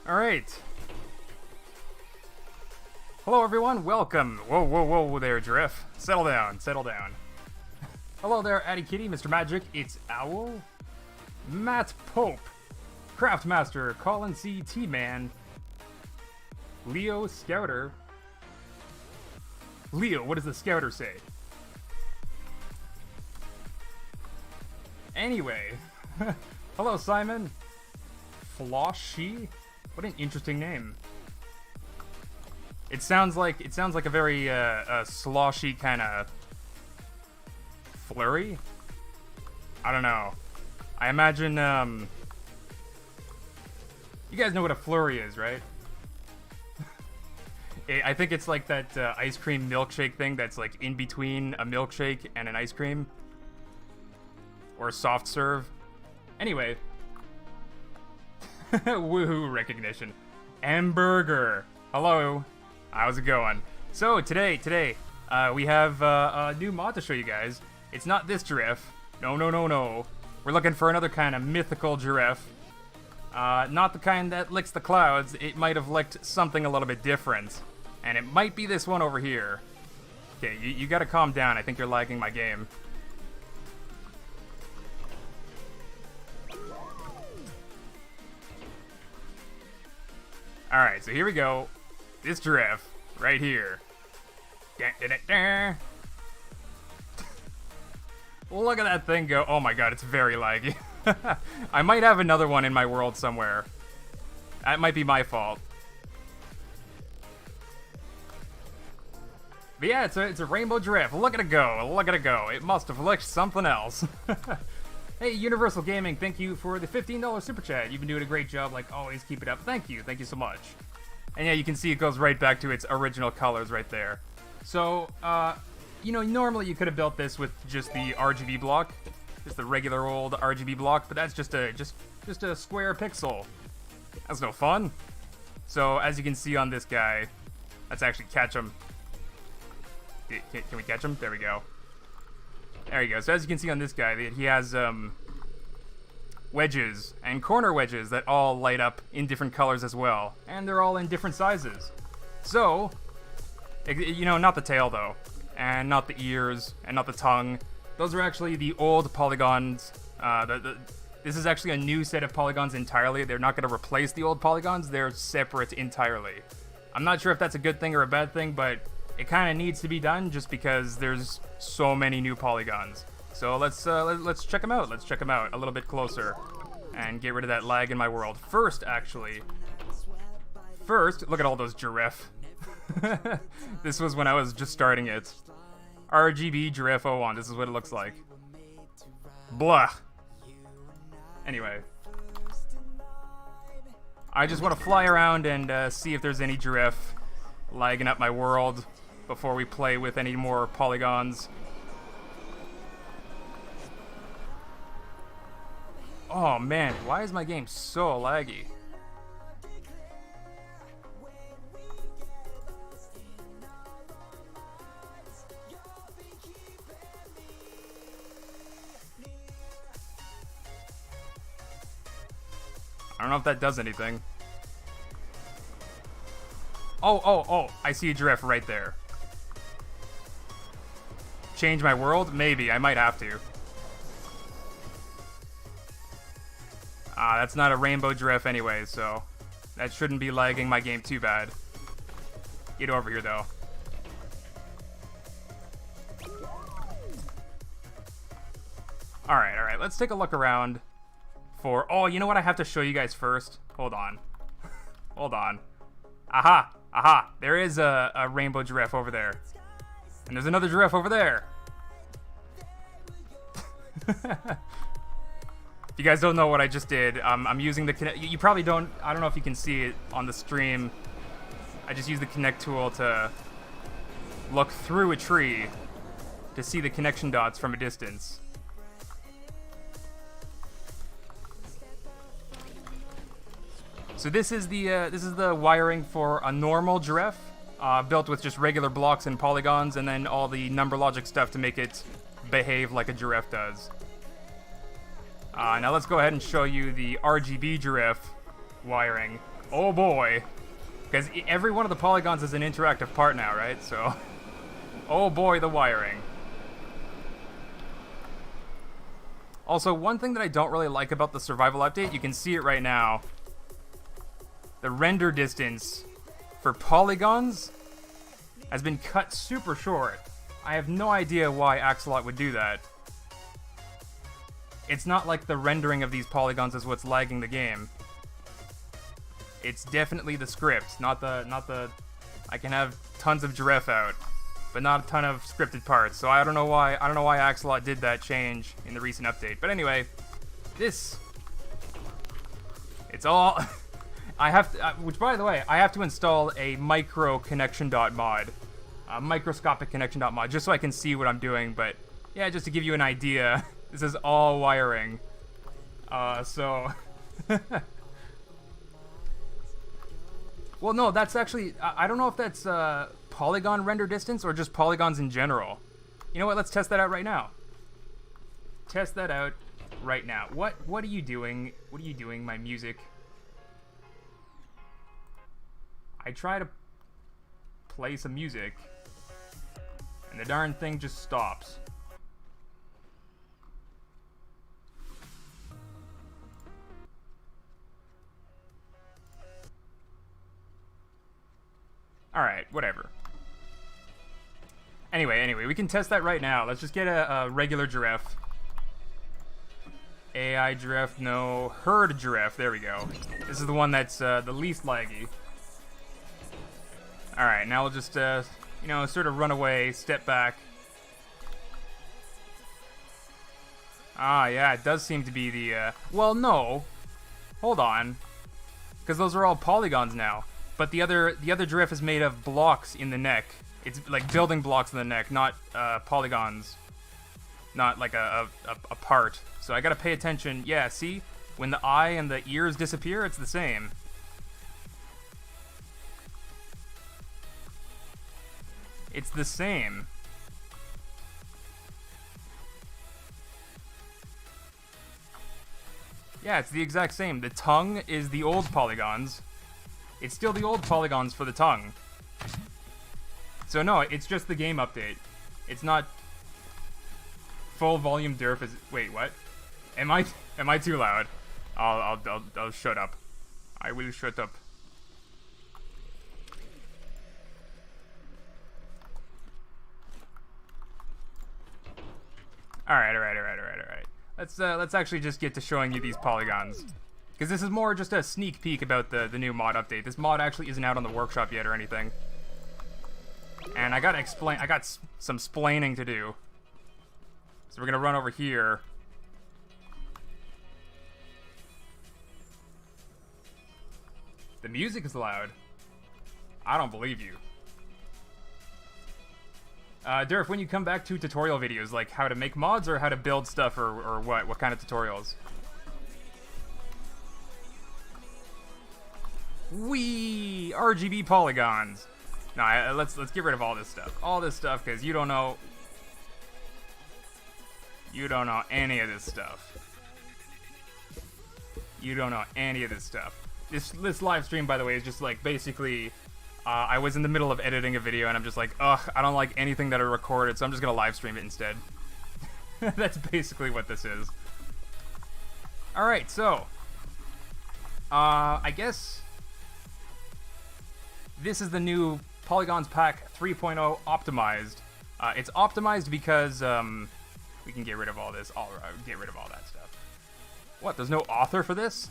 Alright. Hello everyone, welcome. Whoa there, Jereff. Settle down, settle down. Hello there, Addy Kitty, Mr. Magic, it's Owl, Matt Pope, Craftmaster, Colin C. T-Man, Leo Scouter. Leo, what does the Scouter say? Anyway, hello Simon, Floshy. What an interesting name. It sounds like a very sloshy kind of flurry. I don't know. I imagine you guys know what a flurry is, right? I think it's like that ice cream milkshake thing that's like in between a milkshake and an ice cream, or a soft serve. Anyway. Woohoo recognition. Hamburger. Hello. How's it going? So today, we have a new mod to show you guys. It's not this Jereff. No. We're looking for another kind of mythical Jereff. Not the kind that licks the clouds. It might have licked something a little bit different. And it might be this one over here. Okay, you gotta calm down. I think you're lagging my game. Alright, so here we go. This Jereff, right here. Look at that thing go. Oh my god, it's very laggy. I might have another one in my world somewhere. That might be my fault. But yeah, it's a rainbow Jereff. Look at it go. Look at it go. It must have licked something else. Hey, Universal Gaming, thank you for the $15 super chat. You've been doing a great job, like always. Keep it up. Thank you so much. And yeah, you can see it goes right back to its original colors right there. So, you know, normally you could have built this with just the RGB block, just the regular old RGB block, but that's just a square pixel. That's no fun. So, as you can see on this guy, let's actually catch him. Can we catch him? There we go. There you go. So as you can see on this guy, he has wedges and corner wedges that all light up in different colors as well. And they're all in different sizes. So, you know, not the tail though. And not the ears, and not the tongue. Those are actually the old polygons. This is actually a new set of polygons entirely. They're not going to replace the old polygons. They're separate entirely. I'm not sure if that's a good thing or a bad thing, but it kind of needs to be done just because there's so many new polygons. So let's check them out. Let's check them out a little bit closer and get rid of that lag in my world. First, look at all those Jereff. This was when I was just starting it. RGB Jereff 01. This is what it looks like. Blah. Anyway. I just want to fly around and see if there's any Jereff lagging up my world before we play with any more polygons. Oh man, why is my game so laggy? I don't know if that does anything. Oh, I see a Jereff right there. Change my world? Maybe, I might have to. That's not a rainbow Jereff anyway, so that shouldn't be lagging my game too bad. Get over here, though. Alright, let's take a look around for... Oh, you know what I have to show you guys first? Hold on. Hold on. Aha! There is a rainbow Jereff over there. And there's another Jereff over there. If you guys don't know what I just did, I'm using the connect. You probably don't. I don't know if you can see it on the stream. I just used the connect tool to look through a tree to see the connection dots from a distance. So this is the wiring for a normal Jereff, built with just regular blocks and polygons, and then all the number logic stuff to make it behave like a Jereff does. Now let's go ahead and show you the RGB Jereff wiring. Oh boy. Because every one of the polygons is an interactive part now, right? So, oh boy, the wiring. Also, one thing that I don't really like about the survival update, you can see it right now. The render distance for polygons has been cut super short. I have no idea why Axolot would do that. It's not like the rendering of these polygons is what's lagging the game. It's definitely the script, not the. I can have tons of Jereff out, but not a ton of scripted parts. So I don't know why Axolot did that change in the recent update. But anyway, it's all. I have to, which by the way, I have to install a micro connection.mod, a microscopic connection.mod, just so I can see what I'm doing. But yeah, just to give you an idea, this is all wiring. So. Well, no, that's actually, I don't know if that's polygon render distance or just polygons in general. You know what, let's test that out right now. Test that out right now. What are you doing? What are you doing, my music? I try to play some music, and the darn thing just stops. Alright, whatever. Anyway, we can test that right now. Let's just get a regular Jereff. AI Jereff, no. Herd Jereff, there we go. This is the one that's the least laggy. Alright, now we'll just, you know, sort of run away, step back. Ah, yeah, it does seem to be the, well, no. Hold on. Because those are all polygons now. But the other Jereff is made of blocks in the neck. It's like building blocks in the neck, not polygons. Not like a part. So I gotta pay attention. Yeah, see? When the eye and the ears disappear, it's the same. It's the same. Yeah, it's the exact same. The tongue is the old polygons. It's still the old polygons for the tongue. So no, it's just the game update. It's not full volume Durf is. Wait, what? Am I too loud? I'll shut up. I will shut up. All right. Let's actually just get to showing you these polygons. Because this is more just a sneak peek about the new mod update. This mod actually isn't out on the workshop yet or anything. And I gotta explain, I got some splaining to do. So we're gonna run over here. The music is loud. I don't believe you. Durf, when you come back to tutorial videos, like how to make mods or how to build stuff or what? What kind of tutorials? Wee! RGB polygons. No, let's get rid of all this stuff. All this stuff, because you don't know any of this stuff. You don't know any of this stuff. This live stream, by the way, is just like basically I was in the middle of editing a video and I'm just like, ugh, I don't like anything that I recorded, so I'm just gonna live stream it instead. That's basically what this is. Alright, so I guess this is the new Polygons Pack 3.0 optimized. It's optimized because we can get rid of all this. Get rid of all that stuff. What? There's no author for this?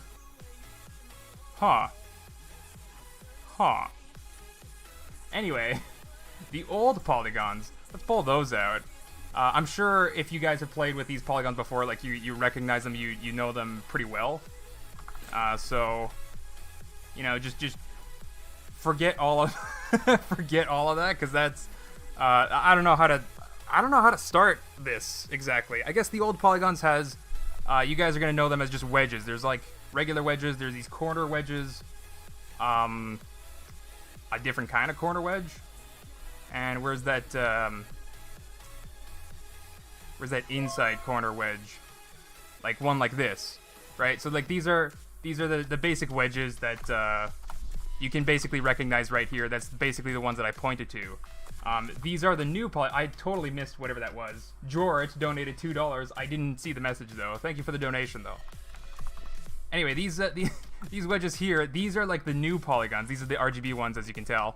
Huh. Anyway, the old polygons. Let's pull those out. I'm sure if you guys have played with these polygons before, like you recognize them, you know them pretty well. So, you know, just forget all of forget all of that, because that's I don't know how to start this exactly. I guess the old polygons has you guys are gonna know them as just wedges. There's like regular wedges. There's these corner wedges. A different kind of corner wedge. And where's that inside corner wedge? Like one like this, right? So like these are the basic wedges that you can basically recognize right here, that's basically the ones that I pointed to. These are the new I totally missed whatever that was. George donated $2. I didn't see the message though. Thank you for the donation though. Anyway, these wedges here, these are like the new polygons. These are the RGB ones, as you can tell.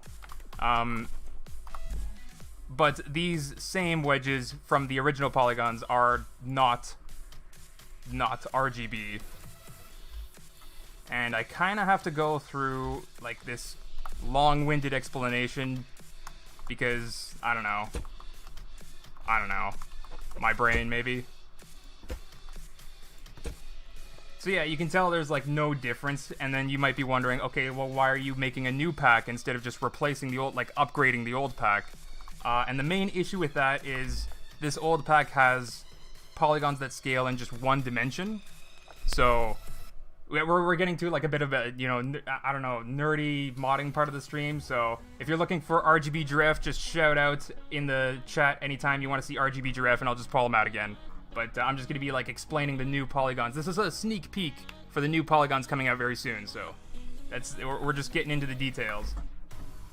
But these same wedges from the original polygons are not RGB. And I kind of have to go through like this long-winded explanation because I don't know. My brain maybe. So yeah, you can tell there's like no difference, and then you might be wondering, okay, well, why are you making a new pack instead of just replacing the old, like upgrading the old pack? And the main issue with that is this old pack has polygons that scale in just one dimension. So we're getting to like a bit of a, you know, I don't know, nerdy modding part of the stream. So if you're looking for RGB Jereff, just shout out in the chat anytime you want to see RGB Jereff, and I'll just pull them out again. But I'm just going to be like explaining the new polygons. This is a sneak peek for the new polygons coming out very soon. So we're just getting into the details.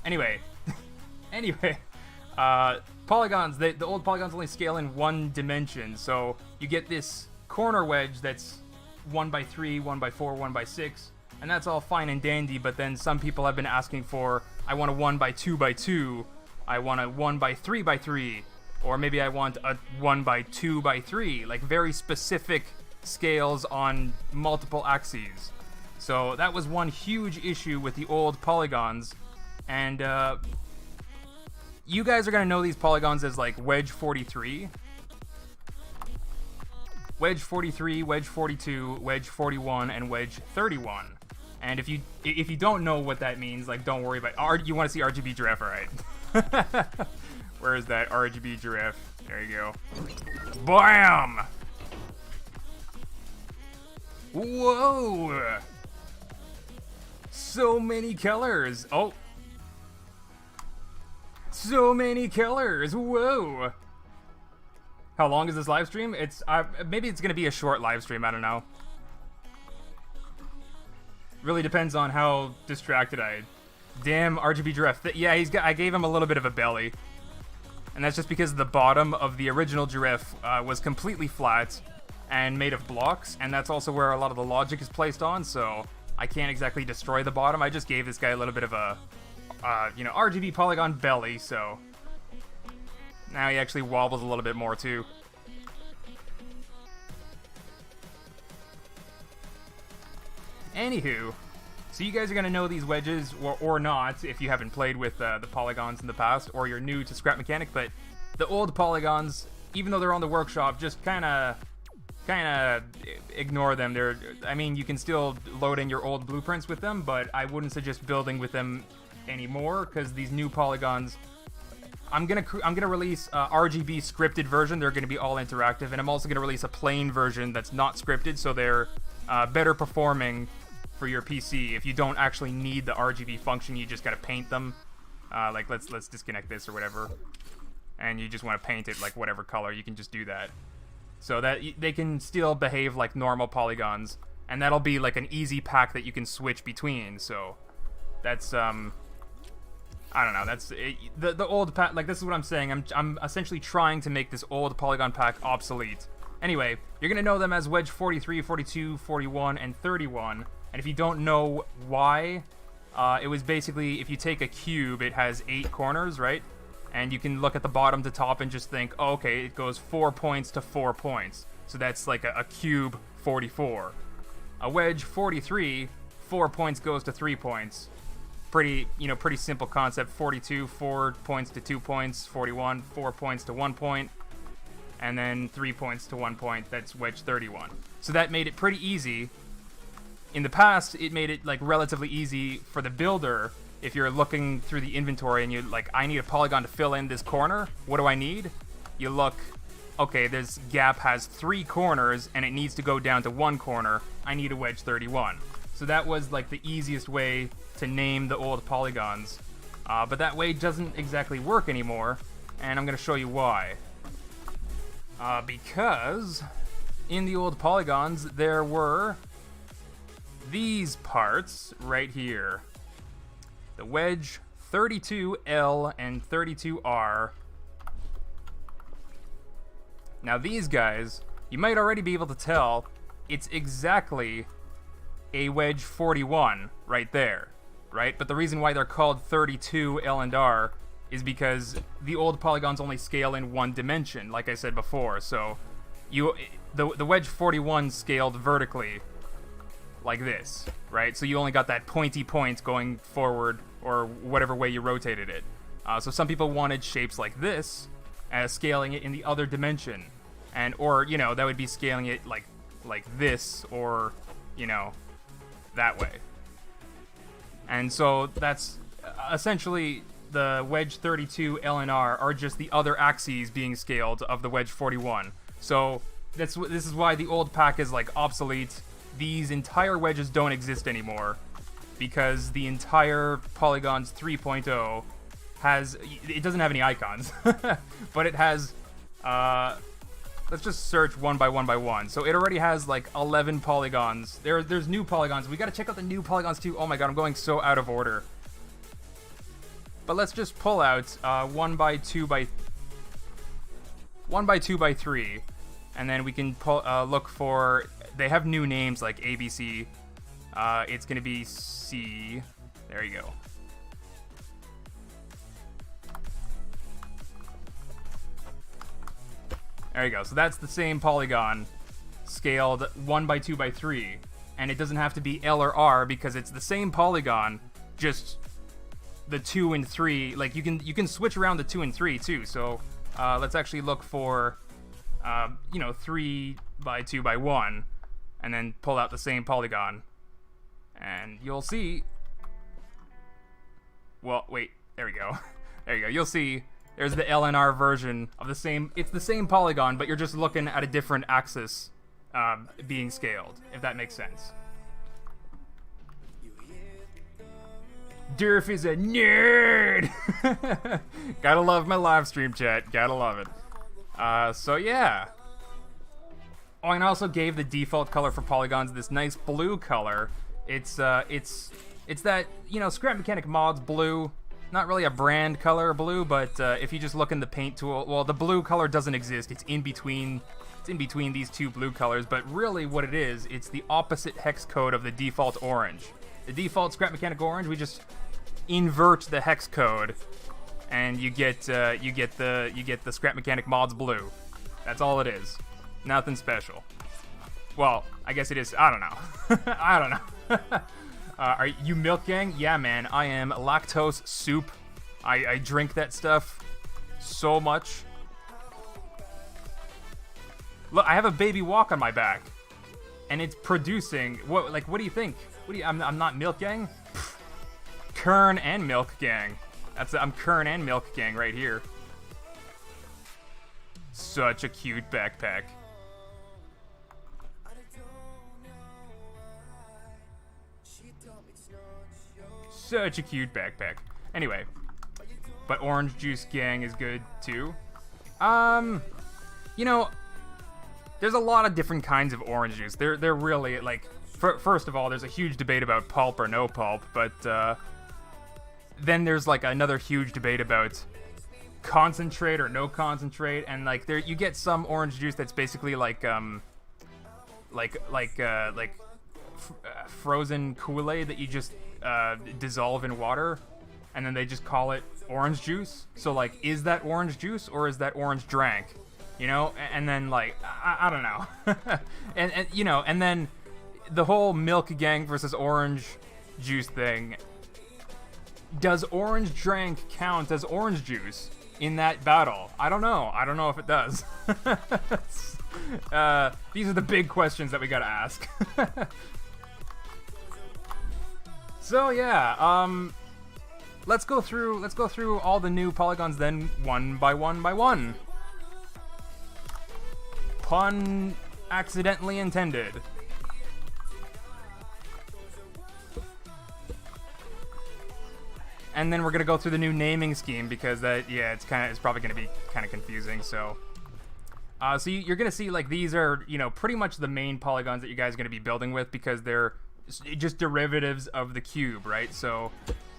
Anyway, polygons, the old polygons only scale in one dimension. So you get this corner wedge that's 1x3, 1x4, 1x6, and that's all fine and dandy. But then some people have been asking for, I want a 1x2x2, I want a 1x3x3. Or maybe I want a 1x2x3, like very specific scales on multiple axes. So that was one huge issue with the old polygons. And you guys are going to know these polygons as like wedge 43. Wedge 43, wedge 42, wedge 41, and wedge 31. And if you don't know what that means, like don't worry about it. You want to see RGB Jereff, alright. Where is that RGB Jereff? There you go. BAM! Whoa! So many colors. Oh. So many colors. Whoa. How long is this live stream? It's maybe it's gonna be a short live stream. I don't know. Really depends on how distracted I. Damn, RGB Jereff. Yeah, I gave him a little bit of a belly. And that's just because the bottom of the original Jereff was completely flat and made of blocks, and that's also where a lot of the logic is placed on, so I can't exactly destroy the bottom. I just gave this guy a little bit of a, you know, RGB polygon belly, so now he actually wobbles a little bit more too. Anywho, so you guys are going to know these wedges, or not, if you haven't played with the polygons in the past, or you're new to Scrap Mechanic, but the old polygons, even though they're on the workshop, just kind of ignore them. I mean, you can still load in your old blueprints with them, but I wouldn't suggest building with them anymore, because these new polygons, I'm gonna release a RGB scripted version. They're gonna be all interactive, and I'm also gonna release a plain version that's not scripted, so they're better performing for your PC. If you don't actually need the RGB function, you just gotta paint them. Like let's disconnect this or whatever, and you just want to paint it like whatever color. You can just do that, so that they can still behave like normal polygons, and that'll be like an easy pack that you can switch between. So that's I don't know. That's the old pack. Like this is what I'm saying. I'm essentially trying to make this old polygon pack obsolete. Anyway, you're gonna know them as wedge 43, 42, 41, and 31. And if you don't know why, it was basically, if you take a cube, it has 8 corners, right? And you can look at the bottom to top and just think, oh, okay, it goes 4 points to 4 points. So that's like a cube 44. A wedge 43, 4 points goes to 3 points. Pretty simple concept. 42, 4 points to 2 points. 41, 4 points to 1 point. And then 3 points to 1 point. That's wedge 31. So that made it pretty easy. In the past, it made it like relatively easy for the builder. If you're looking through the inventory and you're like, I need a polygon to fill in this corner, what do I need? You look, okay, this gap has 3 corners and it needs to go down to 1 corner. I need a wedge 31. So that was like the easiest way to name the old polygons. But that way doesn't exactly work anymore, and I'm going to show you why. Because in the old polygons, there were these parts right here. the wedge 32L and 32R. Now these guys, you might already be able to tell, it's exactly a wedge 41 right there, right? But the reason why they're called 32L and R is because the old polygons only scale in one dimension, like I said before. So the wedge 41 scaled vertically like this, right? So you only got that pointy point going forward or whatever way you rotated it. So some people wanted shapes like this as scaling it in the other dimension, and or you know, that would be scaling it like this, or you know, that way. And so that's essentially the wedge 32 L and R are just the other axes being scaled of the wedge 41. So this is why the old pack is like obsolete. These entire wedges don't exist anymore because the entire Polygons 3.0 has, it doesn't have any icons, but it has, let's just search one by one. So it already has like 11 polygons. There's new polygons. We gotta check out the new polygons too. Oh my god, I'm going so out of order. But let's just pull out 1 by 2 by 3, and then we can pull, look for, they have new names like ABC. It's gonna be C. There you go. There you go. So that's the same polygon scaled 1 by 2 by 3, and it doesn't have to be L or R because it's the same polygon, just the 2 and 3. Like you can switch around the 2 and 3 too. So let's actually look for you know, 3 by 2 by 1, and then pull out the same polygon, and you'll see. Well, wait. There we go. There you go. You'll see. There's the LNR version of the same. It's the same polygon, but you're just looking at a different axis being scaled, if that makes sense. Durf is a nerd! Gotta love my live stream chat. Gotta love it. So yeah. Oh, and I also gave the default color for polygons this nice blue color. It's that, you know, Scrap Mechanic Mods blue. Not really a brand color blue, but if you just look in the paint tool, well, the blue color doesn't exist. It's in between these two blue colors, but really what it is, it's the opposite hex code of the default orange. The default Scrap Mechanic orange, we just invert the hex code, and you get the Scrap Mechanic Mods blue. That's all it is. Nothing special. Well, I guess it is. I don't know. I don't know. Are you milk gang? Yeah, man. I am lactose soup. I drink that stuff so much. Look, I have a baby walk on my back, and it's producing. What do you think? I'm not milk gang. Pfft. Kern and milk gang. I'm Kern and milk gang right here. Such a cute backpack. Such a cute backpack. Anyway, but orange juice gang is good too. You know, there's a lot of different kinds of orange juice. They're really like, first of all, there's a huge debate about pulp or no pulp, but then there's like another huge debate about concentrate or no concentrate, and like there you get some orange juice that's basically like frozen Kool-Aid that you just dissolve in water, and then they just call it orange juice. So like, is that orange juice or is that orange drank? You know, and then like I don't know, and you know, and then the whole milk gang versus orange juice thing. Does orange drank count as orange juice in that battle? I don't know. I don't know if it does. These are the big questions that we gotta ask. So yeah, let's go through all the new polygons then, one by one. Pun accidentally intended. And then we're gonna go through the new naming scheme because that, yeah, it's probably gonna be kind of confusing. So, so you're gonna see like these are, you know, pretty much the main polygons that you guys are gonna be building with because they're just derivatives of the cube, right? So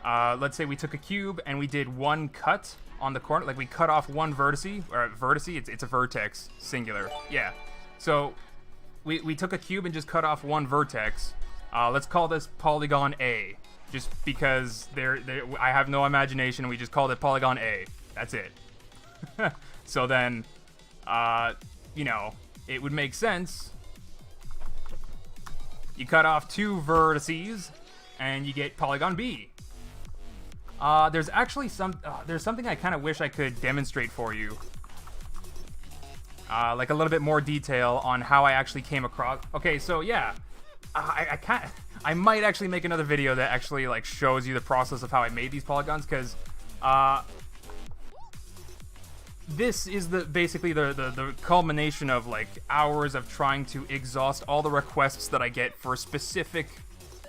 let's say we took a cube and we did one cut on the corner, like we cut off one vertice, or vertice, it's a vertex, singular, yeah. So we took a cube and just cut off one vertex. Let's call this polygon A, just because I have no imagination, and we just called it polygon A. That's it. So then, you know, it would make sense. You cut off two vertices, and you get polygon B. There's actually there's something I kind of wish I could demonstrate for you. Like a little bit more detail on how I actually came across. Okay, so yeah, I might actually make another video that actually like shows you the process of how I made these polygons, because this is basically the culmination of like hours of trying to exhaust all the requests that I get for specific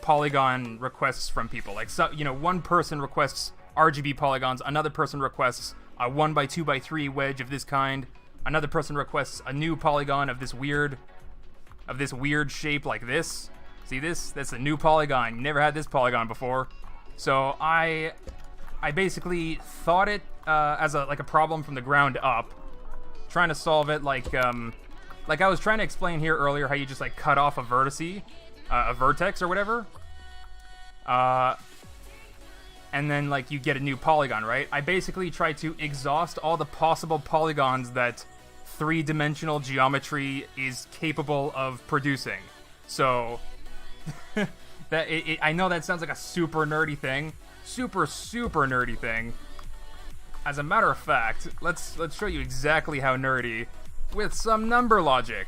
polygon requests from people. Like, so, you know, one person requests RGB polygons, another person requests a 1x2x3 wedge of this kind, another person requests a new polygon of this weird shape like this. See this? That's a new polygon. You never had this polygon before. So I basically thought it as a problem from the ground up, trying to solve it like I was trying to explain here earlier how you just like cut off a vertice, a vertex or whatever, and then like you get a new polygon, right? I basically tried to exhaust all the possible polygons that three-dimensional geometry is capable of producing. So I know that sounds like a super nerdy thing, super nerdy thing. As a matter of fact, let's show you exactly how nerdy with some number logic.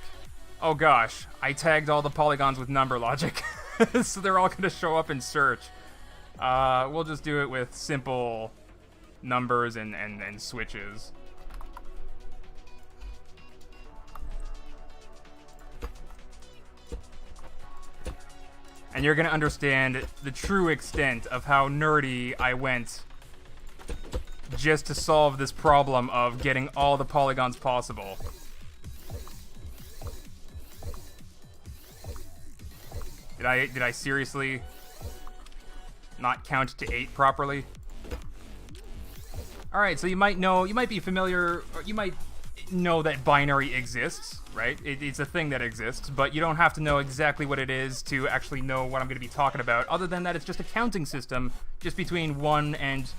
Oh gosh, I tagged all the polygons with number logic, so they're all going to show up in search. We'll just do it with simple numbers and switches. And you're going to understand the true extent of how nerdy I went just to solve this problem of getting all the polygons possible. Did I seriously not count to 8 properly? Alright, so you might be familiar, or you might know that binary exists, right? It's a thing that exists, but you don't have to know exactly what it is to actually know what I'm going to be talking about, other than that it's just a counting system, just between 1 and...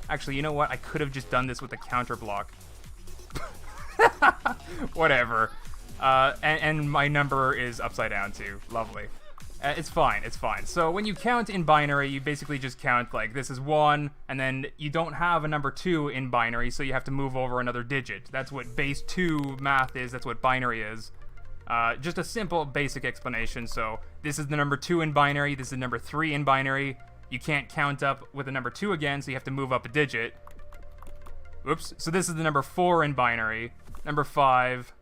Actually, you know what? I could have just done this with the counter block. Whatever. And my number is upside down too. Lovely. It's fine, it's fine. So when you count in binary, you basically just count like this is 1, and then you don't have a number 2 in binary, so you have to move over another digit. That's what base 2 math is, that's what binary is. Just a simple basic explanation. So this is the number 2 in binary, this is the number 3 in binary. You can't count up with the number 2 again, so you have to move up a digit. Oops. So this is the number 4 in binary, number 5,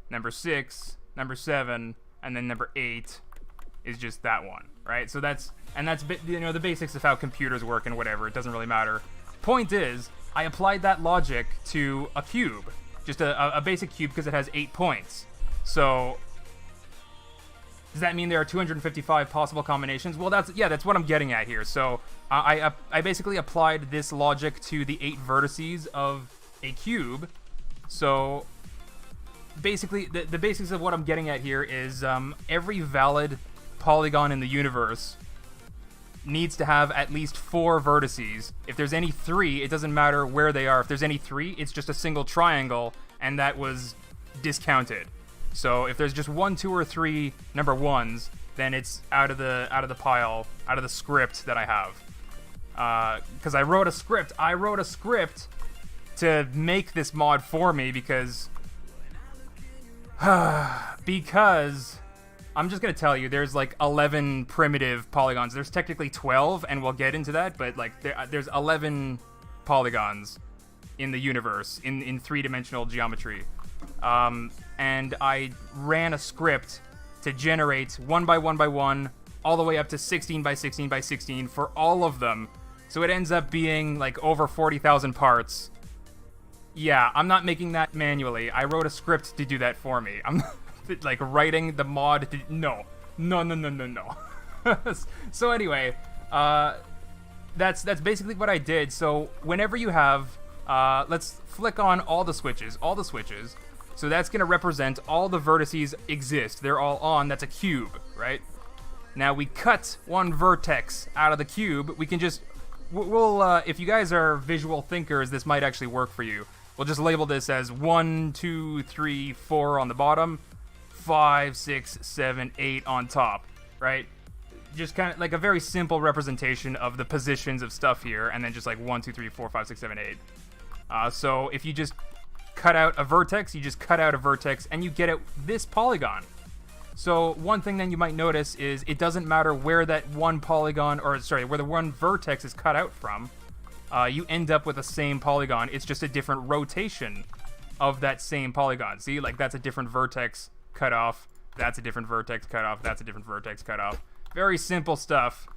number 6, number 7, and then number 8 is just that one, right? So that's you know, the basics of how computers work and whatever. It doesn't really matter. Point is, I applied that logic to a cube, just a basic cube, because it has 8 points. So does that mean there are 255 possible combinations? Well, that's what I'm getting at here. So I basically applied this logic to the 8 vertices of a cube. So basically, the basics of what I'm getting at here is every valid polygon in the universe needs to have at least 4 vertices. If there's any 3, it doesn't matter where they are. If there's any 3, it's just a single triangle, and that was discounted. So if there's just 1, 2, or 3 number 1s, then it's out of the pile, out of the script that I have. Because I wrote a script to make this mod for me because I'm just gonna tell you, there's like 11 primitive polygons. There's technically 12, and we'll get into that, but like there's 11 polygons in the universe in 3-dimensional geometry. And I ran a script to generate 1 by 1 by 1 all the way up to 16 by 16 by 16 for all of them. So it ends up being like over 40,000 parts. Yeah, I'm not making that manually. I wrote a script to do that for me. I'm like writing the mod to, no. So anyway, that's basically what I did. So whenever you have, let's flick on all the switches. So that's going to represent all the vertices exist. They're all on. That's a cube, right? Now we cut one vertex out of the cube. We can just, we'll if you guys are visual thinkers, this might actually work for you. We'll just label this as 1, 2, 3, 4 on the bottom, 5, 6, 7, 8 on top, right? Just kind of like a very simple representation of the positions of stuff here, and then just like 1, 2, 3, 4, 5, 6, 7, 8. So if you just cut out a vertex, and you get this polygon. So one thing then you might notice is it doesn't matter where that one polygon, or sorry, where the one vertex is cut out from, you end up with the same polygon. It's just a different rotation of that same polygon. See, like that's a different vertex cut off, that's a different vertex cut off, that's a different vertex cut off. Very simple stuff,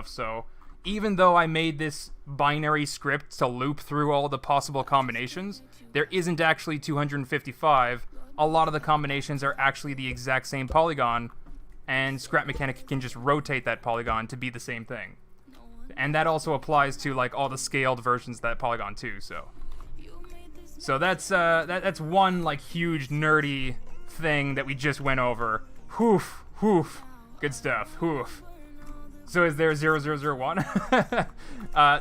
So even though I made this binary script to loop through all the possible combinations, there isn't actually 255. A lot of the combinations are actually the exact same polygon, and Scrap Mechanic can just rotate that polygon to be the same thing. And that also applies to like all the scaled versions of that polygon too. So that's one like huge nerdy thing that we just went over. Hoof, good stuff. Hoof. So is there 0001?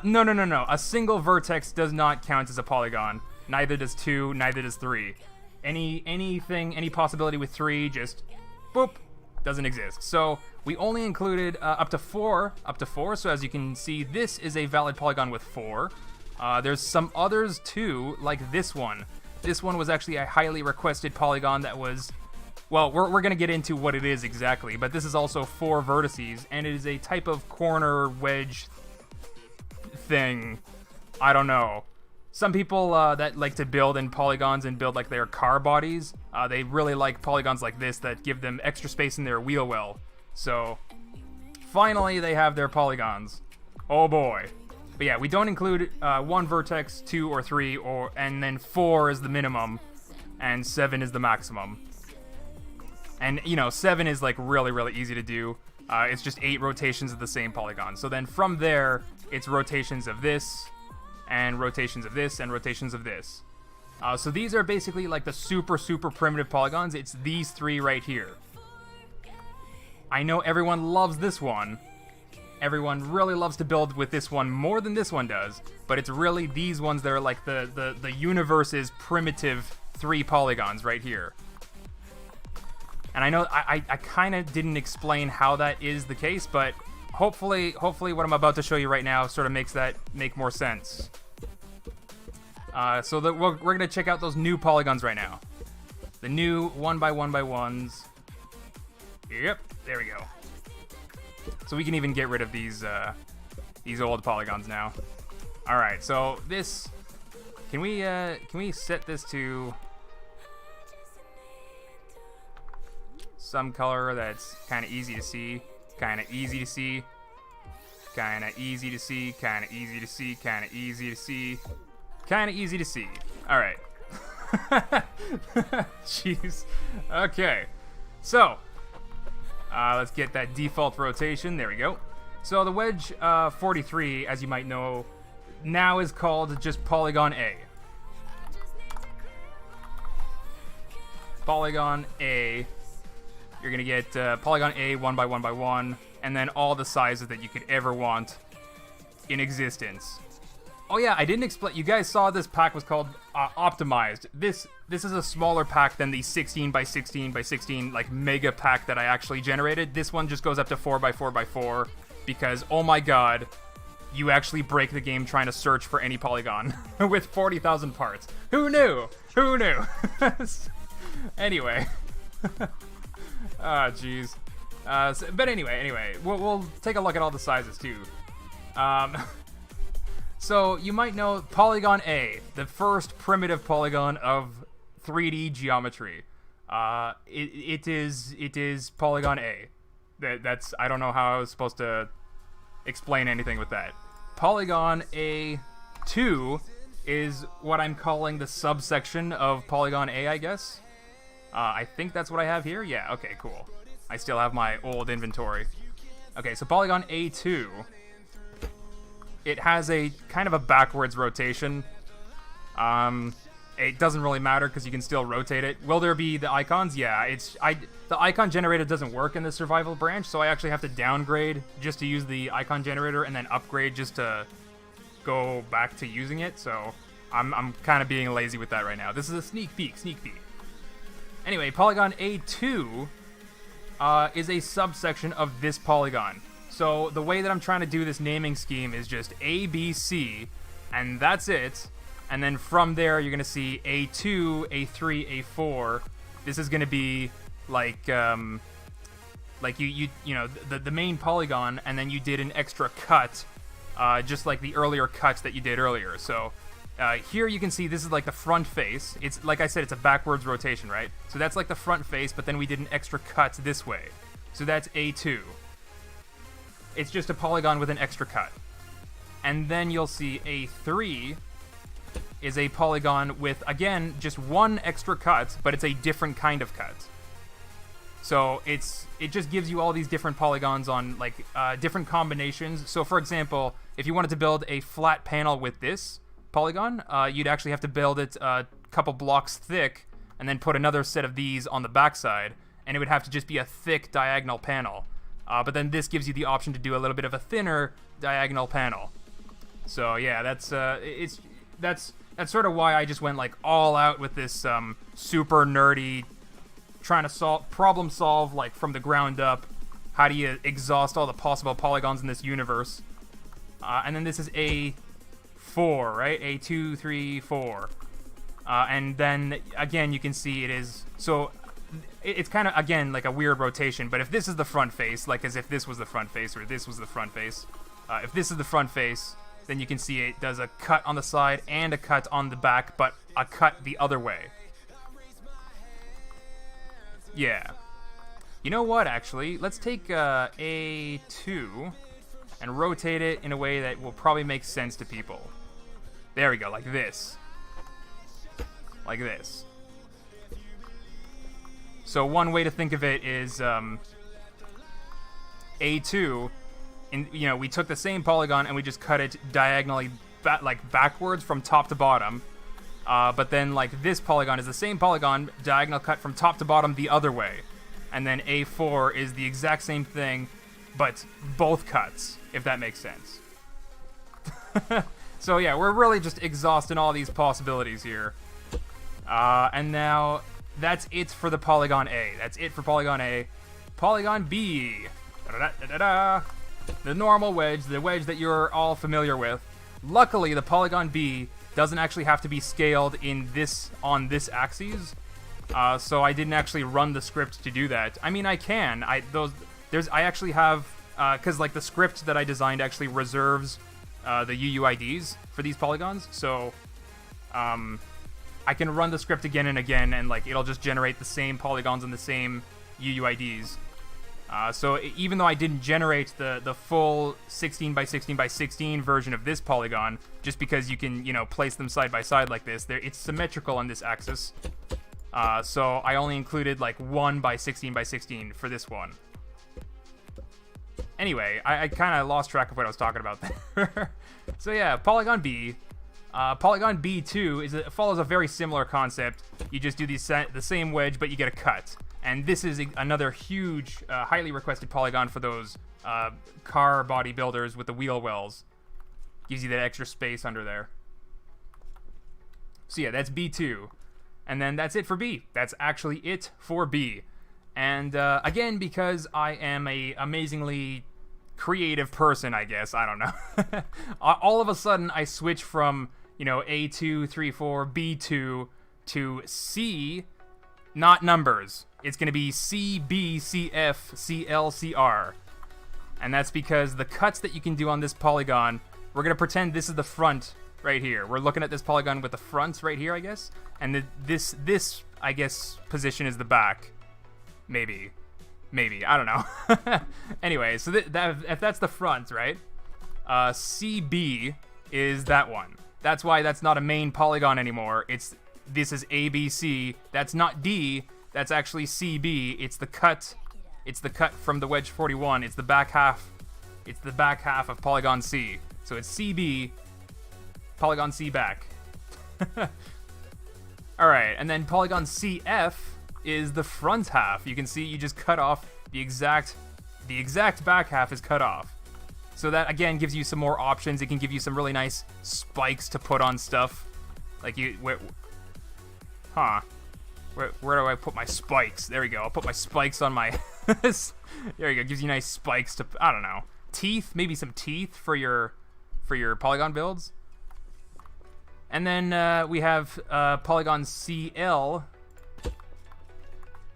No. A single vertex does not count as a polygon. Neither does 2. Neither does 3. Any possibility with 3, just boop, doesn't exist. So we only included up to 4. So as you can see, this is a valid polygon with 4. There's some others too, like this one. This one was actually a highly requested polygon that was, well, we're gonna get into what it is exactly, but this is also 4 vertices, and it is a type of corner wedge thing. I don't know. Some people that like to build in polygons and build like their car bodies, they really like polygons like this that give them extra space in their wheel well. So finally they have their polygons. Oh boy. But yeah, we don't include 1 vertex, 2 or 3, and then 4 is the minimum, and 7 is the maximum. And you know, 7 is like really easy to do. It's just 8 rotations of the same polygon. So then from there, it's rotations of this, and rotations of this, and rotations of this. So these are basically like the super primitive polygons. It's these 3 right here. I know everyone loves this one. Everyone really loves to build with this one more than this one does, but it's really these ones that are like the universe's primitive 3 polygons right here. And I know I kind of didn't explain how that is the case, but hopefully what I'm about to show you right now sort of makes that make more sense. So we're going to check out those new polygons right now. The new 1x1x1s. Yep, there we go. So we can even get rid of these old polygons now. All right, so this, can we set this to some color that's kind of easy to see, kind of easy to see, kind of easy to see, kind of easy to see, kind of easy to see, kind of easy to see. All right. Jeez. Okay. So let's get that default rotation. There we go. So the wedge 43, as you might know, now is called just Polygon A. Polygon A. You're gonna get Polygon A 1x1x1, and then all the sizes that you could ever want in existence. Oh yeah, I didn't explain. You guys saw this pack was called Optimized. This is a smaller pack than the 16x16x16 like mega pack that I actually generated. This one just goes up to 4x4x4 because oh my god, you actually break the game trying to search for any polygon with 40,000 parts. Who knew? Who knew? Anyway. Ah, jeez. But anyway, we'll take a look at all the sizes too. So you might know Polygon A, the first primitive polygon of 3D geometry. It is Polygon A. That's I don't know how I was supposed to explain anything with that. Polygon A2 is what I'm calling the subsection of Polygon A, I guess. I think that's what I have here. Yeah, okay, cool. I still have my old inventory. Okay, so Polygon A2 it has a kind of a backwards rotation. It doesn't really matter because you can still rotate it. Will there be the icons? Yeah, the icon generator doesn't work in the survival branch, so I actually have to downgrade just to use the icon generator and then upgrade just to go back to using it. So I'm kind of being lazy with that right now. This is a sneak peek. Anyway, polygon A2 is a subsection of this polygon. So the way that I'm trying to do this naming scheme is just A, B, C, and that's it. And then from there, you're going to see A2, A3, A4. This is going to be like you know, the main polygon, and then you did an extra cut, just like the earlier cuts that you did earlier. So here you can see this is like the front face. It's like I said, it's a backwards rotation, right? So that's like the front face, but then we did an extra cut this way. So that's A2. It's just a polygon with an extra cut. And then you'll see A3 is a polygon with, again, just one extra cut, but it's a different kind of cut. So it just gives you all these different polygons on like different combinations. So for example, if you wanted to build a flat panel with this polygon, you'd actually have to build it a couple blocks thick and then put another set of these on the backside, and it would have to just be a thick diagonal panel. But then this gives you the option to do a little bit of a thinner diagonal panel. So yeah, that's sort of why I just went like all out with this super nerdy, trying to problem solve like from the ground up. How do you exhaust all the possible polygons in this universe? And then this is A4, right? A2, 3, 4. And then again, you can see it is so. It's kind of, again, like a weird rotation, but if this is the front face, like as if this was the front face or this was the front face, if this is the front face, then you can see it does a cut on the side and a cut on the back, but a cut the other way. Yeah. You know what, actually? Let's take A2 and rotate it in a way that will probably make sense to people. There we go, like this. Like this. So one way to think of it is A2, we took the same polygon and we just cut it diagonally, backwards from top to bottom. But then like this polygon is the same polygon, diagonal cut from top to bottom the other way. And then A4 is the exact same thing, but both cuts, if that makes sense. So yeah, we're really just exhausting all these possibilities here. And now that's it for the polygon A. That's it for polygon A. Polygon B. The normal wedge, the wedge that you're all familiar with. Luckily, the polygon B doesn't actually have to be scaled on this axis. So I didn't actually run the script to do that. I mean, I can. I actually have, because like the script that I designed actually reserves the UUIDs for these polygons. So I can run the script again and again, and like it'll just generate the same polygons and the same UUIDs. So even though I didn't generate the full 16 by 16 by 16 version of this polygon, just because you can place them side by side like this, it's symmetrical on this axis. So I only included like 1 by 16 by 16 for this one. Anyway, I kind of lost track of what I was talking about there. So yeah, polygon B. Polygon B2 follows a very similar concept. You just do the same wedge, but you get a cut. And this is another huge, highly requested polygon for those car body builders with the wheel wells. Gives you that extra space under there. So yeah, that's B2. And then that's it for B. That's actually it for B. And again, because I am a amazingly creative person, I guess, I don't know. All of a sudden, I switch from, A2, 3, 4, B2 to C, not numbers. It's going to be C, B, C, F, C, L, C, R. And that's because the cuts that you can do on this polygon, we're going to pretend this is the front right here. We're looking at this polygon with the fronts right here, I guess. And this I guess, position is the back. Maybe. I don't know. Anyway, so if that's the front, right? CB is that one. That's why that's not a main polygon anymore. This is ABC. That's not D. That's actually CB. It's the cut. It's the cut from the wedge 41. It's the back half. It's the back half of polygon C. So it's CB, polygon C back. Alright, and then polygon CF is the front half. You can see you just cut off the exact back half is cut off. So that, again, gives you some more options. It can give you some really nice spikes to put on stuff. Like where do I put my spikes? There we go. I'll put my spikes on my... There you go. Gives you nice spikes to, I don't know, teeth. Maybe some teeth for your polygon builds. And then we have polygon CL.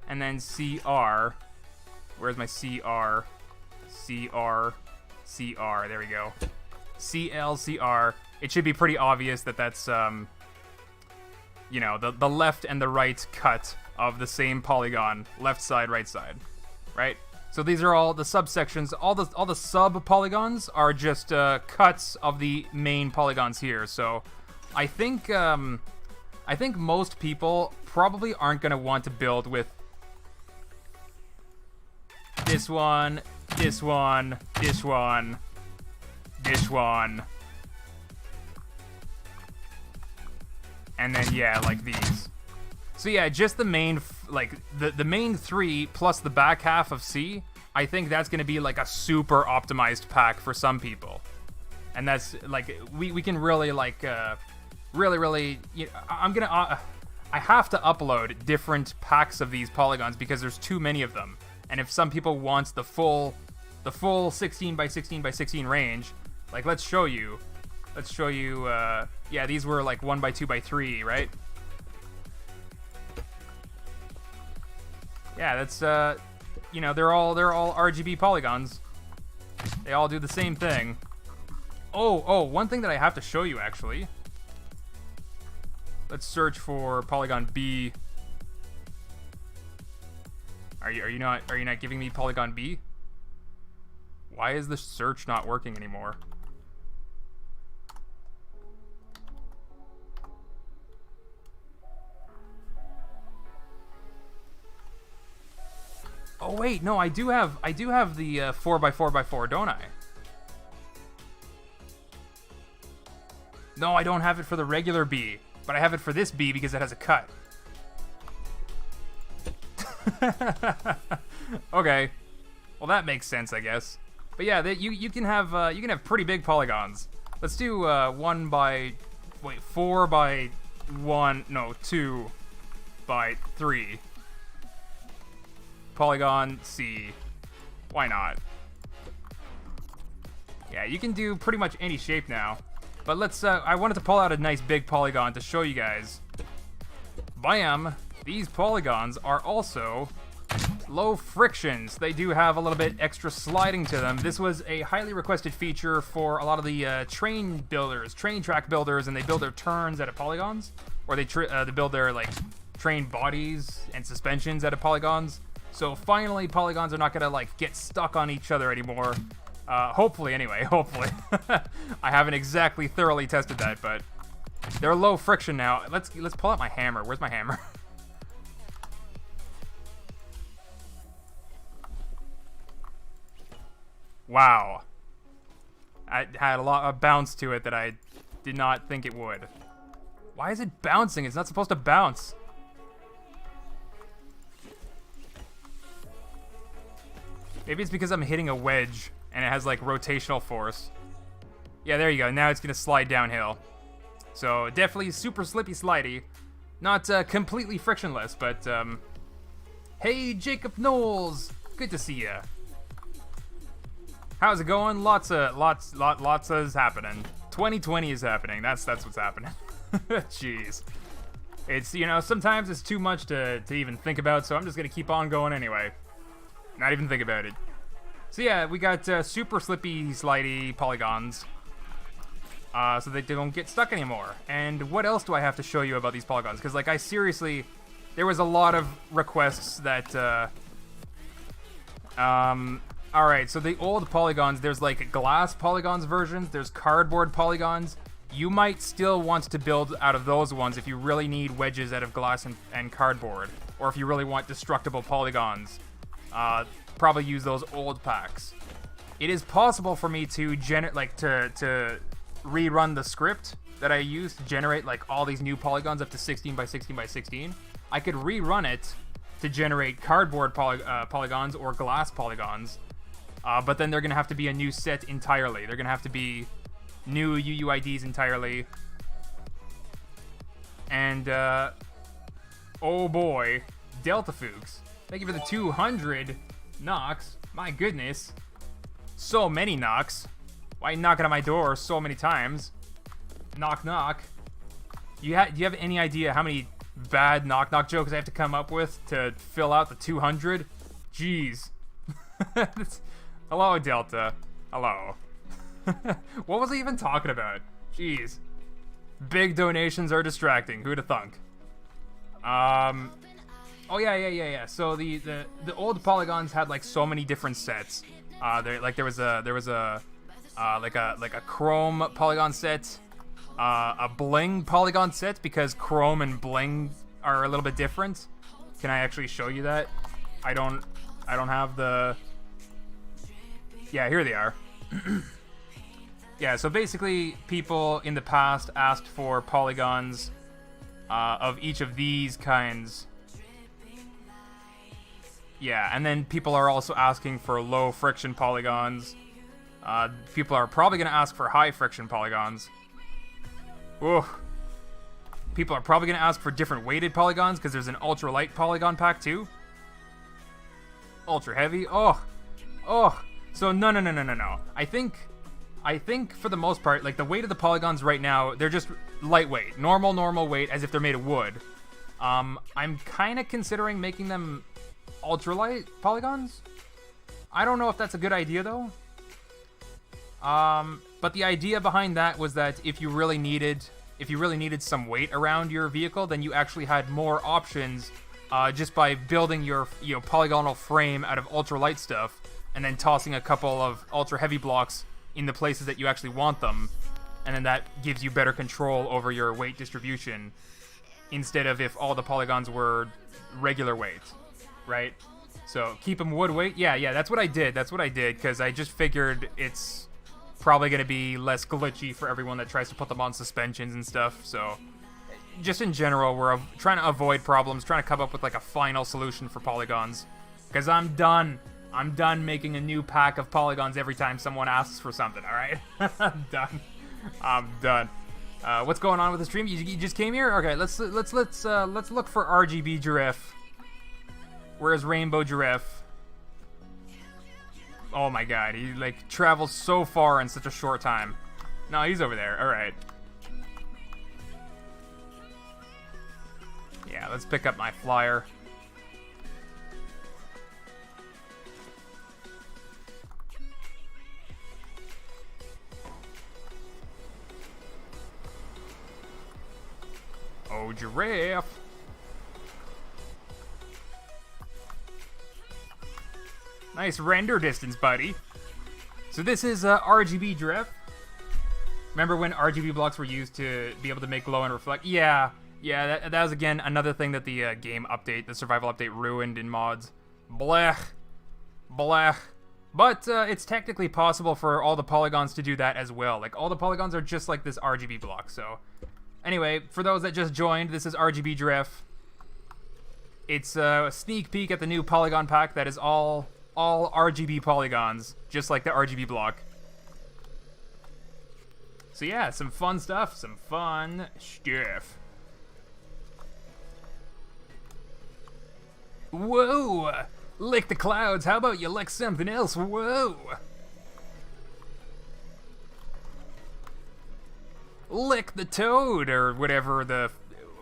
And then CR. Where's my CR? CR. There we go. CL, CR. It should be pretty obvious that that's, you know, the left and the right cut of the same polygon. Left side, right side. Right? So these are all the subsections. All the sub polygons are just cuts of the main polygons here. So I think most people probably aren't going to want to build with this one, this one, this one, this one. And then, yeah, like these. So yeah, just the main, like, the main three plus the back half of C, I think that's going to be like a super optimized pack for some people. And that's, like, we can really, like, really, you know, I have to upload different packs of these polygons because there's too many of them. And if some people want the full 16 by 16 by 16 range, like, let's show you, yeah, these were like 1 by 2 by 3, right? Yeah, that's, you know, they're all RGB polygons. They all do the same thing. Oh, one thing that I have to show you, actually. Let's search for polygon B. Are you not giving me polygon B? Why is the search not working anymore? Oh wait, no, I do have the 4x4x4, don't I? No, I don't have it for the regular B, but I have it for this B because it has a cut. Okay, well that makes sense, I guess. But yeah, you can have pretty big polygons. Let's do 4 by 1, no, 2 by 3. Polygon C. Why not? Yeah, you can do pretty much any shape now. But let's, I wanted to pull out a nice big polygon to show you guys. Bam! These polygons are also low frictions. They do have a little bit extra sliding to them. This was a highly requested feature for a lot of the train track builders, and they build their turns out of polygons. Or they build their, like, train bodies and suspensions out of polygons. So finally, polygons are not gonna, like, get stuck on each other anymore. Hopefully, anyway, hopefully. I haven't exactly thoroughly tested that, but they're low friction now. Let's pull out my hammer. Where's my hammer? Wow. I had a lot of bounce to it that I did not think it would. Why is it bouncing? It's not supposed to bounce. Maybe it's because I'm hitting a wedge and it has, like, rotational force. Yeah, there you go. Now it's gonna slide downhill. So definitely super slippy slidey. Not completely frictionless, but hey, Jacob Knowles, good to see ya. How's it going? Lots is happening. 2020 is happening. That's what's happening. Jeez. It's, you know, sometimes it's too much to even think about, so I'm just gonna keep on going anyway. Not even think about it. So yeah, we got super slippy, slidey polygons. So they don't get stuck anymore. And what else do I have to show you about these polygons? Because, like, I seriously... There was a lot of requests that... Alright, so the old polygons, there's, like, glass polygons versions, there's cardboard polygons. You might still want to build out of those ones if you really need wedges out of glass and cardboard. Or if you really want destructible polygons. Probably use those old packs. it is possible for me to to rerun the script that I used to generate like all these new polygons up to 16 by 16 by 16. I could rerun it to generate cardboard polygons or glass polygons, but then they're gonna have to be a new set entirely. They're gonna have to be new UUIDs entirely. And oh boy, Delta Fuchs, thank you for the 200 knocks. My goodness, so many knocks. Why are you knocking on my door so many times? Knock knock. Do you have any idea how many bad knock knock jokes I have to come up with to fill out the 200? Jeez. Hello, Delta. Hello. What was I even talking about? Jeez. Big donations are distracting. Who'da thunk? Oh yeah. So the old polygons had like so many different sets. There was a chrome polygon set, a bling polygon set, because chrome and bling are a little bit different. Can I actually show you that? I don't have the... Yeah, here they are. Yeah, so basically people in the past asked for polygons of each of these kinds. Yeah, and then people are also asking for low friction polygons. People are probably going to ask for high friction polygons. Whoa. People are probably going to ask for different weighted polygons, because there's an ultra light polygon pack too. Ultra heavy. Oh. So no. I think for the most part, like the weight of the polygons right now, they're just lightweight, normal weight, as if they're made of wood. I'm kind of considering making them ultralight polygons. I don't know if that's a good idea though. But the idea behind that was that if you really needed some weight around your vehicle, then you actually had more options just by building your polygonal frame out of ultralight stuff and then tossing a couple of ultra heavy blocks in the places that you actually want them, and then that gives you better control over your weight distribution instead of if all the polygons were regular weight, right? So keep them wood weight. Yeah, that's what I did because I just figured it's probably going to be less glitchy for everyone that tries to put them on suspensions and stuff. So just in general, we're trying to avoid problems, trying to come up with like a final solution for polygons, because I'm done making a new pack of polygons every time someone asks for something. All right. I'm done. What's going on with the stream? You just came here? Okay, let's look for RGB Jereff. Where's Rainbow Jereff? Oh my god, he like travels so far in such a short time. No, he's over there. All right. Yeah, let's pick up my flyer. Oh, Jereff. Nice render distance, buddy. So this is RGB Jereff. Remember when RGB blocks were used to be able to make glow and reflect? Yeah, that was again another thing that the game update, the survival update, ruined in mods. Blech. But it's technically possible for all the polygons to do that as well. Like, all the polygons are just like this RGB block, so... Anyway, for those that just joined, this is RGB Jereff. It's a sneak peek at the new polygon pack that is all RGB polygons, just like the RGB block. So yeah, some fun stuff, Whoa! Lick the clouds, how about you lick something else? Whoa! Lick the toad, or whatever the...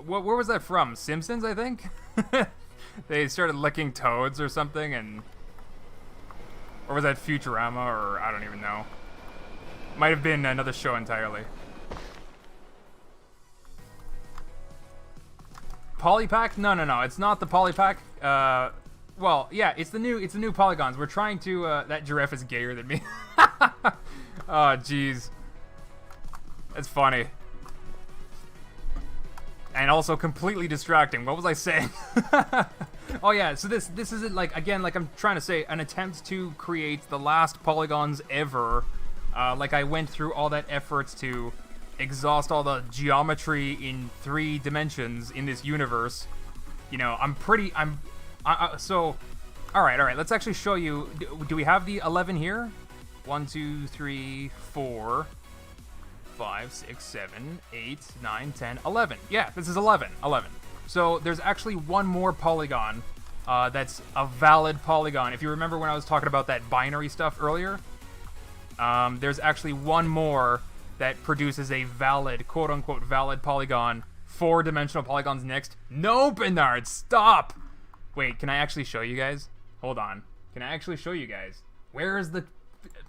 Where was that from? Simpsons, I think? They started licking toads or something, and... Or was that Futurama, or I don't even know. Might have been another show entirely. Polypack? No, it's not the Polypack. Well, yeah, it's the new polygons. We're trying to, that Jereff is gayer than me. Oh, jeez. That's funny. and also completely distracting. What was I saying? Oh yeah, so this isn't like, again, like I'm trying to say, an attempt to create the last polygons ever. Like I went through all that efforts to exhaust all the geometry in 3 dimensions in this universe. You know, so, alright, let's actually show you. Do we have the 11 here? 1, 2, 3, 4, 5, 6, 7, 8, 9, 10, 11. Yeah, this is 11. So there's actually one more polygon that's a valid polygon. If you remember when I was talking about that binary stuff earlier, there's actually one more that produces a valid, quote-unquote, valid polygon. 4-dimensional polygons next. No, Bernard, stop! Wait, can I actually show you guys? Hold on. Can I actually show you guys? Where is the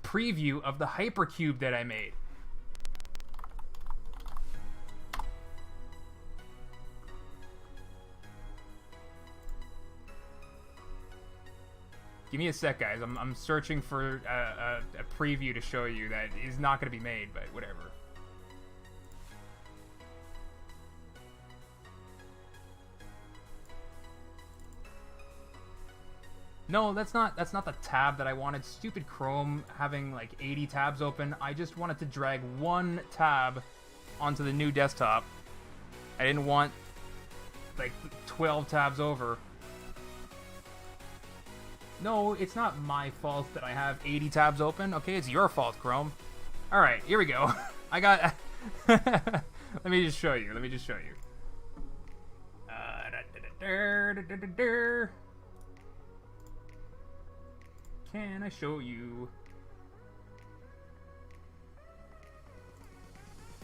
preview of the hypercube that I made? Give me a sec, guys. I'm searching for a preview to show you that is not going to be made, but whatever. No, that's not the tab that I wanted. Stupid Chrome having like 80 tabs open. I just wanted to drag one tab onto the new desktop. I didn't want like 12 tabs over. No, it's not my fault that I have 80 tabs open. Okay, it's your fault, Chrome. All right, here we go. I got... Let me just show you. Can I show you?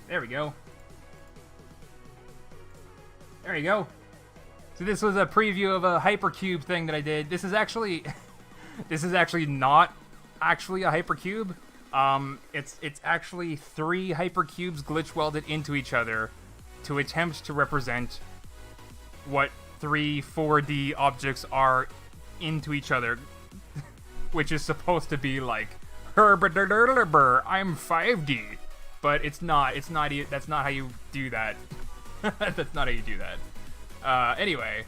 There we go. There you go. So this was a preview of a hypercube thing that I did. This is actually... This is actually not actually a hypercube. It's actually 3 hypercubes glitch welded into each other to attempt to represent what 3 4D objects are into each other, which is supposed to be like, I'm 5D, but it's not. That's not how you do that. That's not how you do that. Anyway.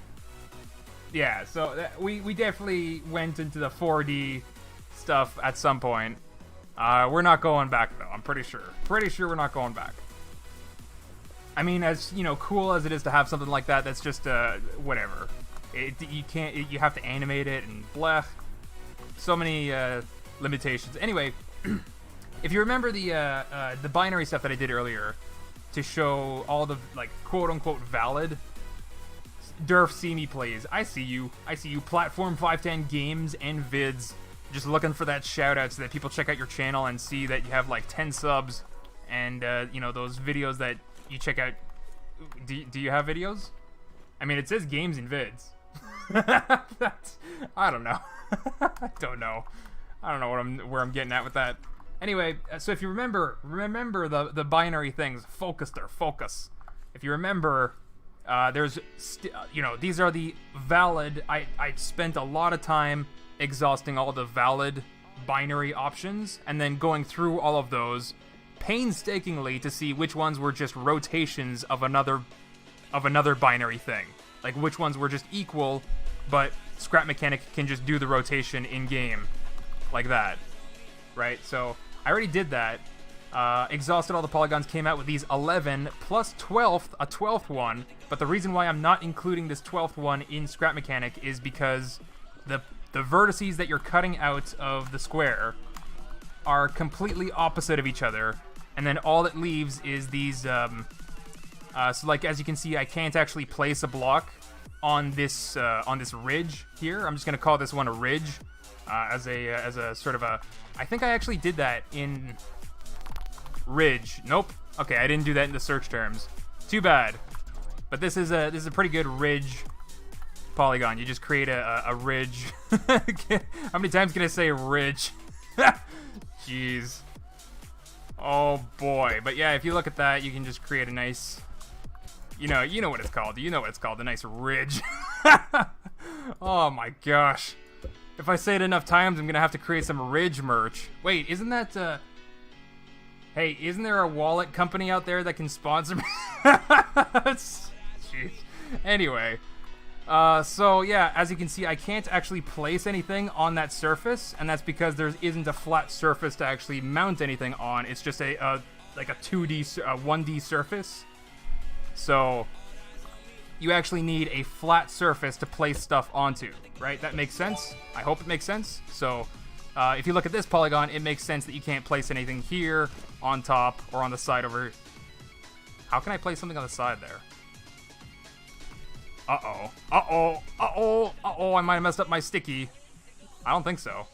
Yeah, so we definitely went into the 4D stuff at some point. We're not going back, though, I'm pretty sure. Pretty sure we're not going back. I mean, as, you know, cool as it is to have something like that, that's just, whatever. You have to animate it and blech. So many, limitations. Anyway, if you remember the binary stuff that I did earlier to show all the, like, quote-unquote valid... Durf, see me, please. I see you. Platform 510 games and vids. Just looking for that shout out so that people check out your channel and see that you have like 10 subs and, you know, those videos that you check out. Do you have videos? I mean, it says games and vids. I don't know. I don't know where I'm getting at with that. Anyway, so if you remember the binary things, focus. If you remember... there's, you know, these are the valid, I spent a lot of time exhausting all the valid binary options, and then going through all of those painstakingly to see which ones were just rotations of another binary thing. Like, which ones were just equal, but Scrap Mechanic can just do the rotation in-game, like that, right? So, I already did that. Exhausted all the polygons, came out with these 11 plus 12th, a 12th one, but the reason why I'm not including this 12th one in Scrap Mechanic is because the vertices that you're cutting out of the square are completely opposite of each other, and then all it leaves is these, so like, as you can see, I can't actually place a block on this ridge here. I'm just gonna call this one a ridge, as a sort of a, I think I actually did that in... Ridge. Nope. Okay, I didn't do that in the search terms. Too bad. But this is a pretty good ridge polygon. You just create a ridge. How many times can I say ridge? Jeez. Oh boy. But yeah, if you look at that, you can just create a nice, you know what it's called. You know what it's called, a nice ridge. Oh my gosh. If I say it enough times, I'm gonna have to create some ridge merch. Wait, isn't that Hey, isn't there a wallet company out there that can sponsor me? Jeez. Anyway, so yeah, as you can see, I can't actually place anything on that surface, and that's because there isn't a flat surface to actually mount anything on. It's just like a 2D, 1D surface. So you actually need a flat surface to place stuff onto, right? That makes sense? I hope it makes sense. So if you look at this polygon, it makes sense that you can't place anything here, on top, or on the side over. How can I place something on the side there? Uh-oh. Uh-oh. Uh-oh. Uh-oh, I might have messed up my sticky. I don't think so.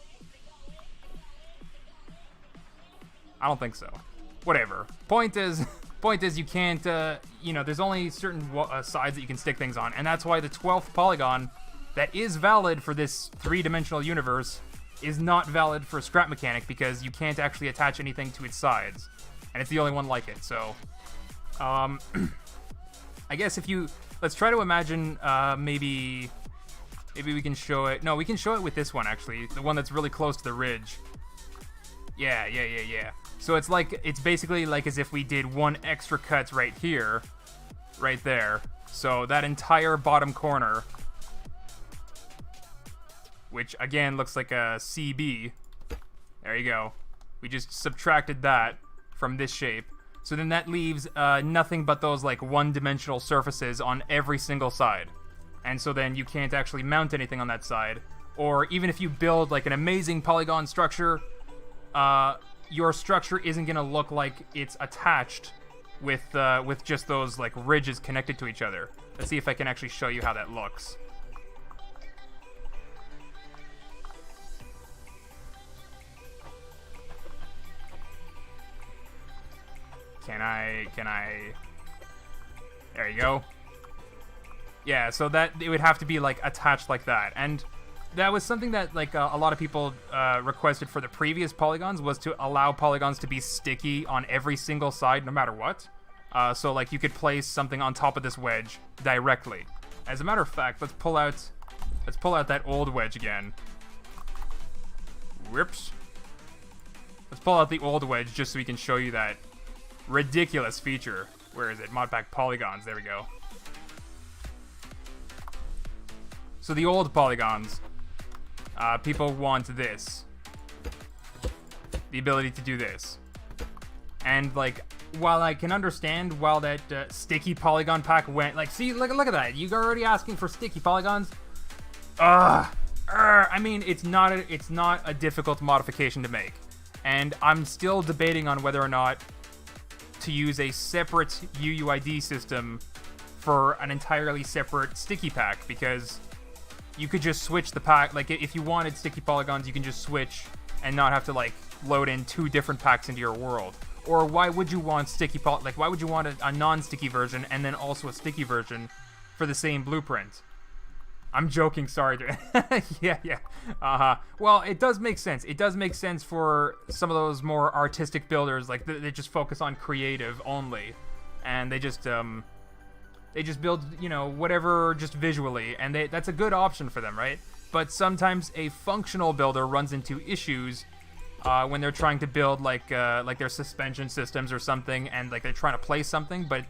I don't think so. Whatever. Point is you can't, you know, there's only certain sides that you can stick things on, and that's why the 12th polygon that is valid for this three-dimensional universe is not valid for Scrap Mechanic, because you can't actually attach anything to its sides, and it's the only one like it. So I guess if you, let's try to imagine, maybe we can show it. No, we can show it with this one, actually, the one that's really close to the ridge. Yeah. So it's basically like as if we did one extra cut right here, right there. So that entire bottom corner, which again looks like a CB. There you go. We just subtracted that from this shape. So then that leaves nothing but those like one-dimensional surfaces on every single side. And so then you can't actually mount anything on that side. Or even if you build like an amazing polygon structure, your structure isn't gonna look like it's attached with just those like ridges connected to each other. Let's see if I can actually show you how that looks. Can I? There you go. Yeah, so that it would have to be like attached like that, and that was something that like a lot of people requested for the previous polygons, was to allow polygons to be sticky on every single side, no matter what. So like you could place something on top of this wedge directly. As a matter of fact, let's pull out that old wedge again. Whoops. Let's pull out the old wedge just so we can show you that ridiculous feature. Where is it? Modpack polygons. There we go. So the old polygons, people want this, the ability to do this, and like, while I can understand while that sticky polygon pack went, like, see, look at that, you're already asking for sticky polygons. I mean, it's not a difficult modification to make, and I'm still debating on whether or not to use a separate UUID system for an entirely separate sticky pack, because you could just switch the pack. Like, if you wanted sticky polygons, you can just switch and not have to like load in two different packs into your world. Or why would you want why would you want a non-sticky version and then also a sticky version for the same blueprint? I'm joking, sorry. Yeah. Well, it does make sense. It does make sense for some of those more artistic builders, like they just focus on creative only, and they just build, you know, whatever just visually, and that's a good option for them, right? But sometimes a functional builder runs into issues when they're trying to build like their suspension systems or something, and like they're trying to place something, but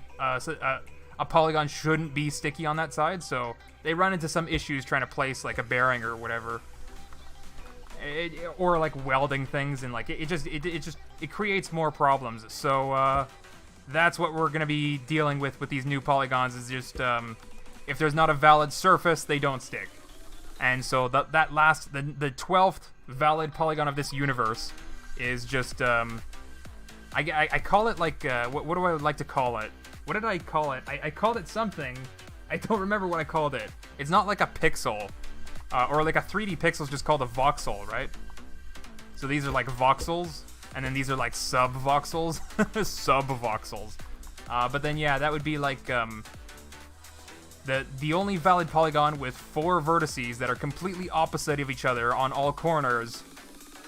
a polygon shouldn't be sticky on that side, so they run into some issues trying to place like a bearing or whatever, or like welding things, and like it creates more problems. So that's what we're gonna be dealing with these new polygons, is just if there's not a valid surface, they don't stick. And so the 12th valid polygon of this universe is just I call it like what do I like to call it? What did I call it? I called it something. I don't remember what I called it. It's not like a pixel, or like a 3D pixel is just called a voxel, right? So these are like voxels, and then these are like sub-voxels. Sub-voxels. But then yeah, that would be like the only valid polygon with 4 vertices that are completely opposite of each other on all corners,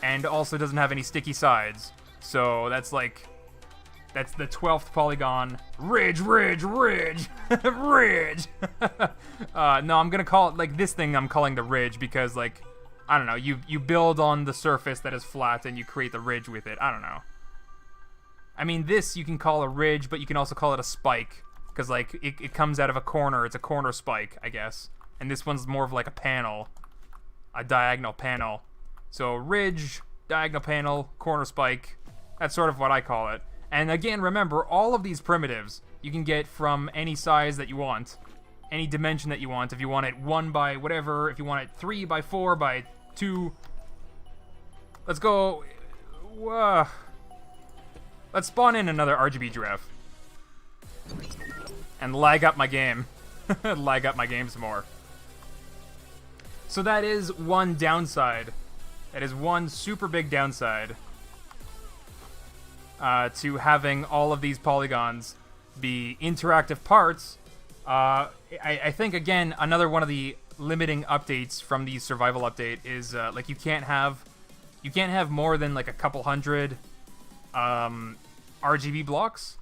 and also doesn't have any sticky sides. So that's the 12th polygon. Ridge. Ridge. No, I'm gonna call it, like, this thing I'm calling the ridge, because, like, I don't know, you build on the surface that is flat and you create the ridge with it. I don't know. I mean, this you can call a ridge, but you can also call it a spike. because like it comes out of a corner. It's a corner spike, I guess. And this one's more of like a panel, a diagonal panel. So ridge, diagonal panel, corner spike. That's sort of what I call it. And again, remember, all of these primitives you can get from any size that you want, any dimension that you want. If you want it 1 by whatever, if you want it 3 by 4 by 2. Let's go. Let's spawn in another RGB Jereff. And lag up my game. Lag up my game some more. So that is one downside. That is one super big downside to having all of these polygons be interactive parts. I think, again, another one of the limiting updates from the survival update is like you can't have more than like a couple hundred RGB blocks.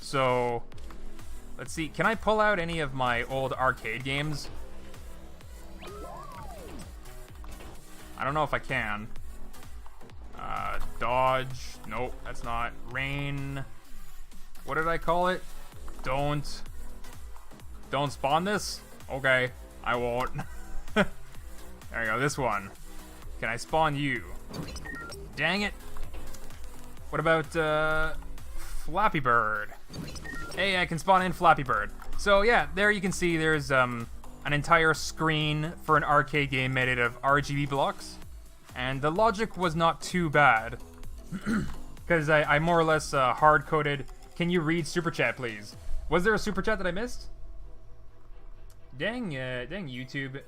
So let's see, can I pull out any of my old arcade games? I don't know if I can. Dodge. Nope, that's not. Rain. What did I call it? Don't spawn this? Okay, I won't. There we go, this one. Can I spawn you? Dang it. What about Flappy Bird? Hey, I can spawn in Flappy Bird. So yeah, there you can see there's an entire screen for an arcade game made out of RGB blocks. And the logic was not too bad. Because I more or less hard-coded. Can you read Super Chat, please? Was there a Super Chat that I missed? Dang YouTube.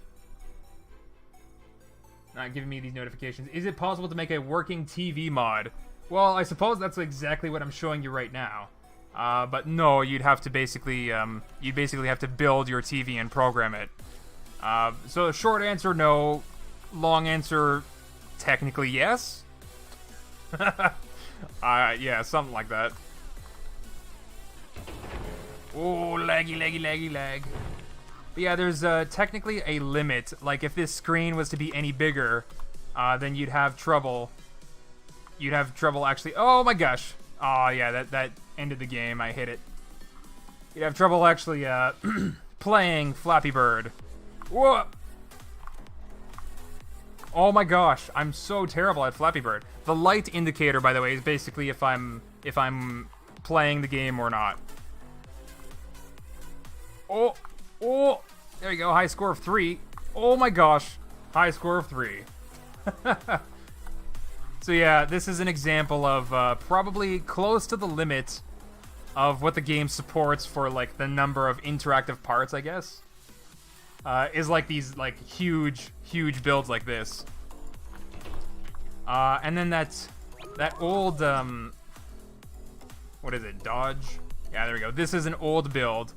Not giving me these notifications. Is it possible to make a working TV mod? Well, I suppose that's exactly what I'm showing you right now. But no, you'd have to basically, you'd basically have to build your TV and program it. So short answer, no. Long answer, technically yes. Yeah, something like that. Oh, laggy, lag. But yeah, there's technically a limit. Like, if this screen was to be any bigger, then you'd have trouble. You'd have trouble actually... Oh my gosh! Oh yeah, that ended the game. I hit it. You'd have trouble actually playing Flappy Bird. Whoa! Oh my gosh, I'm so terrible at Flappy Bird. The light indicator, by the way, is basically if I'm playing the game or not. Oh, there you go, high score of 3. Oh my gosh, high score of 3. So yeah, this is an example of probably close to the limit of what the game supports for like the number of interactive parts, I guess. Is like these like huge builds like this. And then that old what is it, Dodge? Yeah, there we go. This is an old build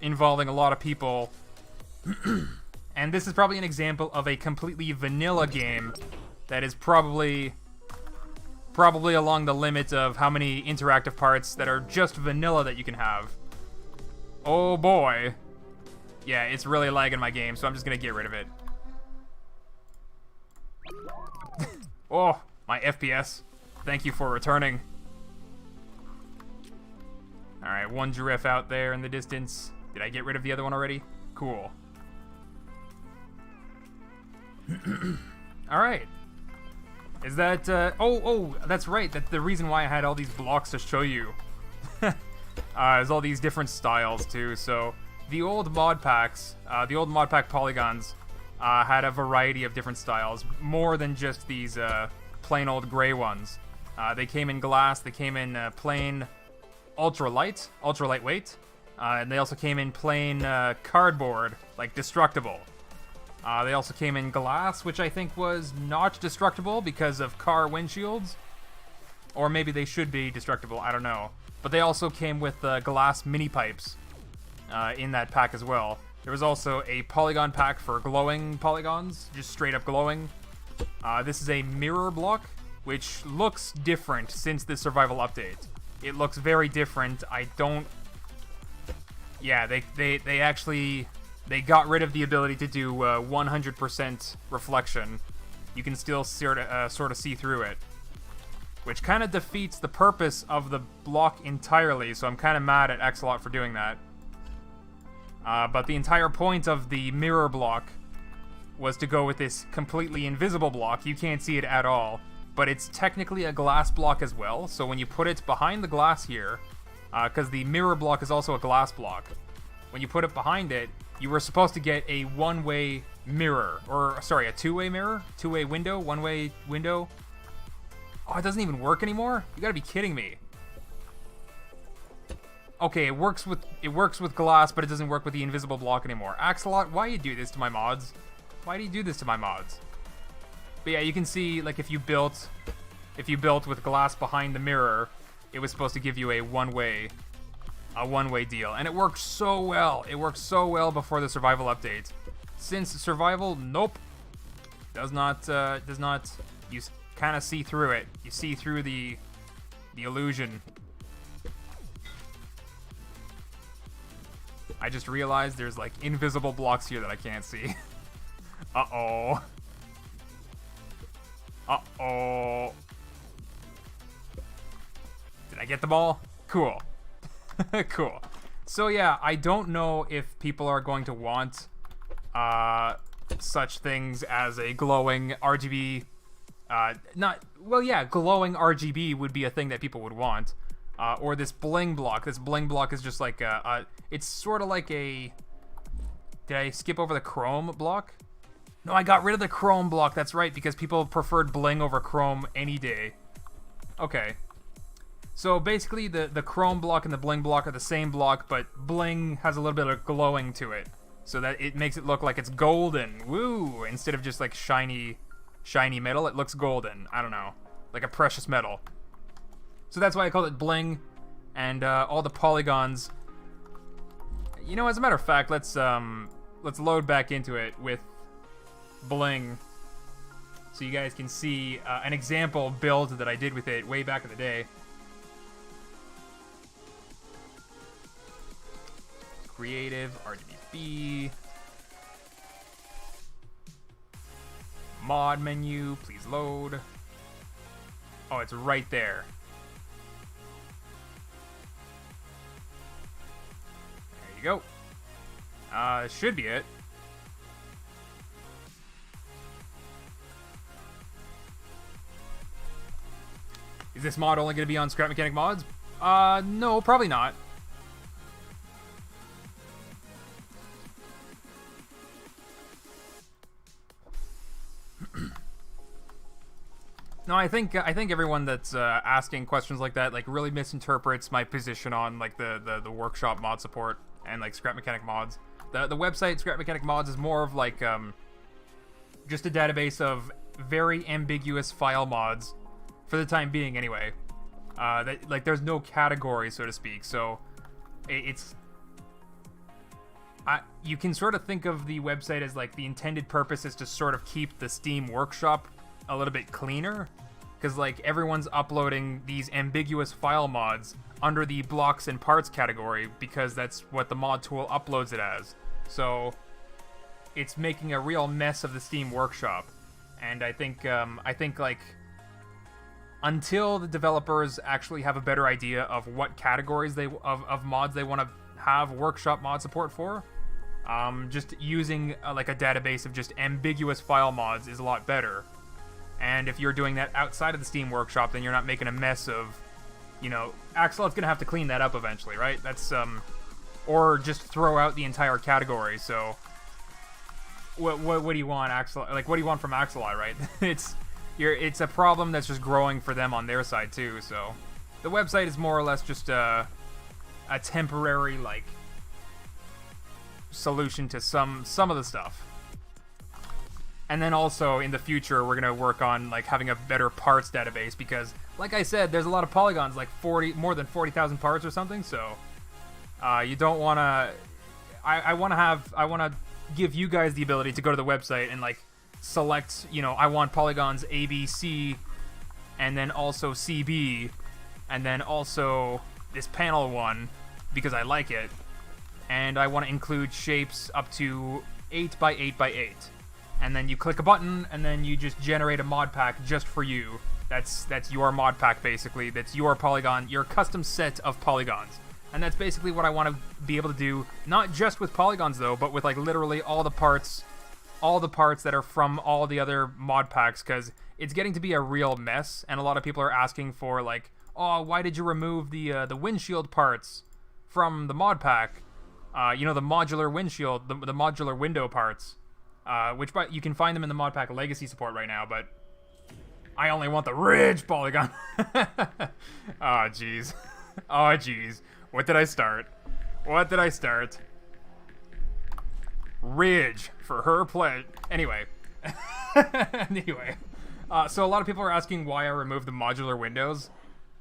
involving a lot of people. And this is probably an example of a completely vanilla game that is probably along the limit of how many interactive parts that are just vanilla that you can have. Oh boy. Yeah, it's really lagging my game, so I'm just gonna get rid of it. Oh, my FPS. Thank you for returning. Alright, one Jereff out there in the distance. Did I get rid of the other one already? Cool. Alright. Is that, oh, that's right. That's the reason why I had all these blocks to show you. There's all these different styles, too. So, the old mod packs, the old mod pack polygons, had a variety of different styles. More than just these, plain old gray ones. They came in glass, they came in, plain ultra lightweight. And they also came in plain, cardboard, like destructible. They also came in glass, which I think was not destructible because of car windshields. Or maybe they should be destructible, I don't know. But they also came with glass mini pipes in that pack as well. There was also a polygon pack for glowing polygons, just straight up glowing. This is a mirror block, which looks different since the survival update. It looks very different. I don't... Yeah, they actually... They got rid of the ability to do 100% reflection. You can still sort of see through it, which kind of defeats the purpose of the block entirely, so I'm kind of mad at Axolot for doing that. But the entire point of the mirror block was to go with this completely invisible block. You can't see it at all, but it's technically a glass block as well, so when you put it behind the glass here, because the mirror block is also a glass block, when you put it behind it, you were supposed to get a one-way mirror, or sorry, a two-way mirror? Two-way window? One-way window? Oh, it doesn't even work anymore? You gotta be kidding me. Okay, it works with glass, but it doesn't work with the invisible block anymore. Axolot, why you do this to my mods? Why do you do this to my mods? But yeah, you can see, like, if you built with glass behind the mirror, it was supposed to give you a one-way deal, and it worked so well. It worked so well before the survival update. Since survival, nope, does not. You kind of see through it. You see through the illusion. I just realized there's like invisible blocks here that I can't see. Uh-oh. Uh-oh. Did I get the ball? Cool. Cool. So yeah, I don't know if people are going to want such things as a glowing RGB. Glowing RGB would be a thing that people would want. Or this bling block. This bling block is just like it's sort of like a... Did I skip over the chrome block? No, I got rid of the chrome block, that's right, because people preferred bling over chrome any day. Okay. So basically, the chrome block and the bling block are the same block, but bling has a little bit of glowing to it, so that it makes it look like it's golden. Woo! Instead of just like shiny metal, it looks golden. I don't know, like a precious metal. So that's why I call it bling, and all the polygons. You know, as a matter of fact, let's load back into it with bling, so you guys can see an example build that I did with it way back in the day. Creative, RGB, mod menu, please load. Oh, it's right there. There you go. Should be it. Is this mod only going to be on Scrap Mechanic mods? No, probably not. No, I think everyone that's asking questions like that like really misinterprets my position on like the workshop mod support and like Scrap Mechanic mods. The website Scrap Mechanic mods is more of like just a database of very ambiguous file mods for the time being, anyway. That like there's no category, so to speak. So it's you can sort of think of the website as like the intended purpose is to sort of keep the Steam Workshop a little bit cleaner, because like everyone's uploading these ambiguous file mods under the blocks and parts category because that's what the mod tool uploads it as. So it's making a real mess of the Steam Workshop, and I think like until the developers actually have a better idea of what categories of mods they want to have workshop mod support for, just using like a database of just ambiguous file mods is a lot better. And if you're doing that outside of the Steam Workshop, then you're not making a mess of, you know, Axolot's gonna have to clean that up eventually, right? That's or just throw out the entire category. So what do you want, Axolot? Like, what do you want from Axolot, right? It's a problem that's just growing for them on their side too. So the website is more or less just a temporary like solution to some of the stuff. And then also in the future we're gonna work on like having a better parts database, because like I said, there's a lot of polygons, like more than 40,000 parts or something. So you don't want to. I want to give you guys the ability to go to the website and like select, you know, I want polygons A, B, C, and then also CB, and then also this panel one because I like it, and I want to include shapes up to 8 by 8 by 8. and then you click a button, and then you just generate a mod pack just for you. That's your mod pack, basically. That's your polygon, your custom set of polygons. And that's basically what I want to be able to do, not just with polygons though, but with like literally all the parts that are from all the other mod packs, because it's getting to be a real mess, and a lot of people are asking for like, oh, why did you remove the windshield parts from the mod pack? You know, the modular windshield, the modular window parts, which you can find them in the mod pack legacy support right now, but I only want the ridge polygon. Oh, jeez. Oh, jeez. What did I start? What did I start? Ridge for her play. Anyway. Anyway. So a lot of people are asking why I removed the modular windows.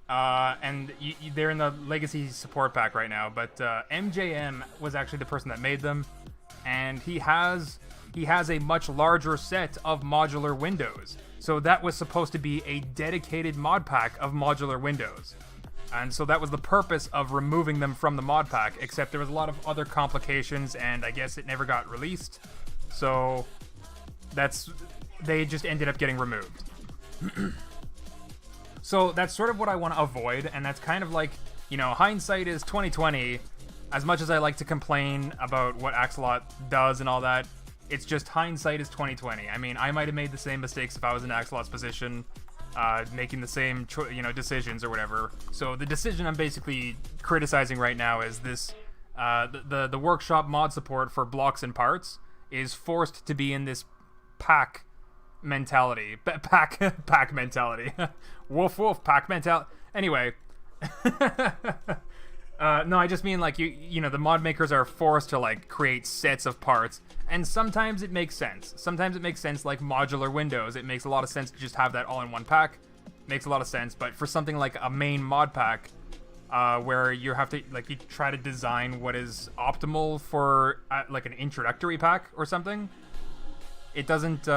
And they're in the legacy support pack right now. But MJM was actually the person that made them. And he has a much larger set of modular windows. So that was supposed to be a dedicated mod pack of modular windows. And so that was the purpose of removing them from the mod pack, except there was a lot of other complications, and I guess it never got released. So they just ended up getting removed. So that's sort of what I want to avoid, and that's kind of like, you know, hindsight is 2020. As much as I like to complain about what Axolot does and all that, it's just hindsight is 2020. I mean, I might have made the same mistakes if I was in Axolot's position, making the same decisions or whatever. So the decision I'm basically criticizing right now is this: the workshop mod support for blocks and parts is forced to be in this pack mentality. Pack mentality. Woof woof pack mentality. Anyway. No, I just mean like you know, the mod makers are forced to like create sets of parts, and sometimes it makes sense. Sometimes it makes sense, like modular windows. It makes a lot of sense to just have that all in one pack. Makes a lot of sense, but for something like a main mod pack, where you have to like, you try to design what is optimal for like an introductory pack or something, it doesn't.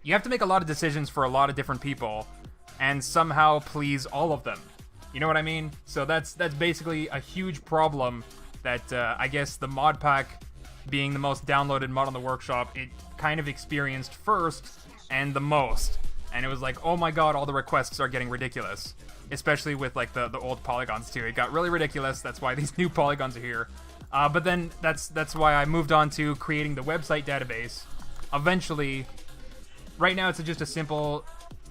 You have to make a lot of decisions for a lot of different people, and somehow please all of them. You know what I mean? So that's basically a huge problem that I guess the mod pack, being the most downloaded mod on the workshop, it kind of experienced first and the most. And it was like, oh my god, all the requests are getting ridiculous. Especially with like the old polygons too. It got really ridiculous. That's why these new polygons are here. But then that's why I moved on to creating the website database. Eventually, right now it's just a simple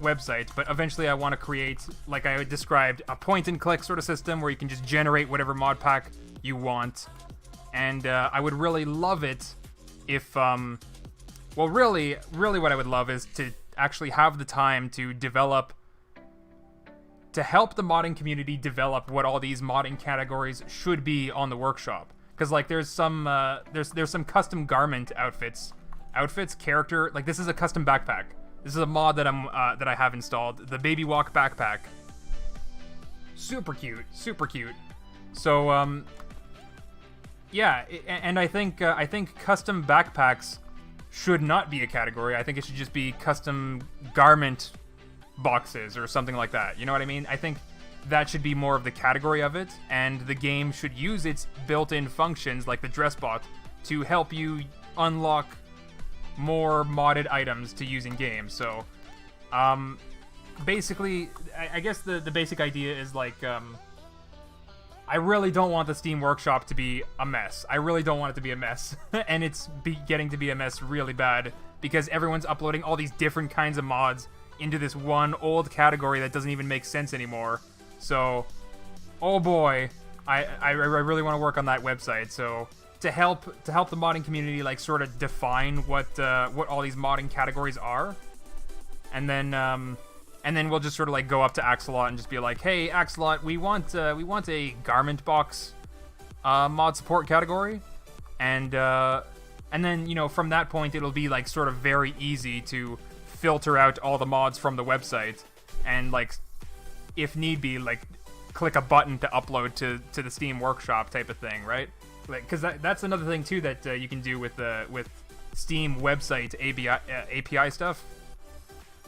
website, but eventually I want to create, like I described, a point-and-click sort of system where you can just generate whatever mod pack you want. And I would really love it if, well, really what I would love is to actually have the time to develop, to help the modding community develop what all these modding categories should be on the workshop. Because like there's some custom garment outfits, character, like this is a custom backpack. This is a mod that that I have installed, the Baby Walk backpack. Super cute, super cute. So yeah, and I think custom backpacks should not be a category. I think it should just be custom garment boxes or something like that. You know what I mean? I think that should be more of the category of it, and the game should use its built-in functions like the dress bot to help you unlock more modded items to use in game. So basically I guess the basic idea is like, I really don't want the Steam Workshop to be a mess. I really don't want it to be a mess. And it's getting to be a mess really bad because everyone's uploading all these different kinds of mods into this one old category that doesn't even make sense anymore. So, oh boy, I really want to work on that website. So to help the modding community like sort of define what all these modding categories are, and then we'll just sort of like go up to Axolot and just be like, hey Axolot, we want a garment box mod support category, and then, you know, from that point it'll be like sort of very easy to filter out all the mods from the website, and like if need be, like click a button to upload to the Steam Workshop type of thing, right? Like, because that's another thing too that you can do with Steam website API stuff.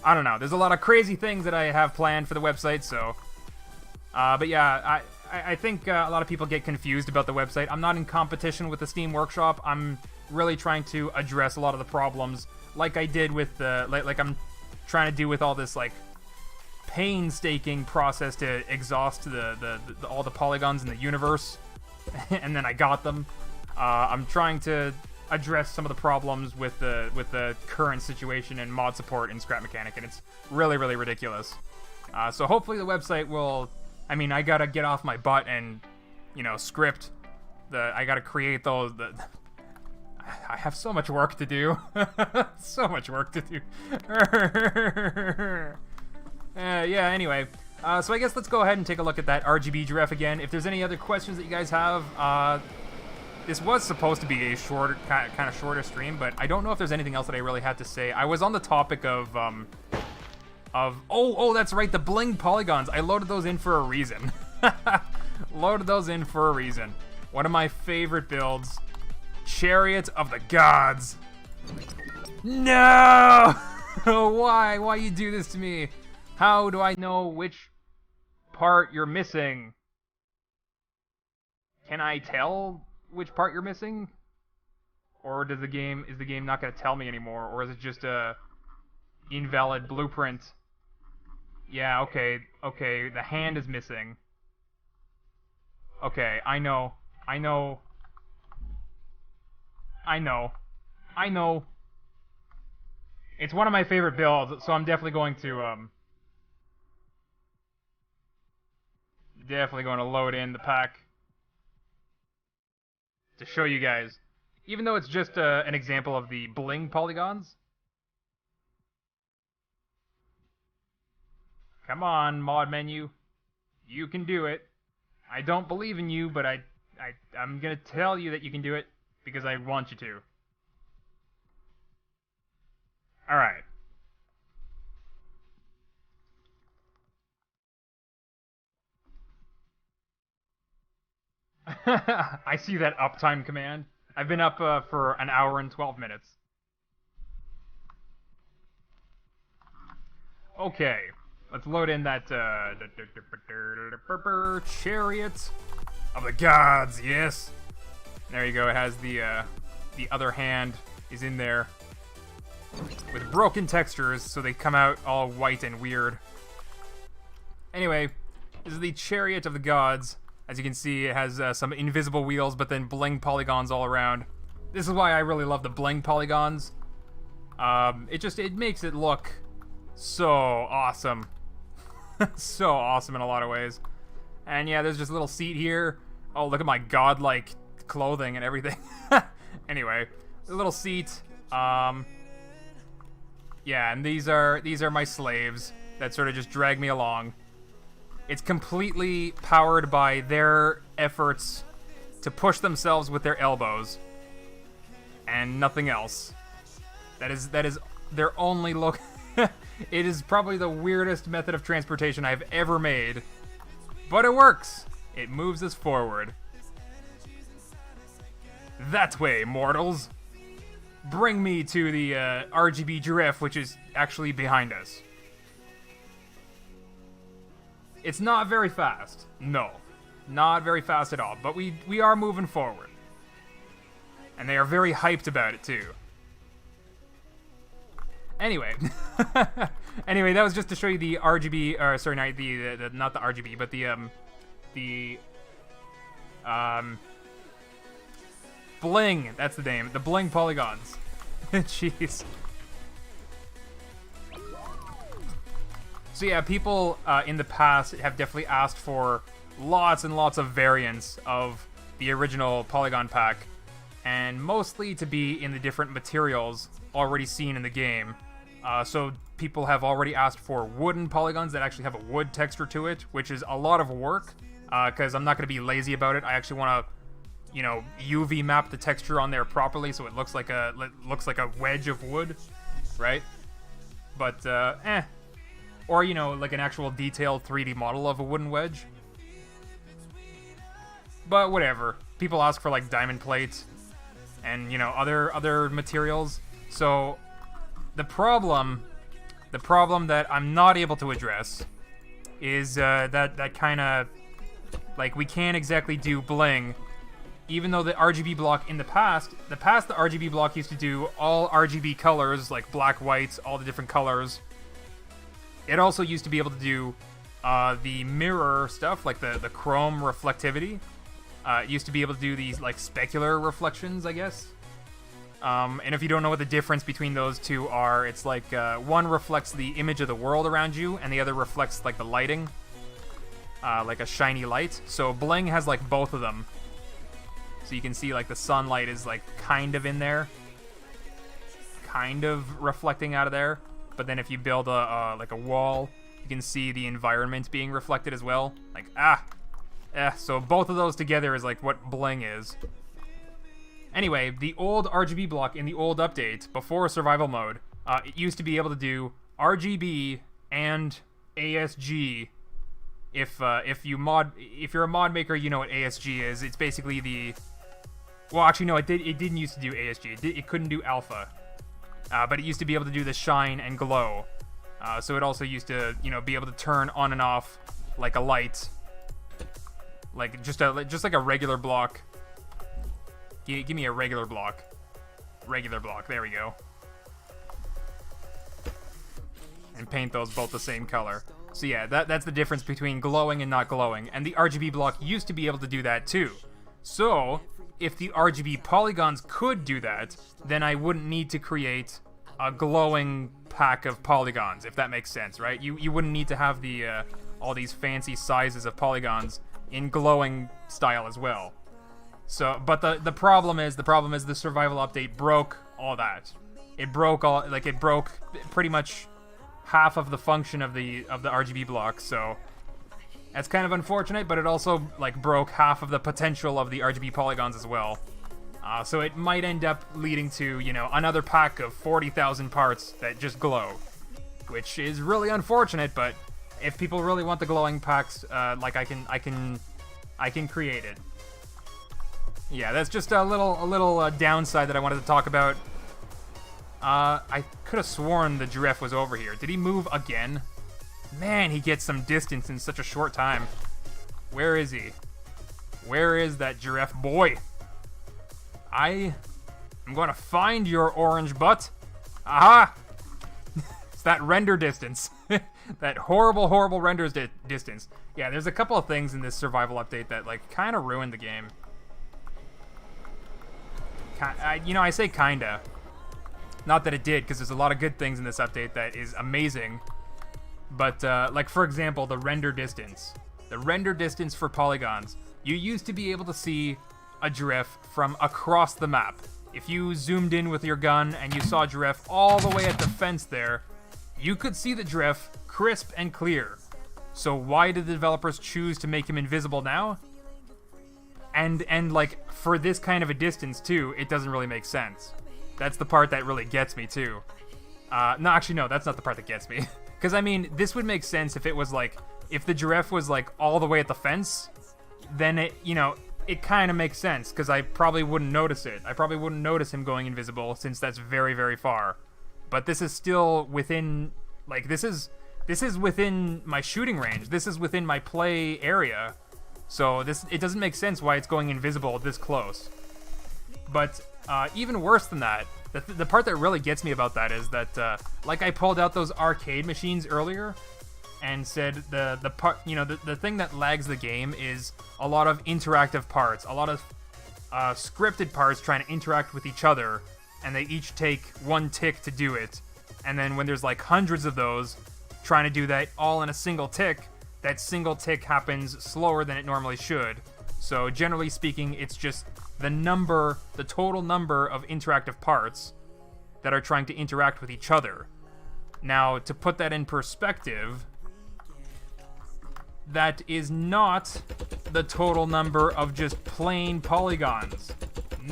I don't know. There's a lot of crazy things that I have planned for the website. So, but yeah, I think a lot of people get confused about the website. I'm not in competition with the Steam Workshop. I'm really trying to address a lot of the problems, like I did with the like I'm trying to do with all this like painstaking process to exhaust all the polygons in the universe, and then I got them. I'm trying to address some of the problems with the current situation and mod support in Scrap Mechanic, and it's really, really ridiculous. So hopefully the website will. I mean, I gotta get off my butt and, you know, script I gotta create those. I have so much work to do. So much work to do. Yeah, anyway. So I guess let's go ahead and take a look at that RGB Jereff again. If there's any other questions that you guys have, this was supposed to be a shorter, kind of shorter stream, but I don't know if there's anything else that I really had to say. I was on the topic of oh, that's right, the bling polygons. I loaded those in for a reason. Loaded those in for a reason. One of my favorite builds, Chariot of the Gods. No! Why you do this to me? How do I know which part you're missing? Can I tell which part you're missing? Or is the game not going to tell me anymore? Or is it just a invalid blueprint? Yeah, okay, the hand is missing. Okay, I know. It's one of my favorite builds, so I'm definitely going to load in the pack to show you guys. Even though it's just an example of the bling polygons. Come on, mod menu. You can do it. I don't believe in you, but I'm gonna tell you that you can do it because I want you to. Alright. I see that uptime command. I've been up for an hour and 12 minutes. Okay. Let's load in that Chariot of the Gods, yes. There you go. It has the other hand is in there with broken textures, so they come out all white and weird. Anyway, this is the Chariot of the Gods. As you can see, it has some invisible wheels, but then bling polygons all around. This is why I really love the bling polygons. It makes it look so awesome. So awesome in a lot of ways. And yeah, there's just a little seat here. Oh, look at my godlike clothing and everything. Anyway, a little seat. Yeah, and these are my slaves that sort of just drag me along. It's completely powered by their efforts to push themselves with their elbows and nothing else. That is their only look. It is probably the weirdest method of transportation I've ever made, but it works. It moves us forward. That way, mortals. Bring me to the RGB Jereff, which is actually behind us. It's not very fast. No, not very fast at all, but we are moving forward. And they are very hyped about it, too. Anyway, anyway, that was just to show you the RGB, or sorry, not the RGB, but the bling. That's the name. The bling polygons. Jeez. So yeah, people in the past have definitely asked for lots and lots of variants of the original Polygon pack, and mostly to be in the different materials already seen in the game. So people have already asked for wooden polygons that actually have a wood texture to it, which is a lot of work, because I'm not going to be lazy about it. I actually want to, you know, UV map the texture on there properly so it looks like a wedge of wood, right? But or you know, like an actual detailed 3D model of a wooden wedge. But whatever. People ask for like diamond plates and, you know, other materials. So the problem that I'm not able to address is that kind of, like, we can't exactly do bling even though the RGB block in the past the RGB block used to do all RGB colors, like black, white, all the different colors. It also used to be able to do the mirror stuff, like the chrome reflectivity. It used to be able to do these like specular reflections, I guess. And if you don't know what the difference between those two are, it's like one reflects the image of the world around you, and the other reflects like the lighting, like a shiny light. So Bling has like both of them. So you can see like the sunlight is like kind of in there, kind of reflecting out of there. But then if you build like a wall, you can see the environment being reflected as well. Like, so both of those together is like what Bling is. Anyway, the old RGB block in the old update, before survival mode, it used to be able to do RGB and ASG. If you're a mod maker, you know what ASG is. It's basically the... Well, actually, no, it didn't used to do ASG. It couldn't do alpha. But it used to be able to do the shine and glow. So it also used to, be able to turn on and off like a light. Like, just like a regular block. Give me a regular block. Regular block, there we go. And paint those both the same color. So yeah, that's the difference between glowing and not glowing. And the RGB block used to be able to do that too. So, if the RGB polygons could do that, then I wouldn't need to create a glowing pack of polygons, if that makes sense, right? You wouldn't need to have the all these fancy sizes of polygons in glowing style as well. So, but the problem is the survival update broke all that. It broke pretty much half of the function of the RGB block. So that's kind of unfortunate, but it also like broke half of the potential of the RGB polygons as well. So it might end up leading to, another pack of 40,000 parts that just glow, which is really unfortunate. But if people really want the glowing packs, like I can create it. Yeah, that's just a little downside that I wanted to talk about. I could have sworn the Jereff was over here. Did he move again? Man, he gets some distance in such a short time. Where is he? Where is that Jereff boy? I'm going to find your orange butt. Aha! It's that render distance. That horrible, horrible renders distance. Yeah, there's a couple of things in this survival update that like kind of ruined the game. I say kinda. Not that it did, because there's a lot of good things in this update that is amazing. But, like, for example, the render distance. The render distance for polygons. You used to be able to see a Jereff from across the map. If you zoomed in with your gun and you saw Jereff all the way at the fence there, you could see the Jereff crisp and clear. So why did the developers choose to make him invisible now? And like, for this kind of a distance, too, it doesn't really make sense. That's the part that really gets me, too. No, actually, no, that's not the part that gets me. Because, I mean, this would make sense if it was, like, if the Jereff was, like, all the way at the fence, then it, it kind of makes sense, because I probably wouldn't notice it. I probably wouldn't notice him going invisible, since that's very, very far. But this is still within, like, this is within my shooting range. This is within my play area. So it doesn't make sense why it's going invisible this close. But even worse than that, the part that really gets me about that is that, like I pulled out those arcade machines earlier and said the part, the thing that lags the game is a lot of interactive parts, a lot of scripted parts trying to interact with each other, and they each take one tick to do it. And then when there's like hundreds of those trying to do that all in a single tick, that single tick happens slower than it normally should. So generally speaking, it's just the total number of interactive parts that are trying to interact with each other. Now, to put that in perspective, that is not the total number of just plain polygons.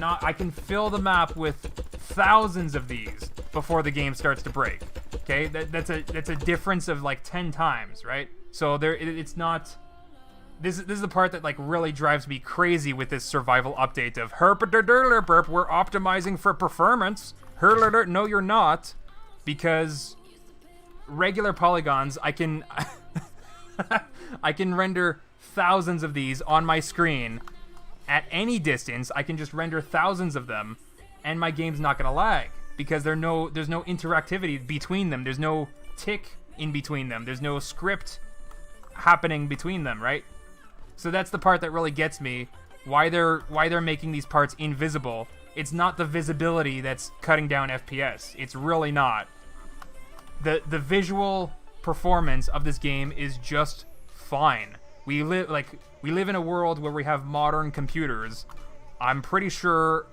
I can fill the map with thousands of these before the game starts to break. Okay, that's a difference of like 10 times, right? So it's not. This is the part that like really drives me crazy with this survival update of herp, we're optimizing for performance. No, you're not, because regular polygons I can I can render thousands of these on my screen at any distance, I can just render thousands of them, and my game's not gonna lag, because there's no interactivity between them. There's no tick in between them. There's no script happening between them, right? So that's the part that really gets me. Why they're making these parts invisible. It's not the visibility that's cutting down FPS. It's really not. The visual performance of this game is just fine. We live in a world where we have modern computers. I'm pretty sure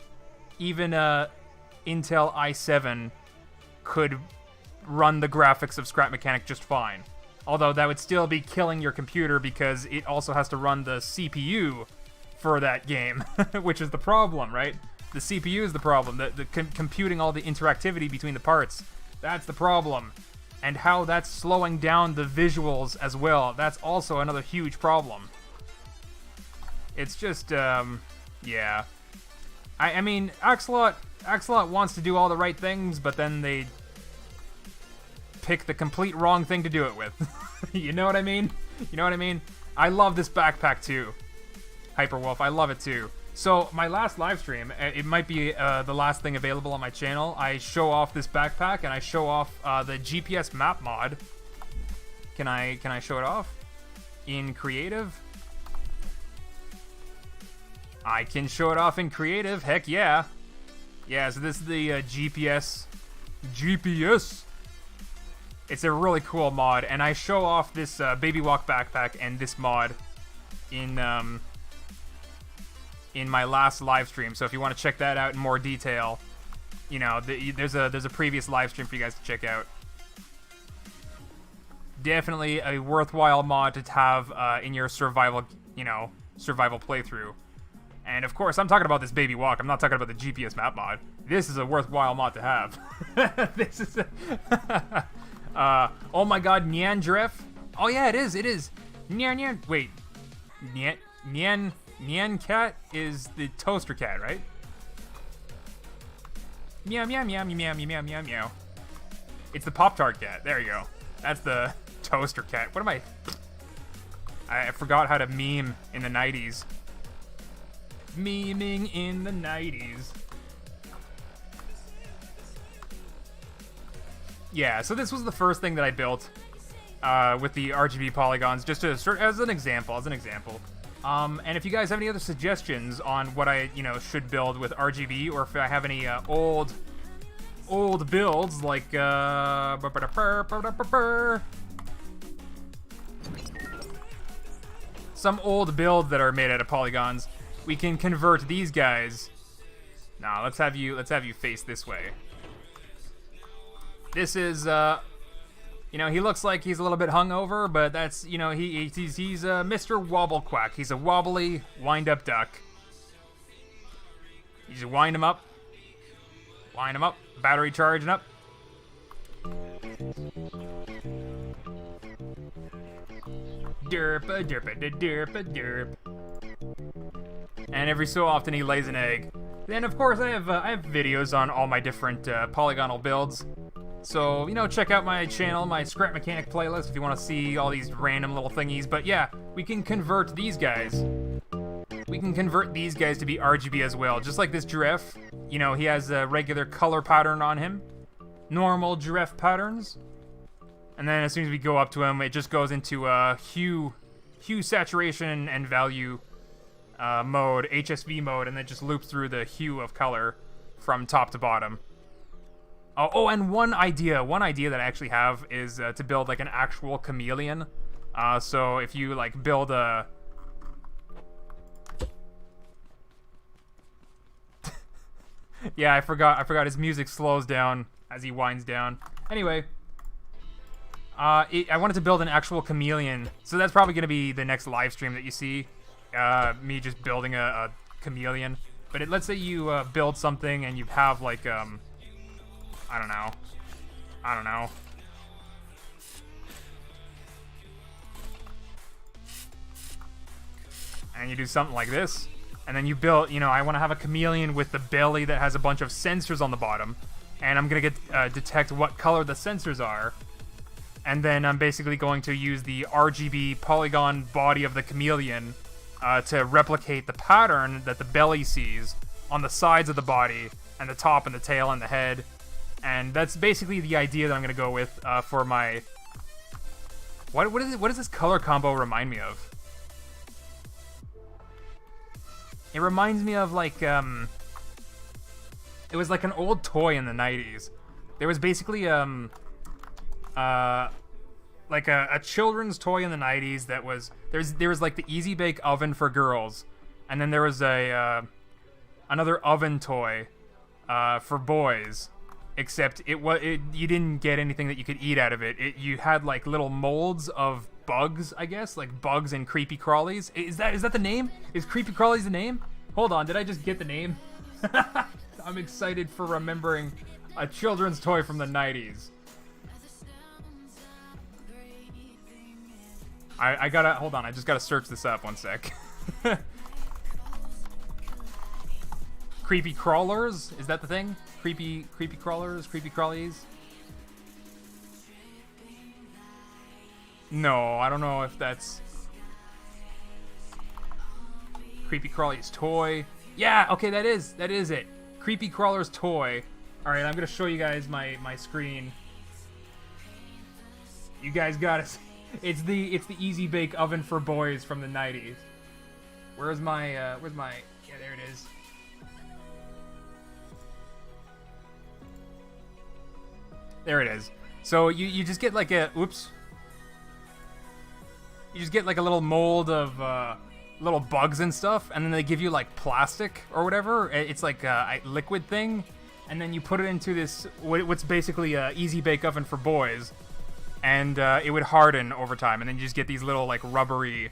even a Intel i7 could run the graphics of Scrap Mechanic just fine. Although that would still be killing your computer because it also has to run the CPU for that game, which is the problem, right? The CPU is the problem. The computing all the interactivity between the parts, that's the problem. And how that's slowing down the visuals as well, that's also another huge problem. It's just, yeah. I mean, Axolot wants to do all the right things, but then they pick the complete wrong thing to do it with. You know what I mean? You know what I mean? I love this backpack too, Hyperwolf. I love it too. So my last live stream, it might be the last thing available on my channel. I show off this backpack and I show off the GPS map mod. Can I show it off in creative? I can show it off in creative. Heck yeah. Yeah, so this is the GPS. It's a really cool mod, and I show off this Baby Walk backpack and this mod in my last live stream. So if you want to check that out in more detail, you know, there's a previous live stream for you guys to check out. Definitely a worthwhile mod to have in your survival playthrough. And of course, I'm talking about this Baby Walk. I'm not talking about the GPS map mod. This is a worthwhile mod to have. This is oh my god, Nyan Jereff? Oh yeah, it is. Nyan. Wait. Nyan cat is the toaster cat, right? Meow meow meow meow meow meow meow meow. It's the Pop-Tart cat. There you go. That's the toaster cat. What am I forgot how to meme in the 90s. Memeing in the 90s. Yeah, so this was the first thing that I built with the RGB polygons, just as an example. And if you guys have any other suggestions on what I, should build with RGB, or if I have any old builds like some old builds that are made out of polygons, we can convert these guys. Nah, let's have you face this way. This is he looks like he's a little bit hungover, but that's, he's Mr. Wobblequack. He's a wobbly, wind-up duck. You just wind him up, battery charging up. Derp, derp, derp, derp. And every so often he lays an egg. Then of course I have videos on all my different polygonal builds. So, check out my channel, my Scrap Mechanic playlist, if you want to see all these random little thingies. But yeah, we can convert these guys. We can convert these guys to be RGB as well. Just like this Jereff. He has a regular color pattern on him. Normal Jereff patterns. And then as soon as we go up to him, it just goes into hue saturation and value mode, HSV mode, and then just loops through the hue of color from top to bottom. Oh, and one idea that I actually have is to build like an actual chameleon. So if you like build a yeah, I forgot his music slows down as he winds down. Anyway, I wanted to build an actual chameleon, so that's probably gonna be the next live stream that you see. Me just building a chameleon. But let's say you build something and you have like I don't know. And you do something like this, and then you build, I want to have a chameleon with the belly that has a bunch of sensors on the bottom, and I'm gonna detect what color the sensors are, and then I'm basically going to use the RGB polygon body of the chameleon to replicate the pattern that the belly sees on the sides of the body, and the top and the tail and the head. And that's basically the idea that I'm going to go with for my... What does this color combo remind me of? It reminds me of, like, it was like an old toy in the 90s. There was basically, like a children's toy in the 90s that was... There was, like, the Easy Bake Oven for girls. And then there was another oven toy for boys. Except you didn't get anything that you could eat out of it. You had like little molds of bugs, I guess, like bugs and creepy crawlies. Is that the name? Is creepy crawlies the name? Hold on, did I just get the name? I'm excited for remembering a children's toy from the 90s. I gotta hold on. I just gotta search this up. One sec. Creepy crawlers? Is that the thing? Creepy crawlers? Creepy crawlies? No, I don't know if that's... Creepy crawlies toy. Yeah, okay, that is it. Creepy crawlers toy. Alright, I'm gonna show you guys my screen. You guys gotta see. It's the Easy Bake Oven for boys from the 90s. Where's my, yeah, there it is. There it is. So you just get like a... Oops. You just get like a little mold of little bugs and stuff, and then they give you like plastic or whatever. It's like a liquid thing, and then you put it into this... what's basically a Easy Bake Oven for boys, and it would harden over time, and then you just get these little like rubbery...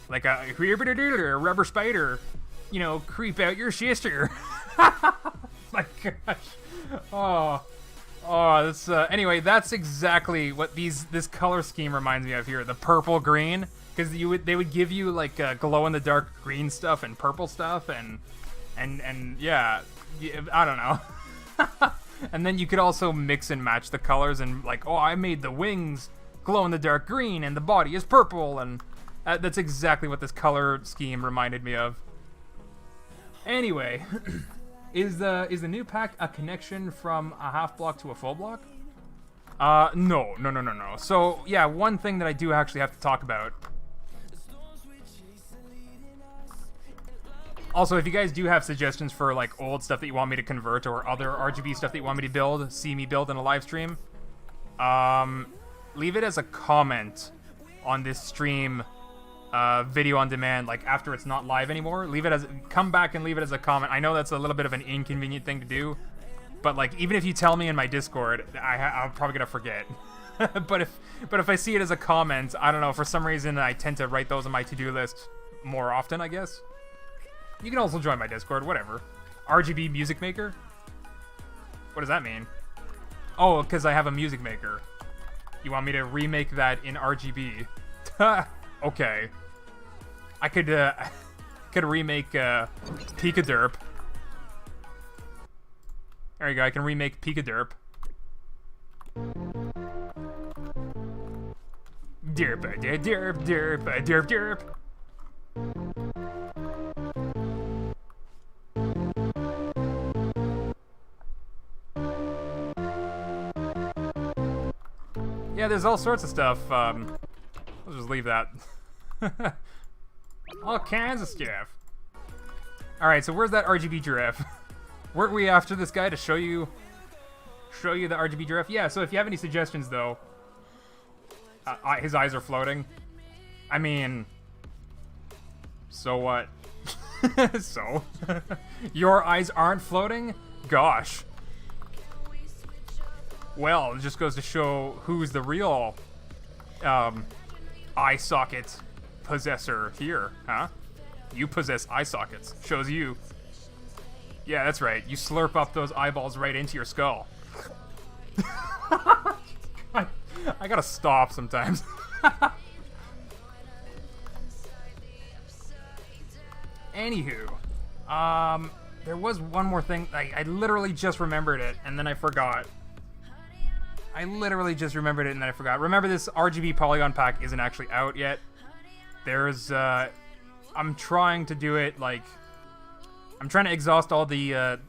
Like a rubber spider, you know, creep out your sister. My gosh. Oh, that's anyway. That's exactly what this color scheme reminds me of here. The purple green, because they would give you like glow in the dark green stuff and purple stuff and yeah, I don't know. And then you could also mix and match the colors and like, oh, I made the wings glow in the dark green and the body is purple, and that's exactly what this color scheme reminded me of. Anyway. Is the new pack a connection from a half block to a full block? No. So, yeah, one thing that I do actually have to talk about. Also, if you guys do have suggestions for, like, old stuff that you want me to convert or other RGB stuff that you want me to build, see me build in a live stream, leave it as a comment on this stream video on demand, like after it's not live anymore. Come back and leave it as a comment. I know that's a little bit of an inconvenient thing to do, but like even if you tell me in my Discord, I'm probably gonna forget. but if I see it as a comment, I don't know, for some reason I tend to write those on my to-do list more often, I guess. You can also join my Discord, whatever. RGB Music Maker? What does that mean? Oh, because I have a music maker. You want me to remake that in RGB? Okay. I could remake Derp. There you go, I can remake Derp. Derp. Yeah, there's all sorts of stuff. I'll just leave that. All kinds of stuff. Alright, so where's that RGB Jereff? Weren't we after this guy to show you the RGB Jereff? Yeah, so if you have any suggestions, though... his eyes are floating. I mean... So what? So? Your eyes aren't floating? Gosh. Well, it just goes to show who's the real... eye socket possessor here, huh? You possess eye sockets. Shows you. Yeah, that's right. You slurp up those eyeballs right into your skull. I gotta stop sometimes. Anywho, there was one more thing. I literally just remembered it, and then I forgot. Remember, this RGB Polygon pack isn't actually out yet. There's, I'm trying to do it like I'm trying to exhaust all the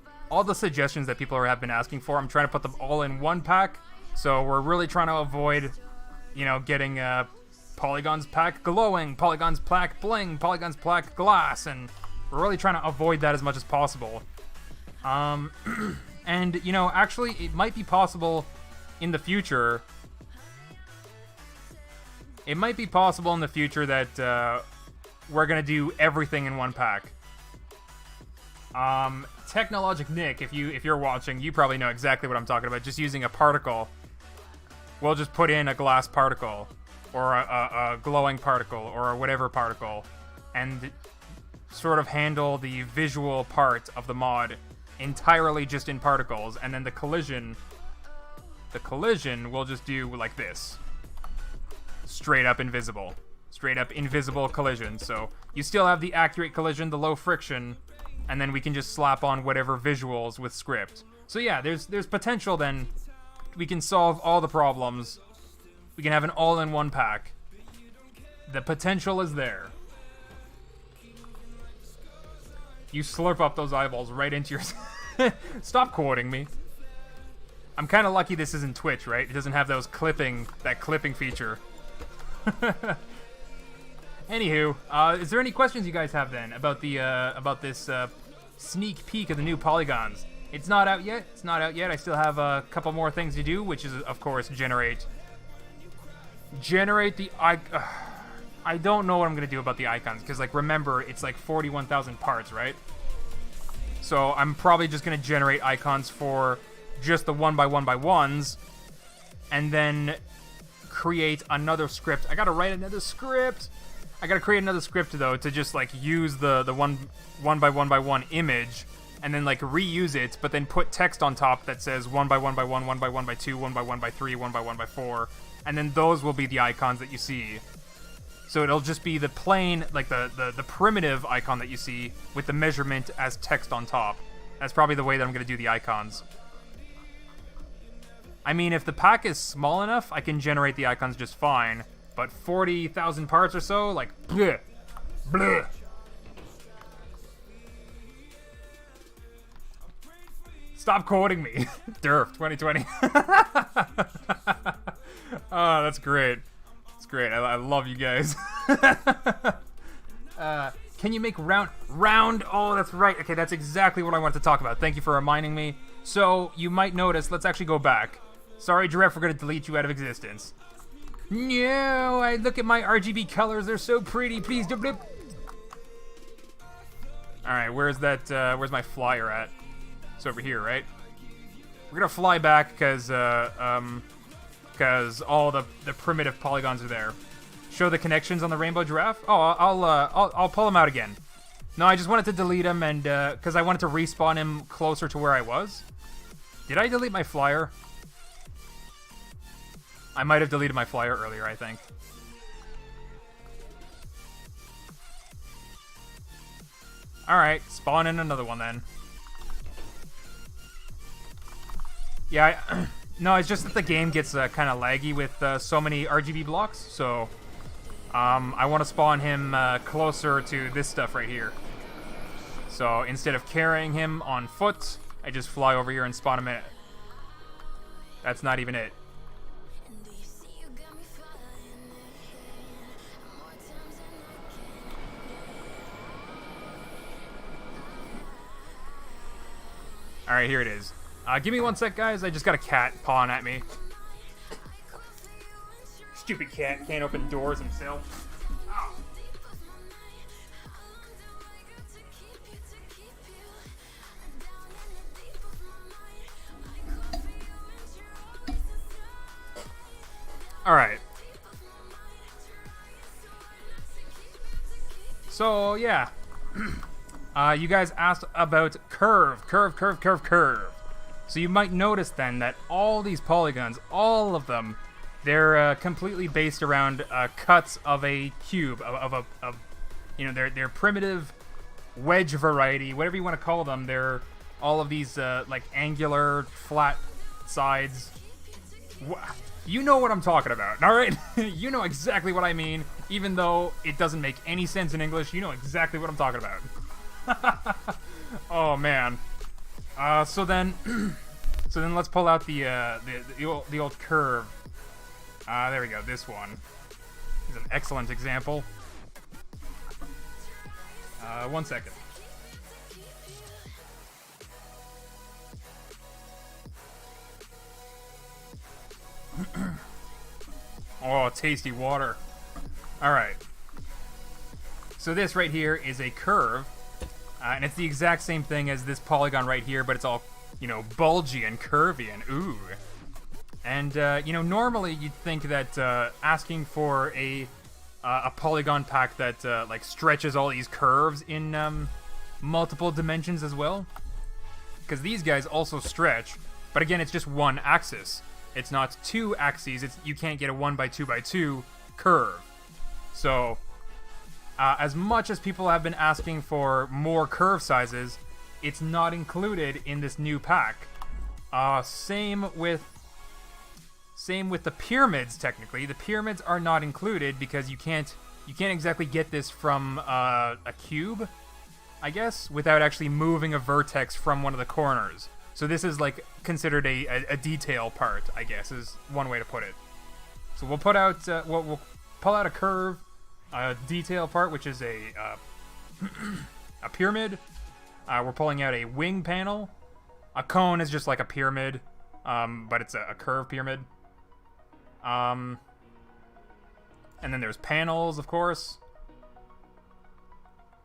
suggestions that people have been asking for. I'm trying to put them all in one pack. So we're really trying to avoid, you know, getting polygons pack glowing, polygons pack bling, polygons pack glass, and we're really trying to avoid that as much as possible. And you know, actually, it might be possible in the future. It might be possible in the future that we're gonna do everything in one pack. Technologic Nick, if you're watching, you probably know exactly what I'm talking about. Just using a particle, we'll just put in a glass particle, or a glowing particle, or a whatever particle, and sort of handle the visual part of the mod entirely just in particles, and then the collision we'll just do like this. Straight up invisible collision. So you still have the accurate collision, the low friction, and then we can just slap on whatever visuals with script. So yeah, there's potential then. We can solve all the problems. We can have an all-in-one pack. The potential is there. You slurp up those eyeballs right into your... Stop quoting me. I'm kind of lucky this isn't Twitch, right? It doesn't have that clipping feature. Anywho, is there any questions you guys have then about this sneak peek of the new polygons? It's not out yet. I still have a couple more things to do, which is, of course, generate the I don't know what I'm gonna do about the icons, because, like, remember, it's like 41,000 parts, right? So I'm probably just gonna generate icons for just the 1x1x1s, and then create another script. I gotta write another script. I gotta create another script though to just like use the 1x1x1 image, and then like reuse it, but then put text on top that says 1x1x1, 1x1x2, 1x1x3, 1x1x4, and then those will be the icons that you see. So it'll just be the plain, like the primitive icon that you see with the measurement as text on top. That's probably the way that I'm gonna do the icons. I mean, if the pack is small enough, I can generate the icons just fine. But 40,000 parts or so, like, bleh, bleh. Stop quoting me. Durf, 2020. Oh, that's great. That's great. I love you guys. Can you make round? Oh, that's right. Okay, that's exactly what I wanted to talk about. Thank you for reminding me. So, you might notice, let's actually go back. Sorry, Jereff, we're going to delete you out of existence. No, I look at my RGB colors. They're so pretty. Please don't blip. Alright, where's my flyer at? It's over here, right? We're going to fly back because all the primitive polygons are there. Show the connections on the rainbow giraffe? Oh, I'll pull them out again. No, I just wanted to delete him, and because I wanted to respawn him closer to where I was. Did I delete my flyer? I might have deleted my flyer earlier, I think. Alright, spawn in another one then. Yeah, no, it's just that the game gets kind of laggy with so many RGB blocks, so I want to spawn him closer to this stuff right here. So instead of carrying him on foot, I just fly over here and spawn him in it. That's not even it. Alright, here it is. Give me one sec, guys. I just got a cat pawing at me. Stupid cat can't open doors himself. Oh. Alright. So, yeah. You guys asked about curve. So you might notice then that all these polygons, all of them, they're completely based around cuts of a cube, of you know, they're primitive wedge variety, whatever you want to call them. They're all of these like angular, flat sides. You know what I'm talking about, all right? You know exactly what I mean. Even though it doesn't make any sense in English, you know exactly what I'm talking about. Oh man. So then let's pull out the old curve. There we go. This one is an excellent example. 1 second. Oh, tasty water. Alright. So this right here is a curve. And it's the exact same thing as this polygon right here, but it's all, you know, bulgy and curvy and ooh. And, you know, normally you'd think that asking for a polygon pack that, like, stretches all these curves in multiple dimensions as well. Because these guys also stretch, but again, it's just one axis. It's not two axes. You can't get a 1x2x2 curve. So, as much as people have been asking for more curve sizes, it's not included in this new pack. Same with the pyramids. Technically, the pyramids are not included because you can't exactly get this from a cube, I guess, without actually moving a vertex from one of the corners. So this is like considered a detail part, I guess, is one way to put it. So we'll put out we'll pull out a curve, a detail part, which is a a pyramid. We're pulling out a wing panel. A cone is just like a pyramid, but it's a curved pyramid. And then there's panels, of course.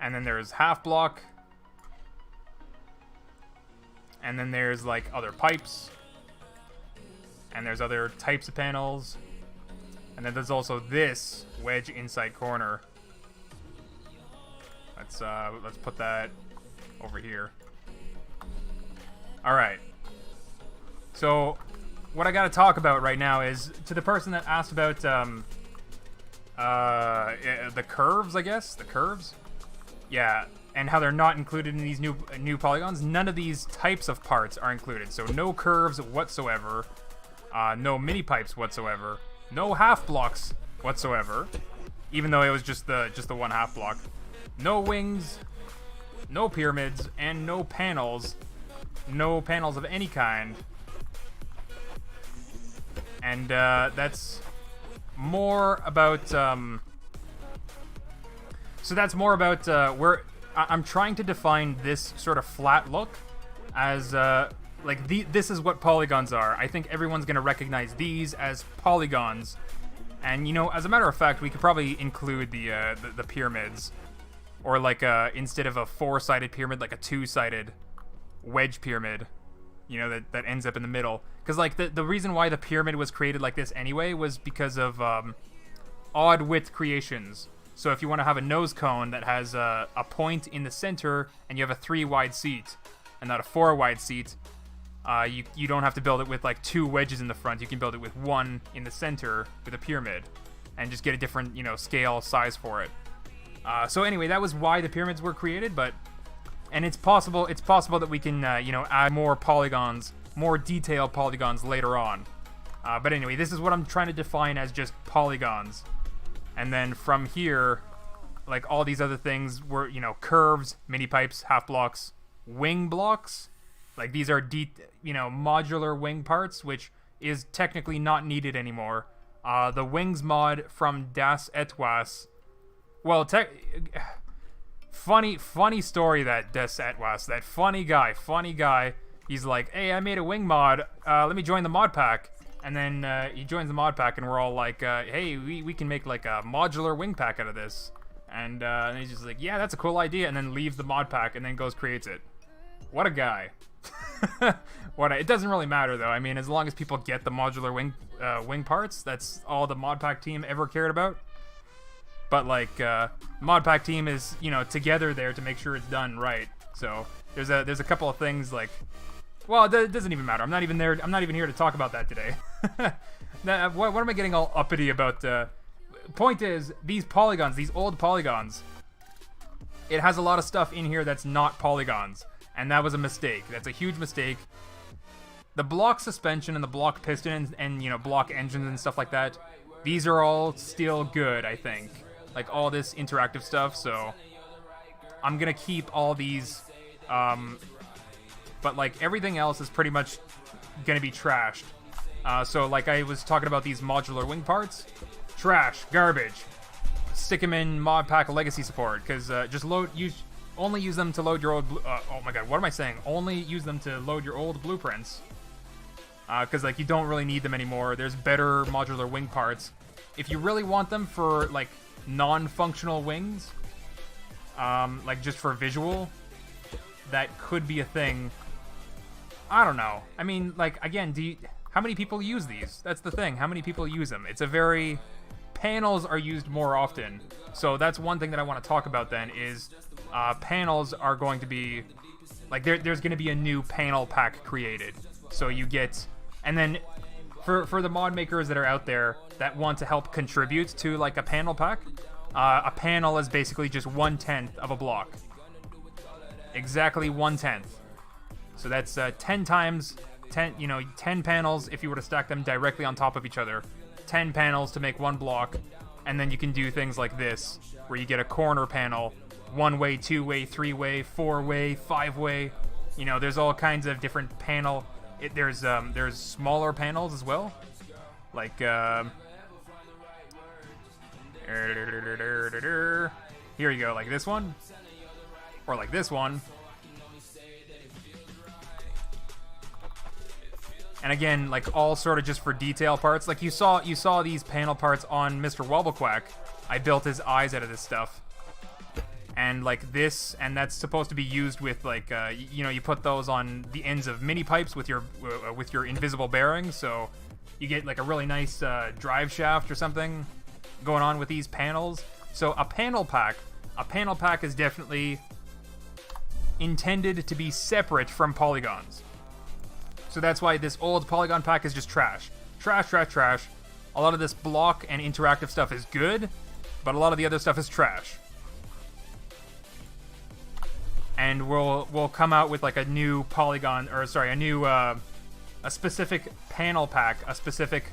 And then there's half block. And then there's like other pipes. And there's other types of panels. And then there's also this wedge inside corner. Let's put that over here. All right. So what I got to talk about right now is to the person that asked about the curves, I guess, the curves. Yeah, and how they're not included in these new polygons. None of these types of parts are included. So no curves whatsoever. No mini pipes whatsoever. No half blocks whatsoever. Even though it was just the one half block. No wings, no pyramids, and no panels. No panels of any kind. And that's more about so that's more about where I'm trying to define this sort of flat look as like this is what polygons are. I think everyone's gonna recognize these as polygons. And you know, as a matter of fact, we could probably include the pyramids, or like instead of a 4-sided pyramid, like a 2-sided wedge pyramid. You know, that ends up in the middle. Because like the reason why the pyramid was created like this anyway was because of odd width creations. So if you want to have a nose cone that has a point in the center and you have a 3-wide seat and not a 4-wide seat, you don't have to build it with like 2 wedges in the front. You can build it with 1 in the center with a pyramid and just get a different, you know, scale size for it. So anyway, that was why the pyramids were created, and it's possible that we can you know, add more polygons, more detailed polygons later on. But anyway, this is what I'm trying to define as just polygons. And then from here, like all these other things were, you know, curves, mini pipes, half blocks, wing blocks. Like these are you know, modular wing parts, which is technically not needed anymore. The wings mod from Das Etwas. Well, funny story, that Das Etwas, that funny guy. He's like, hey, I made a wing mod. Let me join the mod pack. And then he joins the mod pack, and we're all like, hey, we can make like a modular wing pack out of this. And he's just like, yeah, that's a cool idea. And then leaves the mod pack and then goes creates it. What a guy. It doesn't really matter though. I mean, as long as people get the modular wing parts, that's all the mod pack team ever cared about. But like, mod pack team is, you know, together there to make sure it's done right. So there's a couple of things like, well, it doesn't even matter. I'm not even here to talk about that today. What am I getting all uppity about? Point is, these polygons, these old polygons, it has a lot of stuff in here that's not polygons, and that was a mistake. That's a huge mistake. The block suspension and the block piston and you know, block engines and stuff like that, these are all still good, I think. like all this interactive stuff, so I'm gonna keep all these, but like everything else is pretty much gonna be trashed. So like I was talking about these modular wing parts, trash, garbage. Stick them in modpack legacy support, because just only use them to load your old oh my god, what am I saying? Only use them to load your old blueprints, because like you don't really need them anymore. There's better modular wing parts. If you really want them for like non-functional wings, like just for visual, that could be a thing. I don't know. I mean, like, again, how many people use these? That's the thing. How many people use them? It's a very... Panels are used more often. So that's one thing that I want to talk about then is panels are going to be... Like, there's going to be a new panel pack created. So you get... And then for the mod makers that are out there that want to help contribute to, like, a panel pack, a panel is basically just 1/10 of a block. Exactly 1/10. So that's 10 times 10, 10 panels if you were to stack them directly on top of each other. 10 panels to make one block, and then you can do things like this, where you get a corner panel, 1-way, 2-way, 3-way, 4-way, 5-way. There's all kinds of different panel. There's smaller panels as well, like here you go, like this one, or like this one. And again, like all sort of just for detail parts. Like you saw these panel parts on Mr. Wobblequack. I built his eyes out of this stuff. And like this, and that's supposed to be used with like, you put those on the ends of mini pipes with your invisible bearings. So you get like a really nice drive shaft or something going on with these panels. So a panel pack is definitely intended to be separate from polygons. So that's why this old polygon pack is just trash. Trash, trash, trash. A lot of this block and interactive stuff is good, but a lot of the other stuff is trash. And we'll come out with like a new polygon, or sorry, a specific panel pack, a specific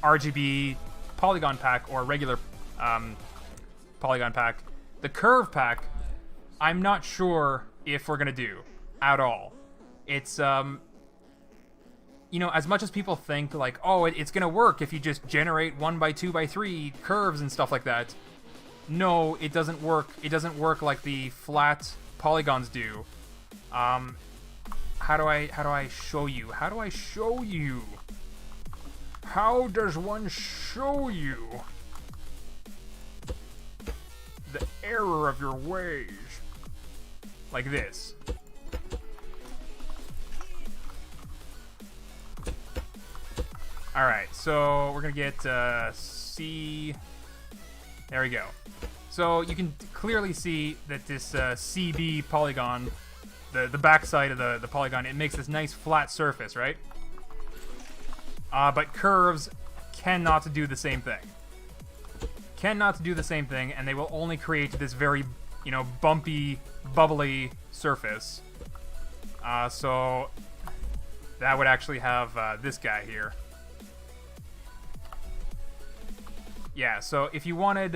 RGB polygon pack, or regular polygon pack. The curve pack, I'm not sure if we're gonna do at all. It's as much as people think like, oh, it's gonna work if you just generate 1x2x3 curves and stuff like that. No, it doesn't work. It doesn't work like the flat polygons do. How do I show you? How do I show you? How does one show you the error of your ways? Like this. Alright, so we're gonna get C. There we go. So you can clearly see that this CB polygon, the backside of the polygon, it makes this nice flat surface, right? But curves cannot do the same thing. Cannot do the same thing, and they will only create this very, bumpy, bubbly surface. So that would actually have this guy here. Yeah, so if you wanted,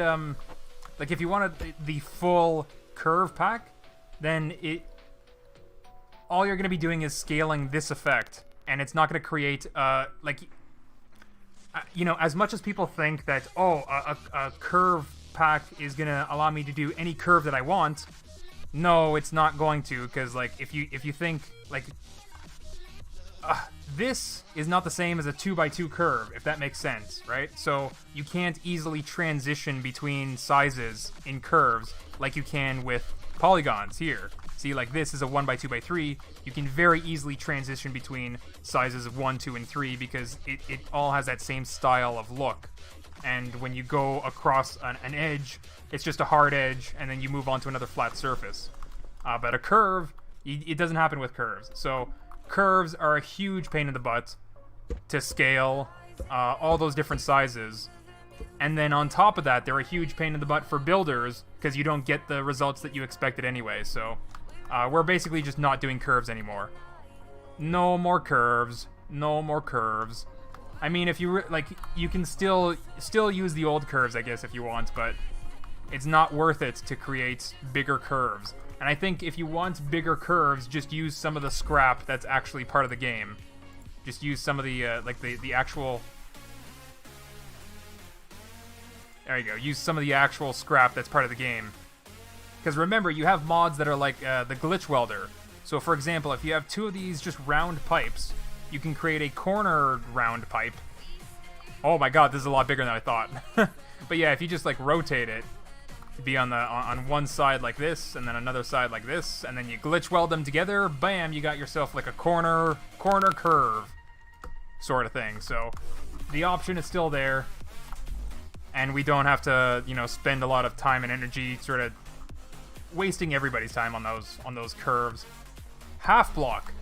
if you wanted the full curve pack, then all you're going to be doing is scaling this effect, and it's not going to create, as much as people think that, oh, a curve pack is going to allow me to do any curve that I want, no, it's not going to, because, like, if you think, like, this is not the same as a 2x2 curve, if that makes sense, right? So you can't easily transition between sizes in curves like you can with polygons here. See, like this is a 1x2x3. You can very easily transition between sizes of 1, 2, and 3 because it all has that same style of look. And when you go across an edge, it's just a hard edge, and then you move on to another flat surface. But a curve, it doesn't happen with curves. So curves are a huge pain in the butt to scale, all those different sizes. And then on top of that, they're a huge pain in the butt for builders because you don't get the results that you expected anyway. So we're basically just not doing curves anymore. No more curves. No more curves. I mean, if you you can still use the old curves, I guess, if you want, but it's not worth it to create bigger curves. And I think if you want bigger curves, just use some of the scrap that's actually part of the game. Just use some of the, like, the actual... There you go. Use some of the actual scrap that's part of the game. Because remember, you have mods that are like the glitch welder. So, for example, if you have two of these just round pipes, you can create a corner round pipe. Oh my god, this is a lot bigger than I thought. But yeah, if you just, like, rotate it, be on one side like this, and then another side like this, and then you glitch weld them together, bam, you got yourself like a corner curve sort of thing. So the option is still there, and we don't have to, you know, spend a lot of time and energy sort of wasting everybody's time on those curves. Half block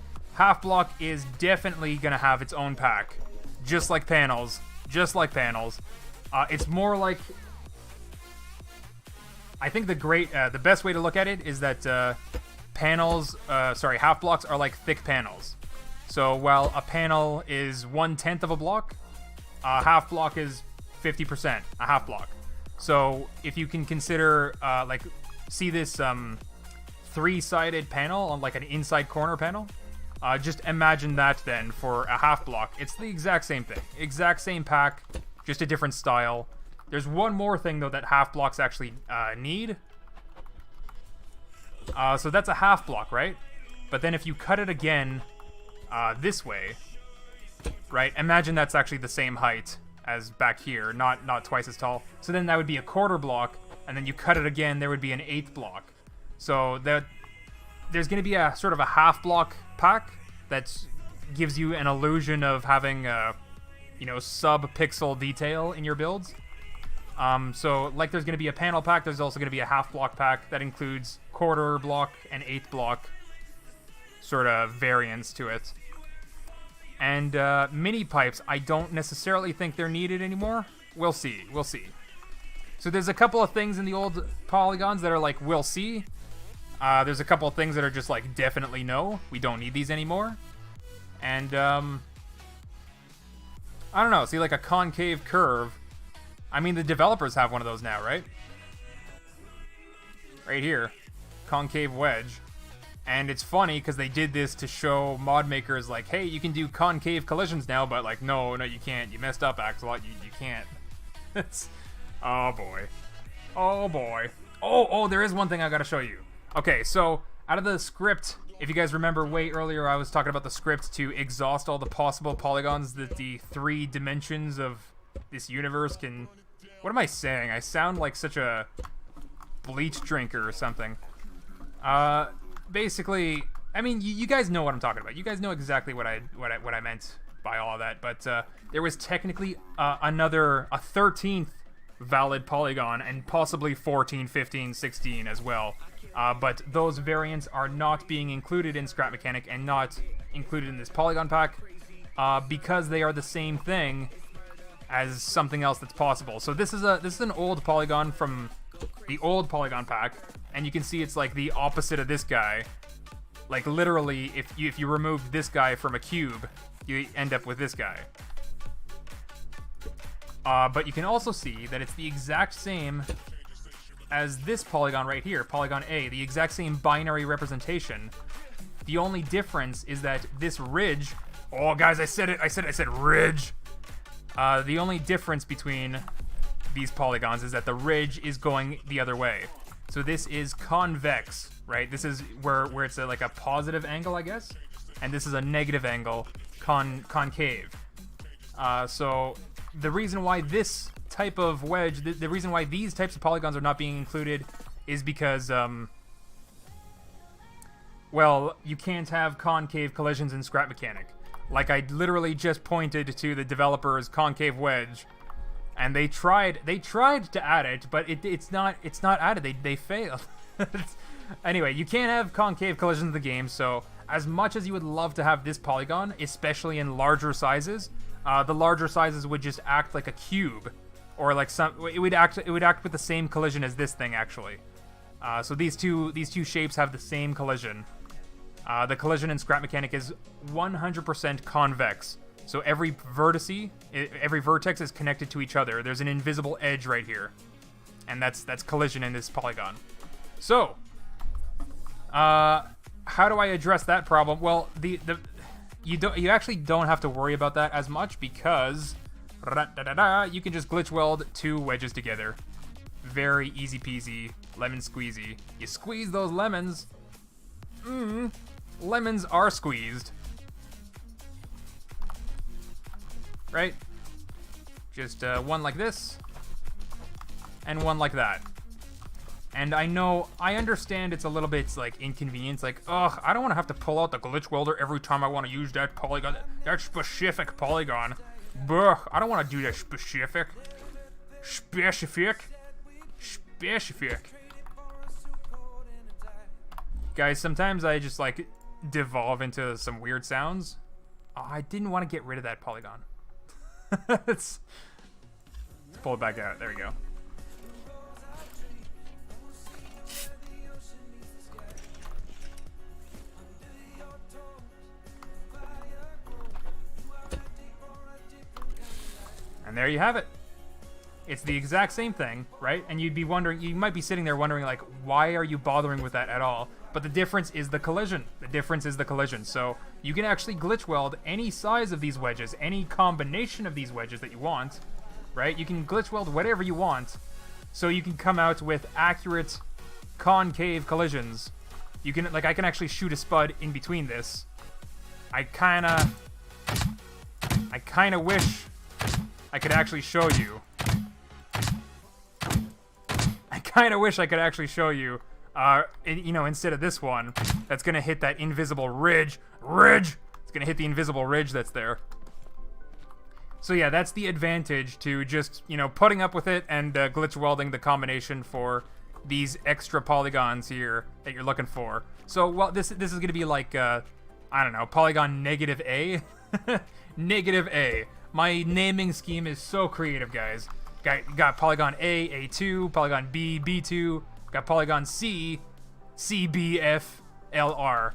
is definitely gonna have its own pack, just like panels. It's more like, I think the best way to look at it is that half blocks are like thick panels. So while a panel is 1/10 of a block, a half block is 50% a half block. So if you can consider, like, see this 3-sided panel on like an inside corner panel, just imagine that then for a half block. It's the exact same thing, exact same pack, just a different style. There's one more thing, though, that half blocks actually need. So that's a half block, right? But then if you cut it again this way, right? Imagine that's actually the same height as back here, not twice as tall. So then that would be a quarter block, and then you cut it again, there would be an 1/8 block. So there's going to be a sort of a half block pack that gives you an illusion of having, you know, sub-pixel detail in your builds. So, like, there's going to be a panel pack, there's also going to be a half block pack that includes quarter block and 1/8 block sort of variants to it. And mini pipes, I don't necessarily think they're needed anymore. We'll see. So there's a couple of things in the old polygons that are like, we'll see. There's a couple of things that are just like, definitely no, we don't need these anymore. And, I don't know, see, like a concave curve. I mean, the developers have one of those now, right? Right here. Concave wedge. And it's funny, because they did this to show mod makers, like, hey, you can do concave collisions now, but, like, no, you can't. You messed up, Axelot. You can't. It's... Oh, boy. Oh, there is one thing I gotta show you. Okay, so, out of the script, if you guys remember way earlier, I was talking about the script to exhaust all the possible polygons that the 3 dimensions of this universe can... What am I saying? I sound like such a bleach drinker or something. Basically, I mean, you guys know what I'm talking about. You guys know exactly what I meant by all of that. But there was technically a 13th valid polygon, and possibly 14, 15, 16 as well. But those variants are not being included in Scrap Mechanic and not included in this polygon pack because they are the same thing as something else that's possible. So this is an old polygon from the old polygon pack, and you can see it's like the opposite of this guy. Like, literally, if you removed this guy from a cube, you end up with this guy. But you can also see that it's the exact same as this polygon right here, polygon A, the exact same binary representation. The only difference is that this ridge... Oh, guys, I said ridge! The only difference between these polygons is that the ridge is going the other way. So this is convex, right? This is where it's like a positive angle, I guess. And this is a negative angle, concave. So the reason why this type of wedge, the reason why these types of polygons are not being included is because, well, you can't have concave collisions in Scrap Mechanic. Like, I literally just pointed to the developer's concave wedge, and they tried to add it, but it's not added. They failed. Anyway, you can't have concave collisions in the game, so as much as you would love to have this polygon, especially in larger sizes, the larger sizes would just act like a cube, or like it would act with the same collision as this thing, actually. So these two shapes have the same collision. The collision in Scrap Mechanic is 100% convex. So every vertex is connected to each other. There's an invisible edge right here. and that's collision in this polygon. So, how do I address that problem? Well, you actually don't have to worry about that as much because you can just glitch weld 2 wedges together. Very easy peasy, lemon squeezy. You squeeze those lemons. Lemons are squeezed. Right? Just one like this, and one like that. And I understand it's a little bit, like, inconvenient. Like, ugh, I don't want to have to pull out the glitch welder every time I want to use that polygon, that specific polygon. Buh, I don't want to do that specific. Guys, sometimes I just, like, devolve into some weird sounds. Oh, I didn't want to get rid of that polygon. Let's pull it back out. There we go. And there you have it. It's the exact same thing, right? And you'd be wondering, you might be sitting there wondering, like, why are you bothering with that at all? But the difference is the collision. The difference is the collision. So you can actually glitch weld any size of these wedges, any combination of these wedges that you want, right? You can glitch weld whatever you want, so you can come out with accurate concave collisions. You can, like, I can actually shoot a spud in between this. I kinda wish I could actually show you. I kind of wish I could actually show you, you know, instead of this one, that's going to hit that invisible ridge. It's going to hit the invisible ridge that's there. So yeah, that's the advantage to just, you know, putting up with it and glitch welding the combination for these extra polygons here that you're looking for. So, well, this is going to be like, I don't know, polygon negative A? Negative A. My naming scheme is so creative, guys. Got polygon A, A2, polygon B, B2, got polygon C, CBF, LR.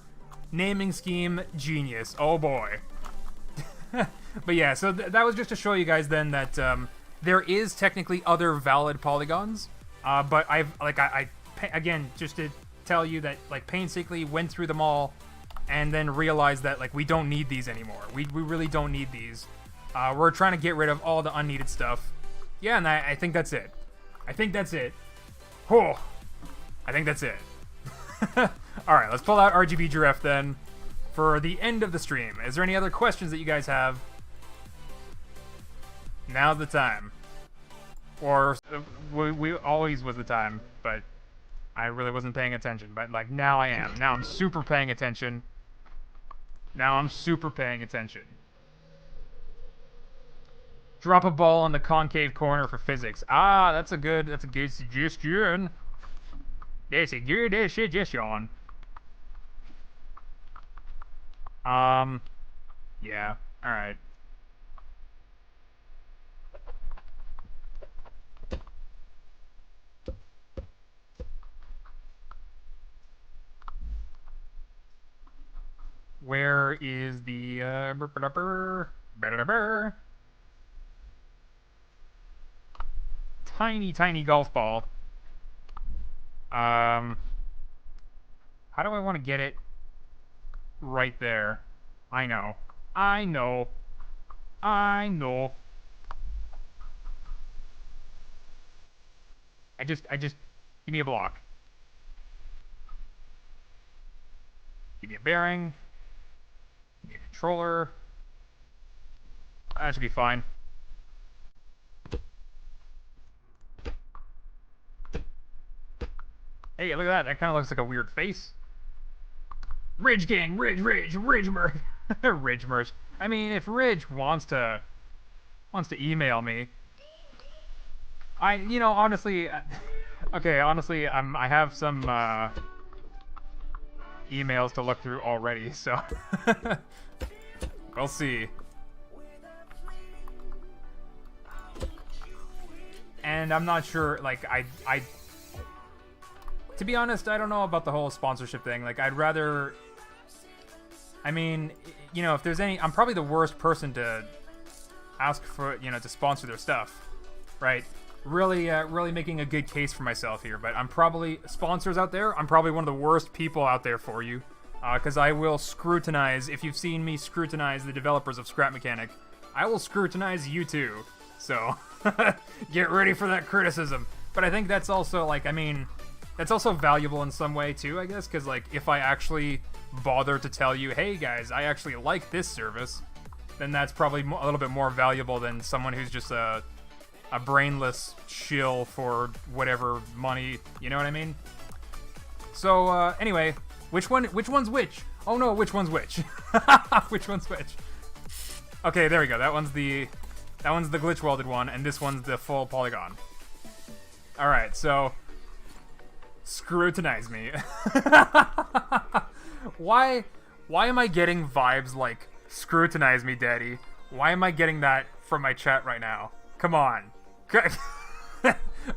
Naming scheme, genius. Oh boy. But yeah, so that was just to show you guys then that there is technically other valid polygons, but again, just to tell you that, like, painstakingly went through them all and then realized that, like, we don't need these anymore. We really don't need these. We're trying to get rid of all the unneeded stuff. Yeah, and I think that's it. I think that's it. Oh, I think that's it. Alright, let's pull out RGB Jereff then for the end of the stream. Is there any other questions that you guys have? Now's the time. Or, we always was the time, but I really wasn't paying attention. But, like, now I am. Now I'm super paying attention. Now I'm super paying attention. Drop a ball on the concave corner for physics. Ah, that's a good suggestion. That's a good suggestion. Yeah, alright. Where is the, tiny golf ball? How do I want to get it right there? I know. I just give me a block. Give me a bearing. Give me a controller. That should be fine. Hey, look at that. That kind of looks like a weird face. Ridge Gang, Ridge Merch. Ridge Merch. I mean, if Ridge wants to email me, honestly, okay, honestly, I have some emails to look through already, so we'll see. And I'm not sure, like, to be honest, I don't know about the whole sponsorship thing. Like, I'd rather, I mean, you know, if there's any, I'm probably the worst person to ask for, you know, to sponsor their stuff, right? really making a good case for myself here. But I'm probably, sponsors out there, I'm probably one of the worst people out there for you. Because I will scrutinize, if you've seen me scrutinize the developers of Scrap Mechanic, I will scrutinize you too. So, get ready for that criticism. But I think that's also, like, I mean, that's also valuable in some way too, I guess, because, like, if I actually bother to tell you, hey guys, I actually like this service, then that's probably a little bit more valuable than someone who's just a brainless shill for whatever money, you know what I mean? So, anyway, which one's which? Oh no, which one's which? Which one's which? Okay, there we go. That one's the glitch welded one, and this one's the full polygon. Alright, so scrutinize me. Why am I getting vibes like scrutinize me, daddy? Why am I getting that from my chat right now? Come on.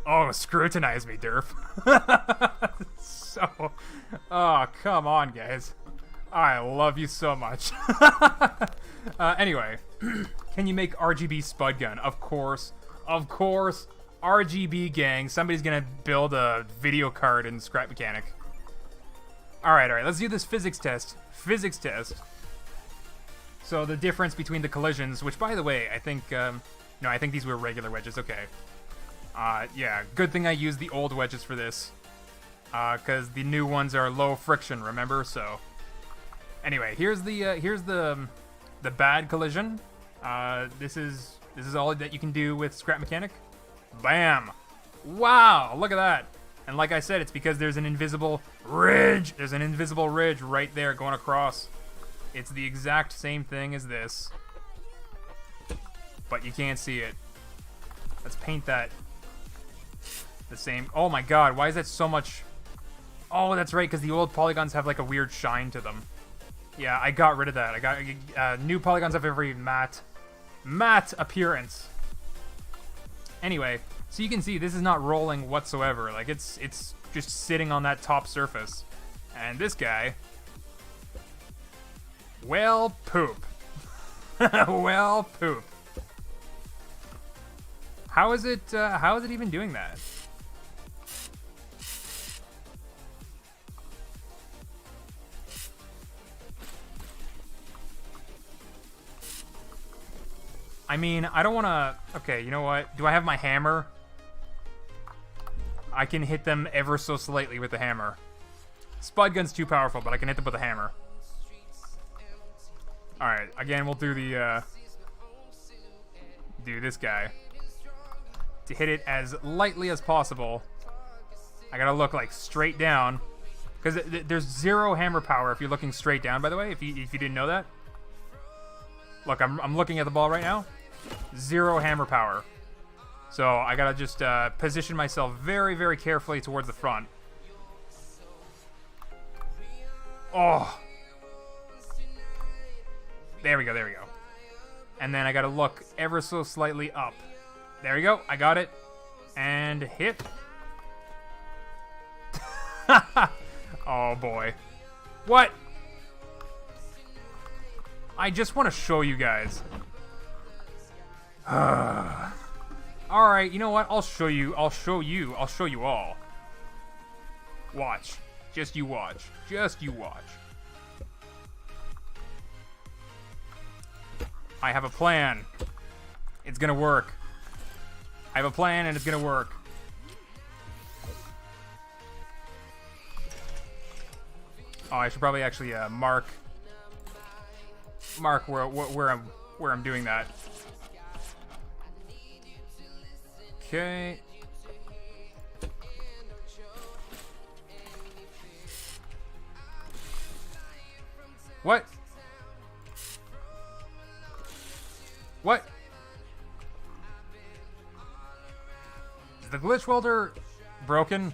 Oh, scrutinize me, Durf. So, oh, come on, guys. I love you so much. Anyway, can you make RGB spud gun? Of course. Of course. RGB gang. Somebody's gonna build a video card in Scrap Mechanic. Alright, let's do this physics test. Physics test. So the difference between the collisions, which, by the way, I think, no, I think these were regular wedges. Okay. Yeah, good thing I used the old wedges for this. Because the new ones are low friction, remember? So, anyway, here's the bad collision. This is all that you can do with Scrap Mechanic. Bam! Wow, look at that. And like I said, it's because there's an invisible ridge. There's an invisible ridge right there going across. It's the exact same thing as this, but you can't see it. Let's paint that the same. Oh my god, why is that so much? Oh, that's right, because the old polygons have like a weird shine to them. Yeah, I got rid of that. I got new polygons have every matte appearance. Anyway, so you can see this is not rolling whatsoever. Like it's just sitting on that top surface. And this guy, well, poop. Well, poop. How is it even doing that? I mean, I don't want to... Okay, you know what? Do I have my hammer? I can hit them ever so slightly with the hammer. Spud gun's too powerful, but I can hit them with a hammer. Alright, again, we'll do the, do this guy. To hit it as lightly as possible, I gotta look, like, straight down. Because there's zero hammer power if you're looking straight down, by the way, if you didn't know that. Look, I'm looking at the ball right now. Zero hammer power. So I gotta just position myself very, very carefully towards the front. Oh. There we go, there we go. And then I gotta look ever so slightly up. There we go, I got it. And hit. Oh boy. What? I just want to show you guys. Alright, you know what? I'll show you all. Watch. Just you watch. Just you watch. I have a plan. It's gonna work. I have a plan and it's gonna work. Oh, I should probably actually mark where I'm doing that. Okay. What? What? Is the glitch welder broken?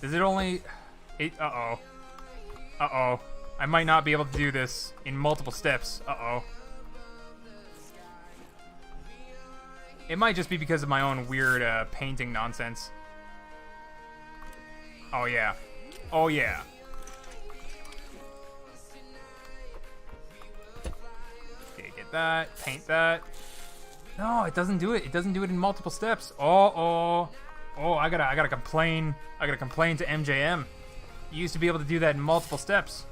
Is it only... Uh-oh. Uh-oh. I might not be able to do this in multiple steps. Uh-oh. It might just be because of my own weird painting nonsense. Oh, yeah. Oh, yeah. Okay, get that. Paint that. No, it doesn't do it. It doesn't do it in multiple steps. Oh, I gotta complain. I gotta complain to MJM. You used to be able to do that in multiple steps.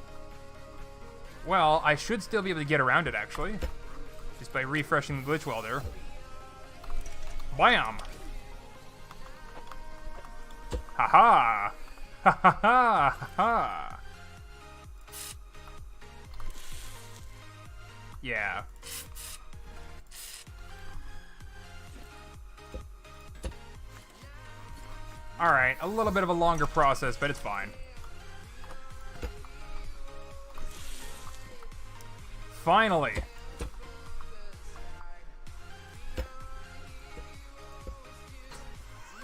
Well, I should still be able to get around it, actually. Just by refreshing the glitch well there. Bam! Ha-ha! Ha-ha-ha! Ha-ha! Yeah. Alright, a little bit of a longer process, but it's fine. Finally!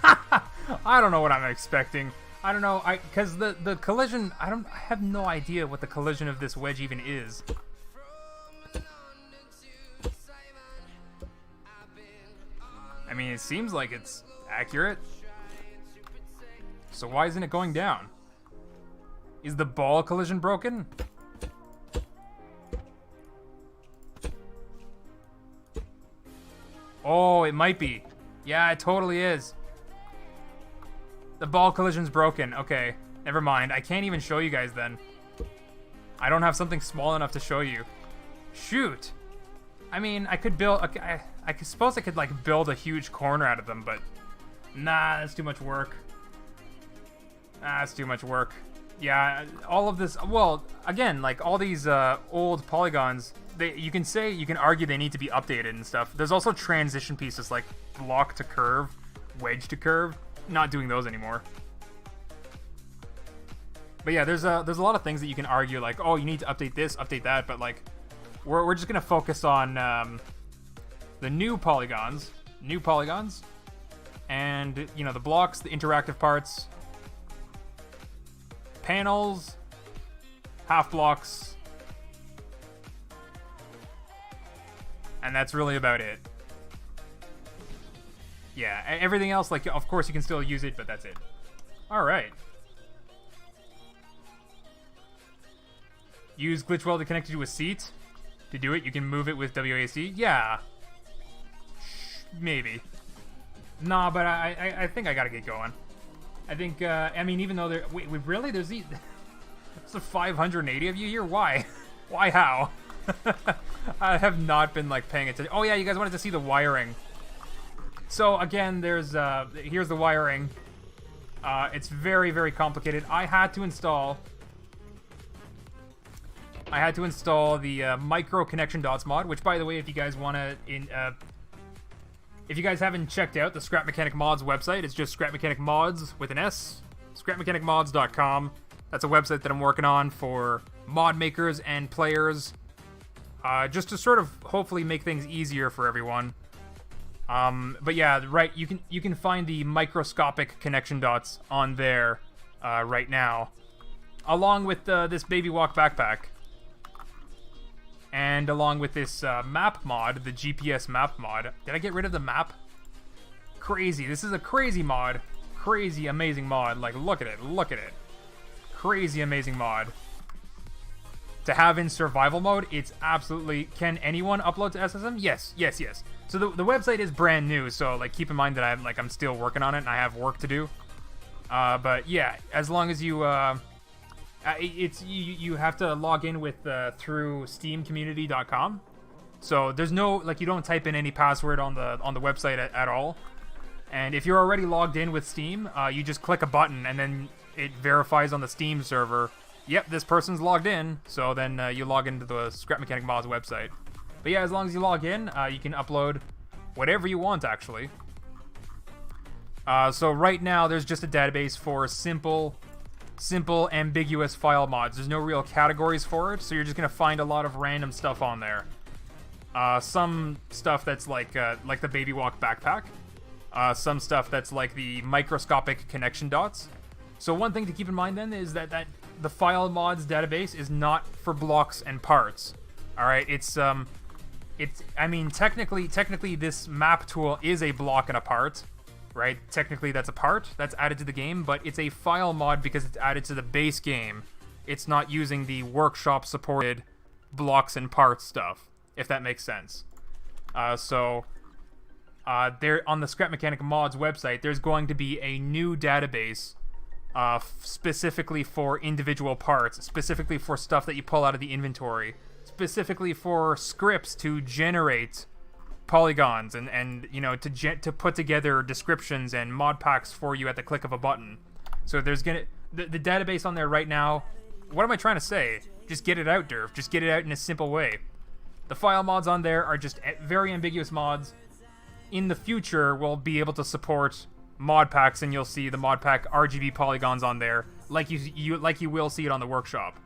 I don't know what I'm expecting. I don't know, because the collision, I have no idea what the collision of this wedge even is. I mean, it seems like it's accurate. So why isn't it going down? Is the ball collision broken? Oh, it might be. Yeah, it totally is. The ball collision's broken. Okay, never mind. I can't even show you guys then. I don't have something small enough to show you. Shoot. I mean, I could build... Okay, I suppose I could, like, build a huge corner out of them, but... Nah, that's too much work. That's too much work. Yeah, all of this... Well, again, like, all these old polygons, you can argue they need to be updated and stuff. There's also transition pieces, like block to curve, wedge to curve. Not doing those anymore. But yeah, there's a lot of things that you can argue, like, oh, you need to update this, update that, but like, we're just gonna focus on the new polygons, and you know, the blocks, the interactive parts, panels, half blocks, and that's really about it. Yeah, everything else, like, of course you can still use it, but that's it. Alright. Use glitch weld to connect it to a seat. To do it, you can move it with WASD. Yeah. Maybe. Nah, but I think I gotta get going. I think, I mean, even though there... Wait, really? There's a 580 of you here? Why? Why, how? I have not been, like, paying attention. Oh, yeah, you guys wanted to see the wiring. So, again, here's the wiring. It's very, very complicated. I had to install the micro connection dots mod, which, by the way, if you guys want to... if you guys haven't checked out the Scrap Mechanic Mods website, it's just Scrap Mechanic Mods with an S, scrapmechanicmods.com. That's a website that I'm working on for mod makers and players, just to sort of hopefully make things easier for everyone. But yeah, right, you can find the microscopic connection dots on there right now, along with this Baby Walk backpack, and along with this map mod, the GPS map mod. Did I get rid of the map? Crazy. This is a crazy mod. Crazy amazing mod. Like, look at it. Look at it. Crazy amazing mod. To have in survival mode, it's absolutely... Can anyone upload to SSM? Yes, yes, yes. So the website is brand new, so like keep in mind that I'm still working on it and I have work to do. But yeah, as long as you you have to log in with through steamcommunity.com. So there's no, like, you don't type in any password on the website at all. And if you're already logged in with Steam, you just click a button and then it verifies on the Steam server. Yep, this person's logged in. So then you log into the Scrap Mechanic Mods website. But yeah, as long as you log in, you can upload whatever you want, actually. So right now, there's just a database for simple, ambiguous file mods. There's no real categories for it, so you're just gonna find a lot of random stuff on there. Some stuff that's like the Baby Walk backpack. Some stuff that's like the microscopic connection dots. So one thing to keep in mind then is that the file mods database is not for blocks and parts. All right, I mean, technically this map tool is a block and a part, right? Technically that's a part that's added to the game, but it's a file mod because it's added to the base game. It's not using the workshop supported blocks and parts stuff, if that makes sense. So there on the Scrap Mechanic Mods website, there's going to be a new database specifically for individual parts, specifically for stuff that you pull out of the inventory, specifically for scripts to generate polygons and you know, to put together descriptions and mod packs for you at the click of a button. So there's the database on there right now. What am I trying to say? Just get it out, Durf. Just get it out in a simple way. The file mods on there are just very ambiguous mods. In the future, we'll be able to support mod packs, and you'll see the mod pack RGB polygons on there, like you will see it on the workshop.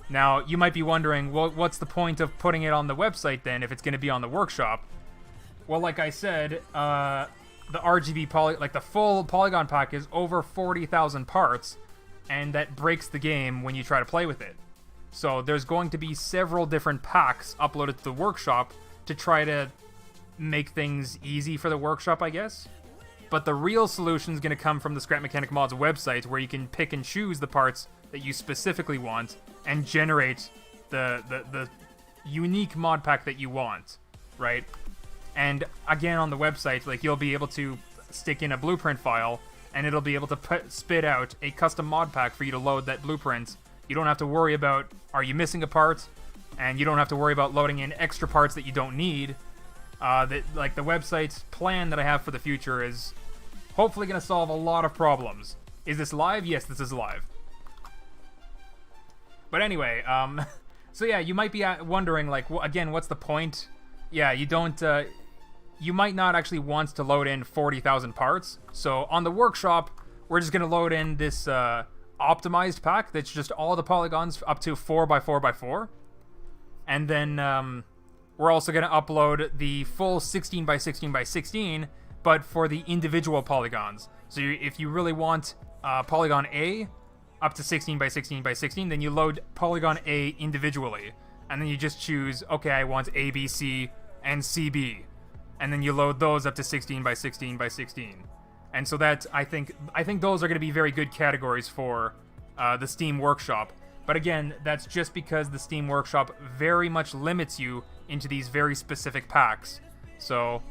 Now, you might be wondering, well, what's the point of putting it on the website then if it's going to be on the workshop? Well, like I said, the RGB the full polygon pack is over 40,000 parts, and that breaks the game when you try to play with it. So there's going to be several different packs uploaded to the workshop to try to make things easy for the workshop, I guess. But the real solution is going to come from the Scrap Mechanic Mods website, where you can pick and choose the parts that you specifically want and generate the unique mod pack that you want, right? And again, on the website, like, you'll be able to stick in a blueprint file, and it'll be able to spit out a custom mod pack for you to load that blueprint. You don't have to worry about, are you missing a part? And you don't have to worry about loading in extra parts that you don't need. The website's plan that I have for the future is hopefully going to solve a lot of problems. Is this live? Yes, this is live. But anyway, so yeah, you might be wondering, like, again, what's the point? Yeah, you don't, you might not actually want to load in 40,000 parts. So on the workshop, we're just going to load in this optimized pack that's just all the polygons up to 4x4x4. And then we're also going to upload the full 16x16x16, but for the individual polygons. So if you really want polygon A up to 16x16x16, then you load polygon A individually. And then you just choose, okay, I want A, B, C, and CB. And then you load those up to 16x16x16. And so that, I think those are going to be very good categories for the Steam Workshop. But again, that's just because the Steam Workshop very much limits you into these very specific packs. So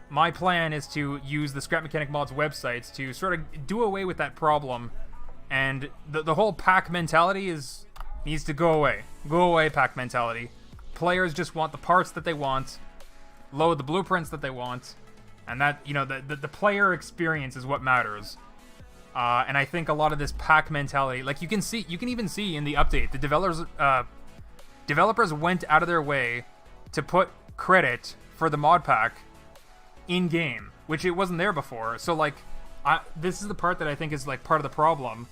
my plan is to use the Scrap Mechanic Mods websites to sort of do away with that problem. And the whole pack mentality needs to go away. Go away, pack mentality. Players just want the parts that they want, load the blueprints that they want, and that, you know, the player experience is what matters. And I think a lot of this pack mentality, like, you can even see in the update, the developers went out of their way to put credit for the mod pack in game, which it wasn't there before. So, like, this is the part that I think is, like, part of the problem.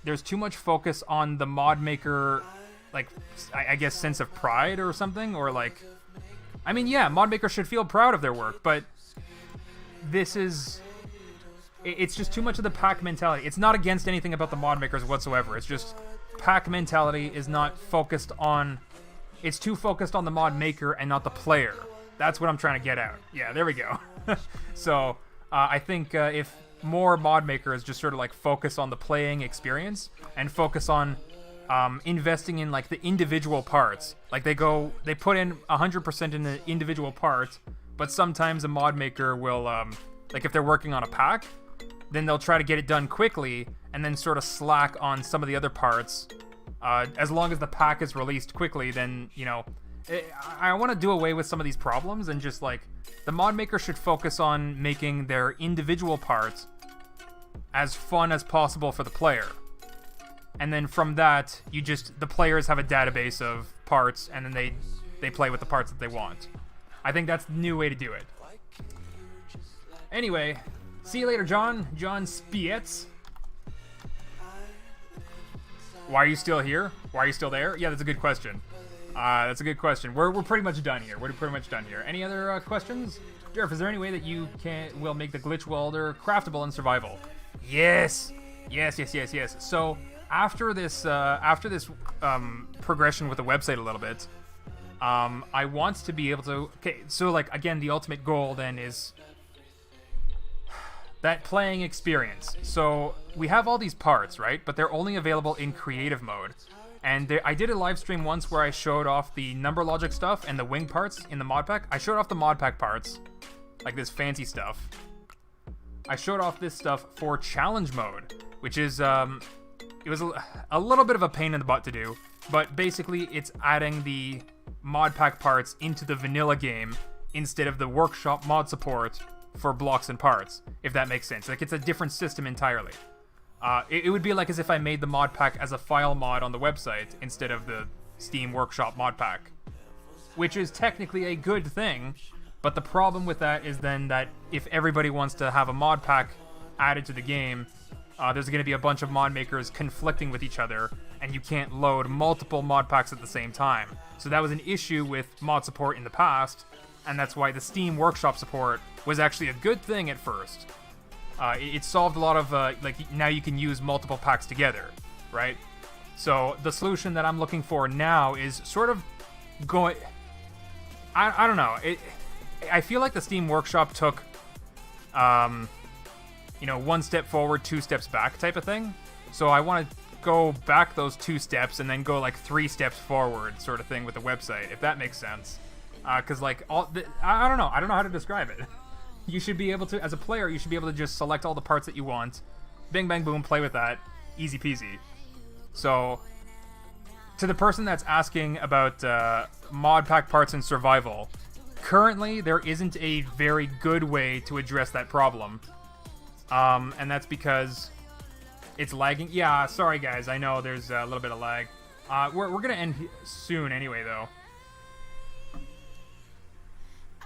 There's too much focus on the mod maker, like, I guess, sense of pride or something, or, like, I mean, yeah, mod makers should feel proud of their work, but it's just too much of the pack mentality. It's not against anything about the mod makers whatsoever. It's just pack mentality is not focused on, it's too focused on the mod maker and not the player. That's what I'm trying to get at. Yeah, there we go. So I think if more mod makers just sort of, like, focus on the playing experience and focus on investing in, like, the individual parts. Like, they put in 100% in the individual parts, but sometimes a mod maker will, like, if they're working on a pack, then they'll try to get it done quickly and then sort of slack on some of the other parts. As long as the pack is released quickly, then, you know, I want to do away with some of these problems, and just, like, the mod maker should focus on making their individual parts as fun as possible for the player. And then from that, the players have a database of parts, and then they play with the parts that they want. I think that's the new way to do it. Anyway, see you later, John Spietz. Why are you still here? Why are you still there? Yeah, that's a good question. That's a good question. We're pretty much done here. Any other questions? Jereff, is there any way that you will make the glitch welder craftable in survival? Yes. So after this progression with the website a little bit, I want to be able to. Okay, so, like, again, the ultimate goal then is that playing experience. So we have all these parts, right? But they're only available in creative mode. And I did a live stream once where I showed off the number logic stuff and the wing parts in the mod pack. I showed off the mod pack parts, like this fancy stuff. I showed off this stuff for challenge mode, which is, it was a little bit of a pain in the butt to do, but basically it's adding the mod pack parts into the vanilla game instead of the workshop mod support for blocks and parts, if that makes sense. Like, it's a different system entirely. It would be like as if I made the mod pack as a file mod on the website instead of the Steam Workshop mod pack, which is technically a good thing, but the problem with that is then that if everybody wants to have a mod pack added to the game, there's going to be a bunch of mod makers conflicting with each other, and you can't load multiple mod packs at the same time. So that was an issue with mod support in the past, and that's why the Steam Workshop support was actually a good thing at first. It solved a lot of, like, now you can use multiple packs together, right? So the solution that I'm looking for now is sort of going... I don't know. I feel like the Steam Workshop took, you know, 1 step forward, 2 steps back type of thing. So I want to go back those 2 steps and then go like 3 steps forward sort of thing with the website, if that makes sense. Because like, I don't know how to describe it. You should be able to, as a player, you should be able to just select all the parts that you want, bing bang boom, play with that, easy peasy. So, to the person that's asking about mod pack parts in survival, currently there isn't a very good way to address that problem. And that's because it's lagging. Yeah, sorry guys, I know there's a little bit of lag. We're gonna end soon anyway, though.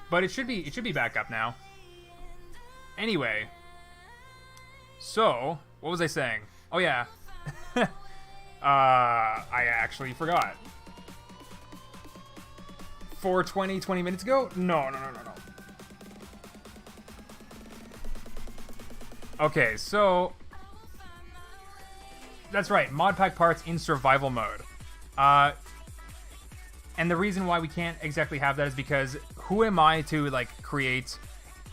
But it should be back up now. Anyway, so what was I saying? Oh yeah, I actually forgot. 20 minutes ago? No. Okay, so that's right, mod pack parts in survival mode. And the reason why we can't exactly have that is because who am I to like create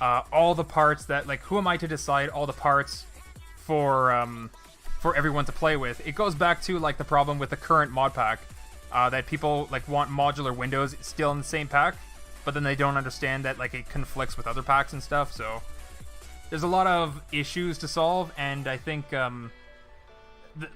all the parts that, like, who am I to decide all the parts for everyone to play with? It goes back to like the problem with the current mod pack, that people like want modular windows still in the same pack, but then they don't understand that like it conflicts with other packs and stuff. So there's a lot of issues to solve, and I think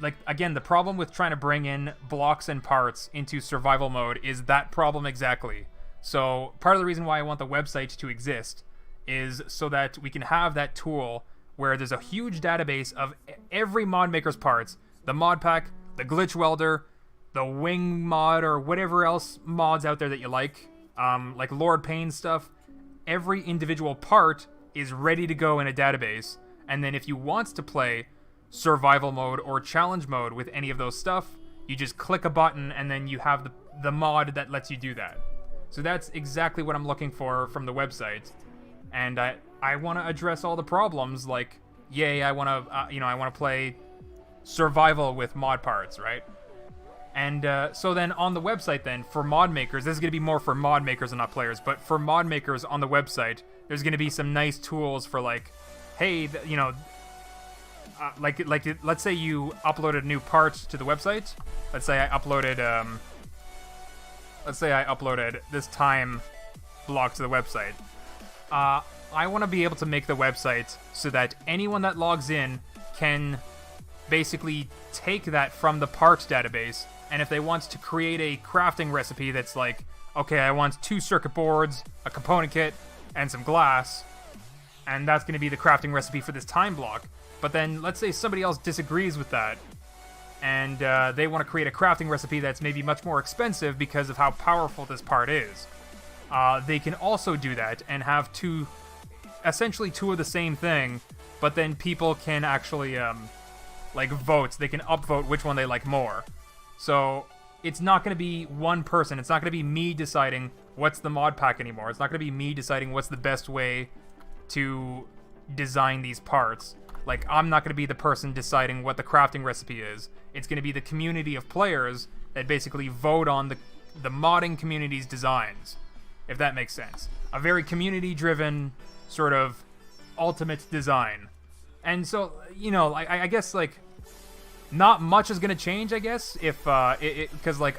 like, again, the problem with trying to bring in blocks and parts into survival mode is that problem exactly. So part of the reason why I want the website to exist is so that we can have that tool where there's a huge database of every mod maker's parts, the mod pack, the glitch welder, the wing mod, or whatever else mods out there that you like Lord Payne stuff. Every individual part is ready to go in a database, and then if you want to play survival mode or challenge mode with any of those stuff, you just click a button and then you have the mod that lets you do that. So that's exactly what I'm looking for from the website, and I want to address all the problems. Like, yay, I want to I want to play survival with mod parts, right? And so then on the website, then for mod makers, this is going to be more for mod makers and not players, but for mod makers on the website, there's going to be some nice tools for like, hey, like let's say you uploaded new parts to the website. Let's say I uploaded this time block to the website. I want to be able to make the website so that anyone that logs in can basically take that from the parts database, and if they want to create a crafting recipe that's like, okay, I want 2 circuit boards, a component kit, and some glass, and that's going to be the crafting recipe for this time block. But then let's say somebody else disagrees with that, and they want to create a crafting recipe that's maybe much more expensive because of how powerful this part is. They can also do that and have essentially two of the same thing, but then people can actually like vote. They can upvote which one they like more. So it's not going to be one person. It's not going to be me deciding what's the mod pack anymore. It's not going to be me deciding what's the best way to design these parts. Like, I'm not going to be the person deciding what the crafting recipe is. It's going to be the community of players that basically vote on the modding community's designs, if that makes sense. A very community-driven sort of ultimate design. And so, I guess, like, not much is going to change, I guess, if, because, like,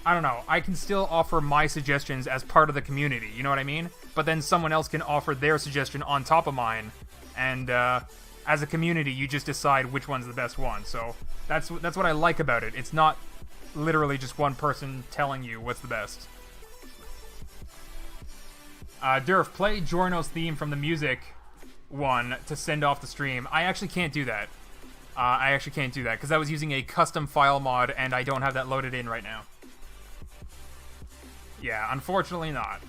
I don't know, I can still offer my suggestions as part of the community, you know what I mean? But then someone else can offer their suggestion on top of mine, and as a community, you just decide which one's the best one. So that's what I like about it. It's not literally just one person telling you what's the best. Durf, play Giorno's theme from the music one to send off the stream. I actually can't do that. I actually can't do that because I was using a custom file mod and I don't have that loaded in right now. Yeah, unfortunately not.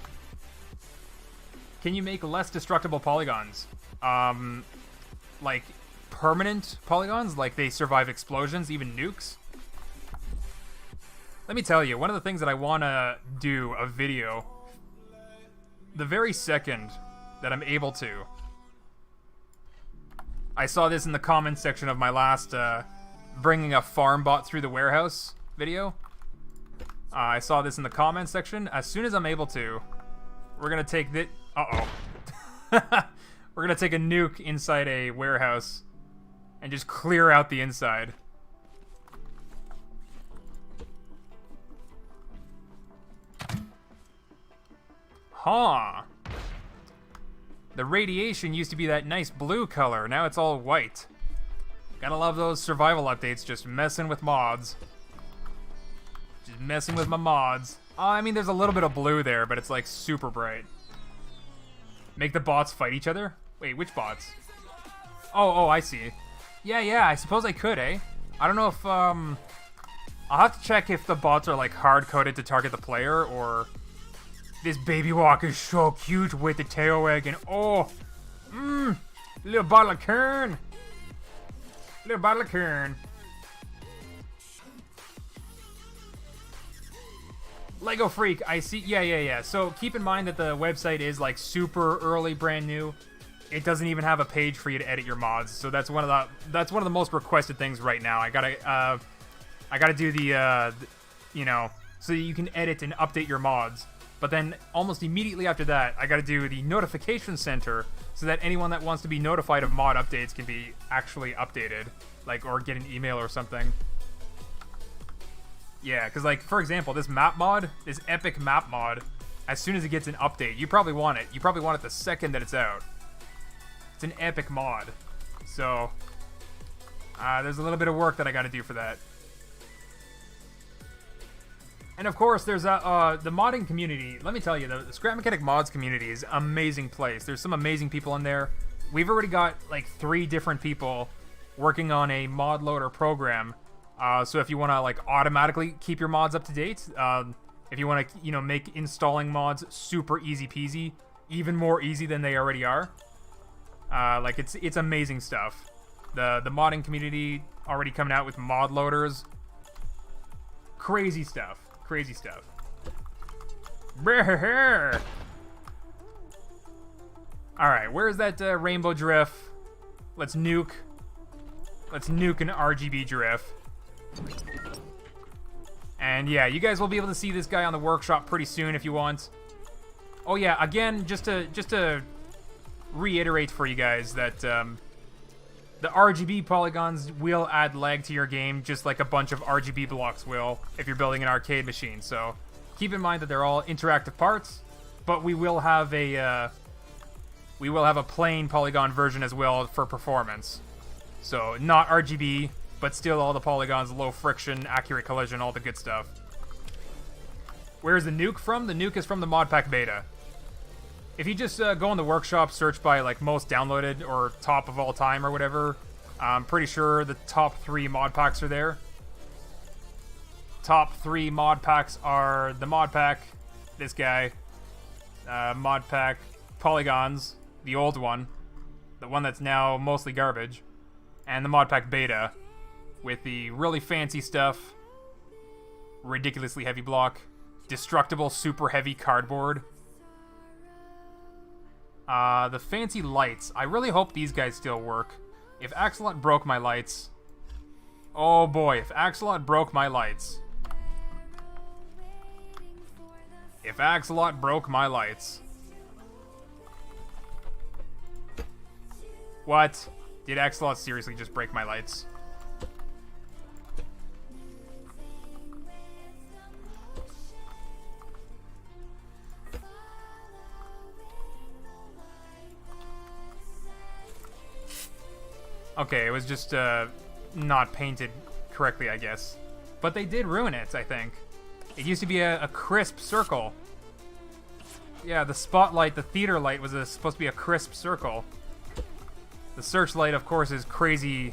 Can you make less destructible polygons? Like permanent polygons? Like they survive explosions, even nukes? Let me tell you, one of the things that I want to do a video, the very second that I'm able to. I saw this in the comments section of my last bringing a farm bot through the warehouse video. I saw this in the comments section. As soon as I'm able to, we're going to take this... Uh-oh. We're going to take a nuke inside a warehouse and just clear out the inside. Huh. The radiation used to be that nice blue color. Now it's all white. Gotta love those survival updates, just messing with mods. Just messing with my mods. I mean, there's a little bit of blue there, but it's like super bright. Make the bots fight each other? Wait, which bots? Oh, I see. Yeah, I suppose I could, eh? I don't know if, I'll have to check if the bots are, like, hard-coded to target the player, or... This baby walk is so cute with the tail egg and, oh! Little bottle of Kern! Little bottle of Kern. Lego Freak, I see. Yeah. So keep in mind that the website is like super early, brand new. It doesn't even have a page for you to edit your mods. So that's one of the most requested things right now. I gotta do the you know, so you can edit and update your mods. But then almost immediately after that, I gotta do the notification center so that anyone that wants to be notified of mod updates can be actually updated, like, or get an email or something. Yeah, because, like, for example, this map mod, this epic map mod, as soon as it gets an update, you probably want it. You probably want it the second that it's out. It's an epic mod. So, there's a little bit of work that I gotta do for that. And of course, there's the modding community. Let me tell you, the Scrap Mechanic Mods community is an amazing place. There's some amazing people in there. We've already got like 3 different people working on a mod loader program. So if you want to like automatically keep your mods up to date, if you want to, you know, make installing mods super easy peasy, even more easy than they already are, like it's amazing stuff. The modding community already coming out with mod loaders. Crazy stuff. Crazy stuff. Alright, where's that rainbow Jereff? Let's nuke. Let's nuke an RGB Jereff. And yeah, you guys will be able to see this guy on the workshop pretty soon if you want. Oh yeah, again, just to reiterate for you guys that the RGB polygons will add lag to your game, just like a bunch of RGB blocks will if you're building an arcade machine. So keep in mind that they're all interactive parts, but we will have a plain polygon version as well for performance. So not RGB, but still all the polygons, low friction, accurate collision, all the good stuff. Where's the nuke from? The nuke is from the modpack beta. If you just go in the workshop, search by like most downloaded or top of all time or whatever, I'm pretty sure the top 3 mod packs are there. Top 3 mod packs are the mod pack, this guy, mod pack polygons, the old one, the one that's now mostly garbage, and the mod pack beta with the really fancy stuff, ridiculously heavy block, destructible super heavy cardboard. The fancy lights. I really hope these guys still work. If Axolot broke my lights... Oh boy, if Axolot broke my lights. If Axolot broke my lights. What? Did Axolot seriously just break my lights? Okay, it was just not painted correctly, I guess. But they did ruin it, I think. It used to be a crisp circle. Yeah, the spotlight, the theater light, was supposed to be a crisp circle. The searchlight, of course, is crazy.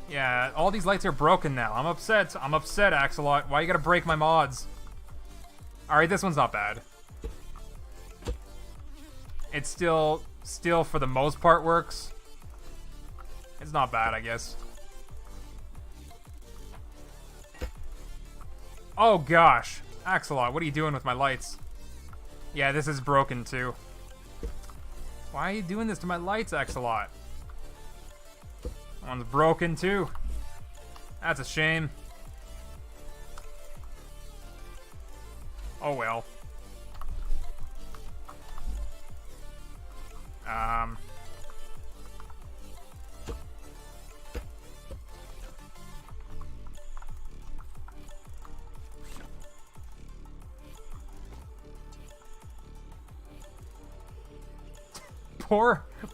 Yeah, all these lights are broken now. I'm upset. I'm upset, Axolot. Why you gotta break my mods? Alright, this one's not bad. It's still for the most part works. It's not bad, I guess. Oh gosh. Axolot, what are you doing with my lights? Yeah, this is broken too. Why are you doing this to my lights, Axolot? One's broken too. That's a shame. Oh well.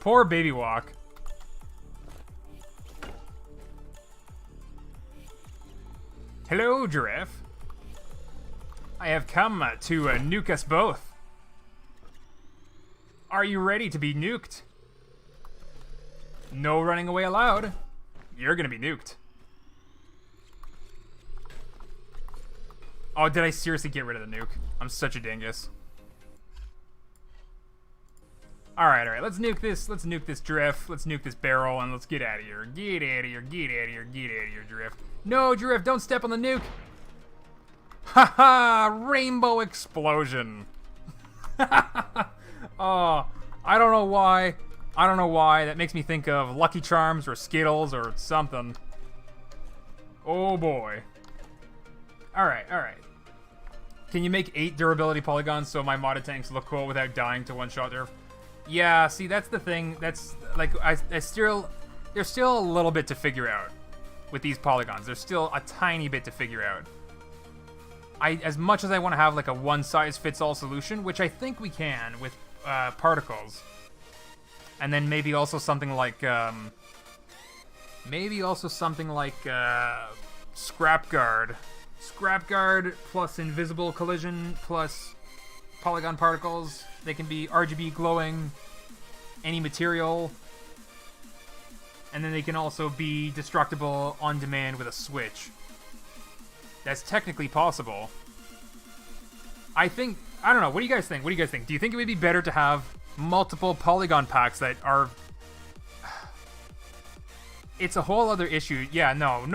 Poor baby walk. Hello, Jereff. I have come to nuke us both. Are you ready to be nuked? No running away allowed. You're gonna be nuked. Oh, did I seriously get rid of the nuke? I'm such a dingus. Alright, let's nuke this Jereff, let's nuke this barrel, and let's get out of here. Get out of here, get out of here, get out of here, Jereff. No, Jereff, don't step on the nuke! Haha, rainbow explosion. Oh, I don't know why. That makes me think of Lucky Charms or Skittles or something. Oh boy. Alright. Can you make 8 durability polygons so my modded tanks look cool without dying to one-shot Durf? Yeah, see, that's the thing. That's, like, there's still a little bit to figure out with these polygons. There's still a tiny bit to figure out. As much as I want to have, like, a one-size-fits-all solution, which I think we can with particles. And then maybe also something like, Scrap Guard. Scrap Guard plus invisible collision plus polygon particles. They can be RGB glowing, any material. And then they can also be destructible on demand with a switch. That's technically possible. I don't know, what do you guys think? Do you think it would be better to have multiple polygon packs that are... It's a whole other issue. Yeah, no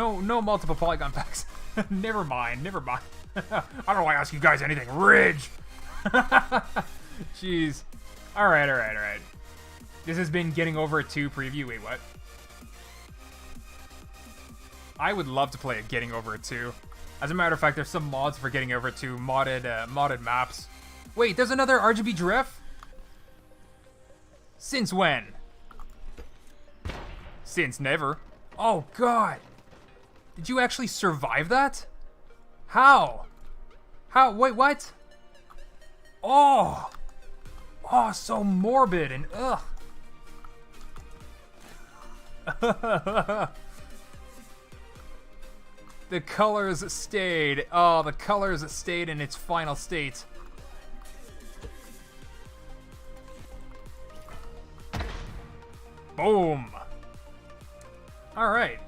multiple polygon packs. Never mind. I don't know why I ask you guys anything. Ridge! Jeez. Alright. This has been Getting Over It 2 preview. Wait, what? I would love to play a Getting Over It 2. As a matter of fact, there's some mods for Getting Over It 2, modded maps. Wait, there's another RGB Jereff? Since when? Since never. Oh, God. Did you actually survive that? How? Wait, what? Oh, so morbid and ugh. The colors stayed. Oh, the colors stayed in its final state. Boom. All right.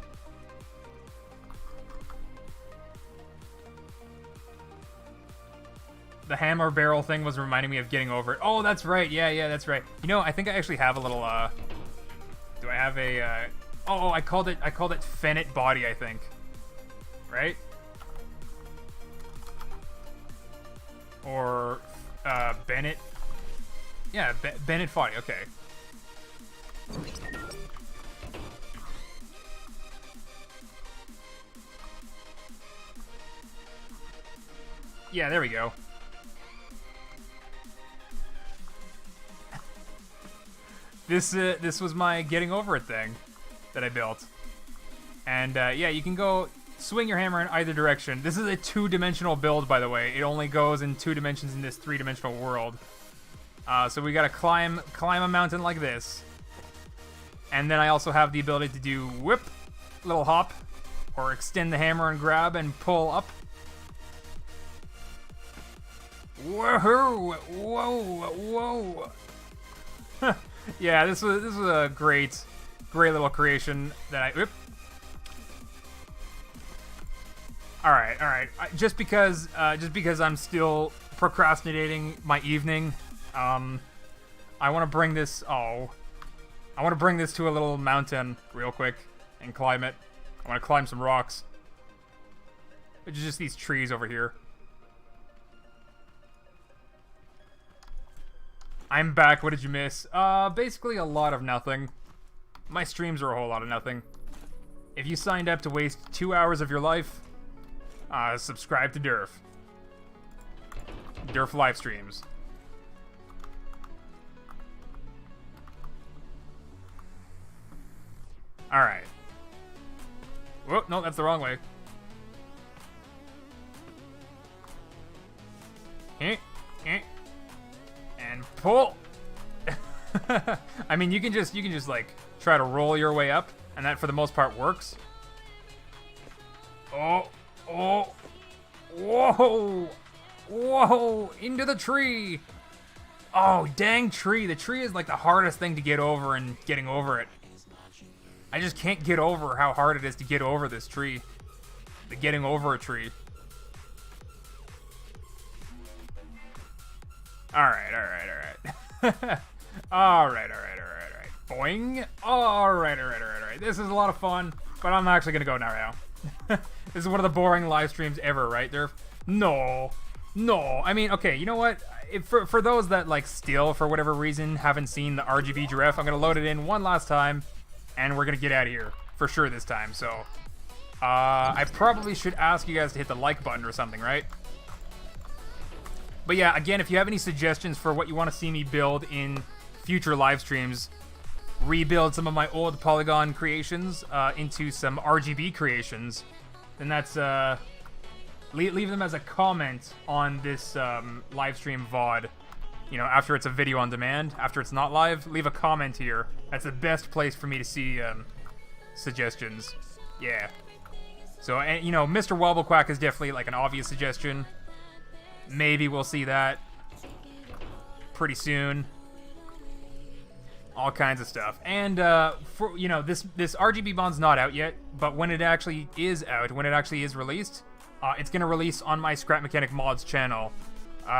The hammer barrel thing was reminding me of Getting Over It. Oh, that's right. Yeah, that's right. You know, I think I actually have a little, do I have a, oh, I called it Fennec Body, I think. Right? Or, Bennett. Yeah, Bennett Body, okay. Yeah, there we go. This was my Getting Over It thing that I built. And, yeah, you can go swing your hammer in either direction. This is a 2-dimensional build, by the way. It only goes in 2 dimensions in this 3-dimensional world. So we gotta climb a mountain like this. And then I also have the ability to do whip, little hop, or extend the hammer and grab and pull up. Whoa, whoa, whoa. Yeah, this was a great little creation that I... Whoop. All right. Just because I'm still procrastinating my evening, I want to bring this. Oh, I want to bring this to a little mountain real quick and climb it. I want to climb some rocks, which is just these trees over here. I'm back. What did you miss? Basically a lot of nothing. My streams are a whole lot of nothing. If you signed up to waste 2 hours of your life, subscribe to Durf. Durf live streams. Alright. Whoa, no, that's the wrong way. And pull. I mean, you can just like try to roll your way up, and that for the most part works. Oh, whoa, into the tree. Oh, dang tree. The tree is like the hardest thing to get over, and getting over it. I just can't get over how hard it is to get over this tree. The getting over a tree. Alright. Alright. Boing. Alright. This is a lot of fun, but I'm actually gonna go now. This is one of the boring live streams ever, right, Durf? No. I mean, okay, you know what? For those that, like, still, for whatever reason, haven't seen the RGB Jereff, I'm gonna load it in one last time, and we're gonna get out of here. For sure this time, so... I probably should ask you guys to hit the like button or something, right? But yeah, again, if you have any suggestions for what you want to see me build in future live streams, rebuild some of my old polygon creations into some RGB creations, then that's leave them as a comment on this live stream VOD. You know, after it's a video on demand, after it's not live, leave a comment here. That's the best place for me to see suggestions. Yeah. So, and, you know, Mr. Wobblequack is definitely like an obvious suggestion. Maybe we'll see that pretty soon. All kinds of stuff. And, for, you know, this RGB bond's not out yet, but when it actually is out, when it actually is released, it's going to release on my Scrap Mechanic Mods channel.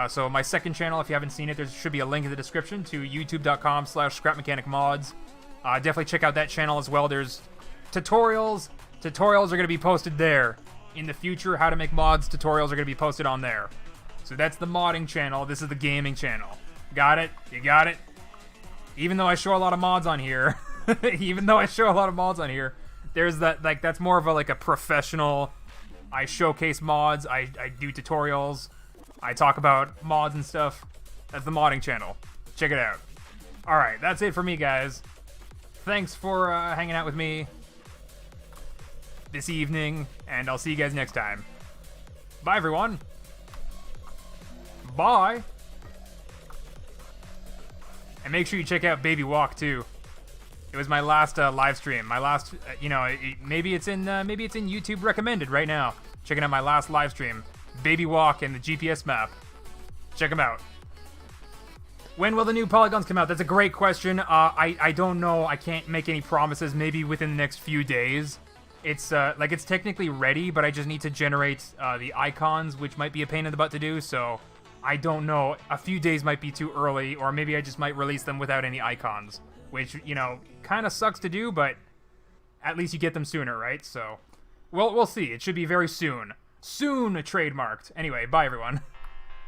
So my second channel, if you haven't seen it, there should be a link in the description to youtube.com/scrapmechanicmods. Definitely check out that channel as well. There's tutorials. Tutorials are going to be posted there. In the future, how to make mods tutorials are going to be posted on there. So that's the modding channel. This is the gaming channel. Got it? You got it? Even though I show a lot of mods on here, there's that, like, that's more of a, like, a professional, I showcase mods, I do tutorials, I talk about mods and stuff. That's the modding channel. Check it out. Alright, that's it for me, guys. Thanks for hanging out with me this evening, and I'll see you guys next time. Bye, everyone. Bye. And make sure you check out Baby Walk too. It was my last live stream. My last, you know, maybe it's in YouTube recommended right now. Checking out my last live stream, Baby Walk and the GPS map. Check them out. When will the new polygons come out? That's a great question. I don't know. I can't make any promises. Maybe within the next few days. It's like it's technically ready, but I just need to generate the icons, which might be a pain in the butt to do. So I don't know. A few days might be too early, or maybe I just might release them without any icons, which, you know, kind of sucks to do, but at least you get them sooner, right? So, well, we'll see. It should be very soon. Soon trademarked. Anyway, bye everyone.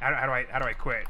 How do I quit?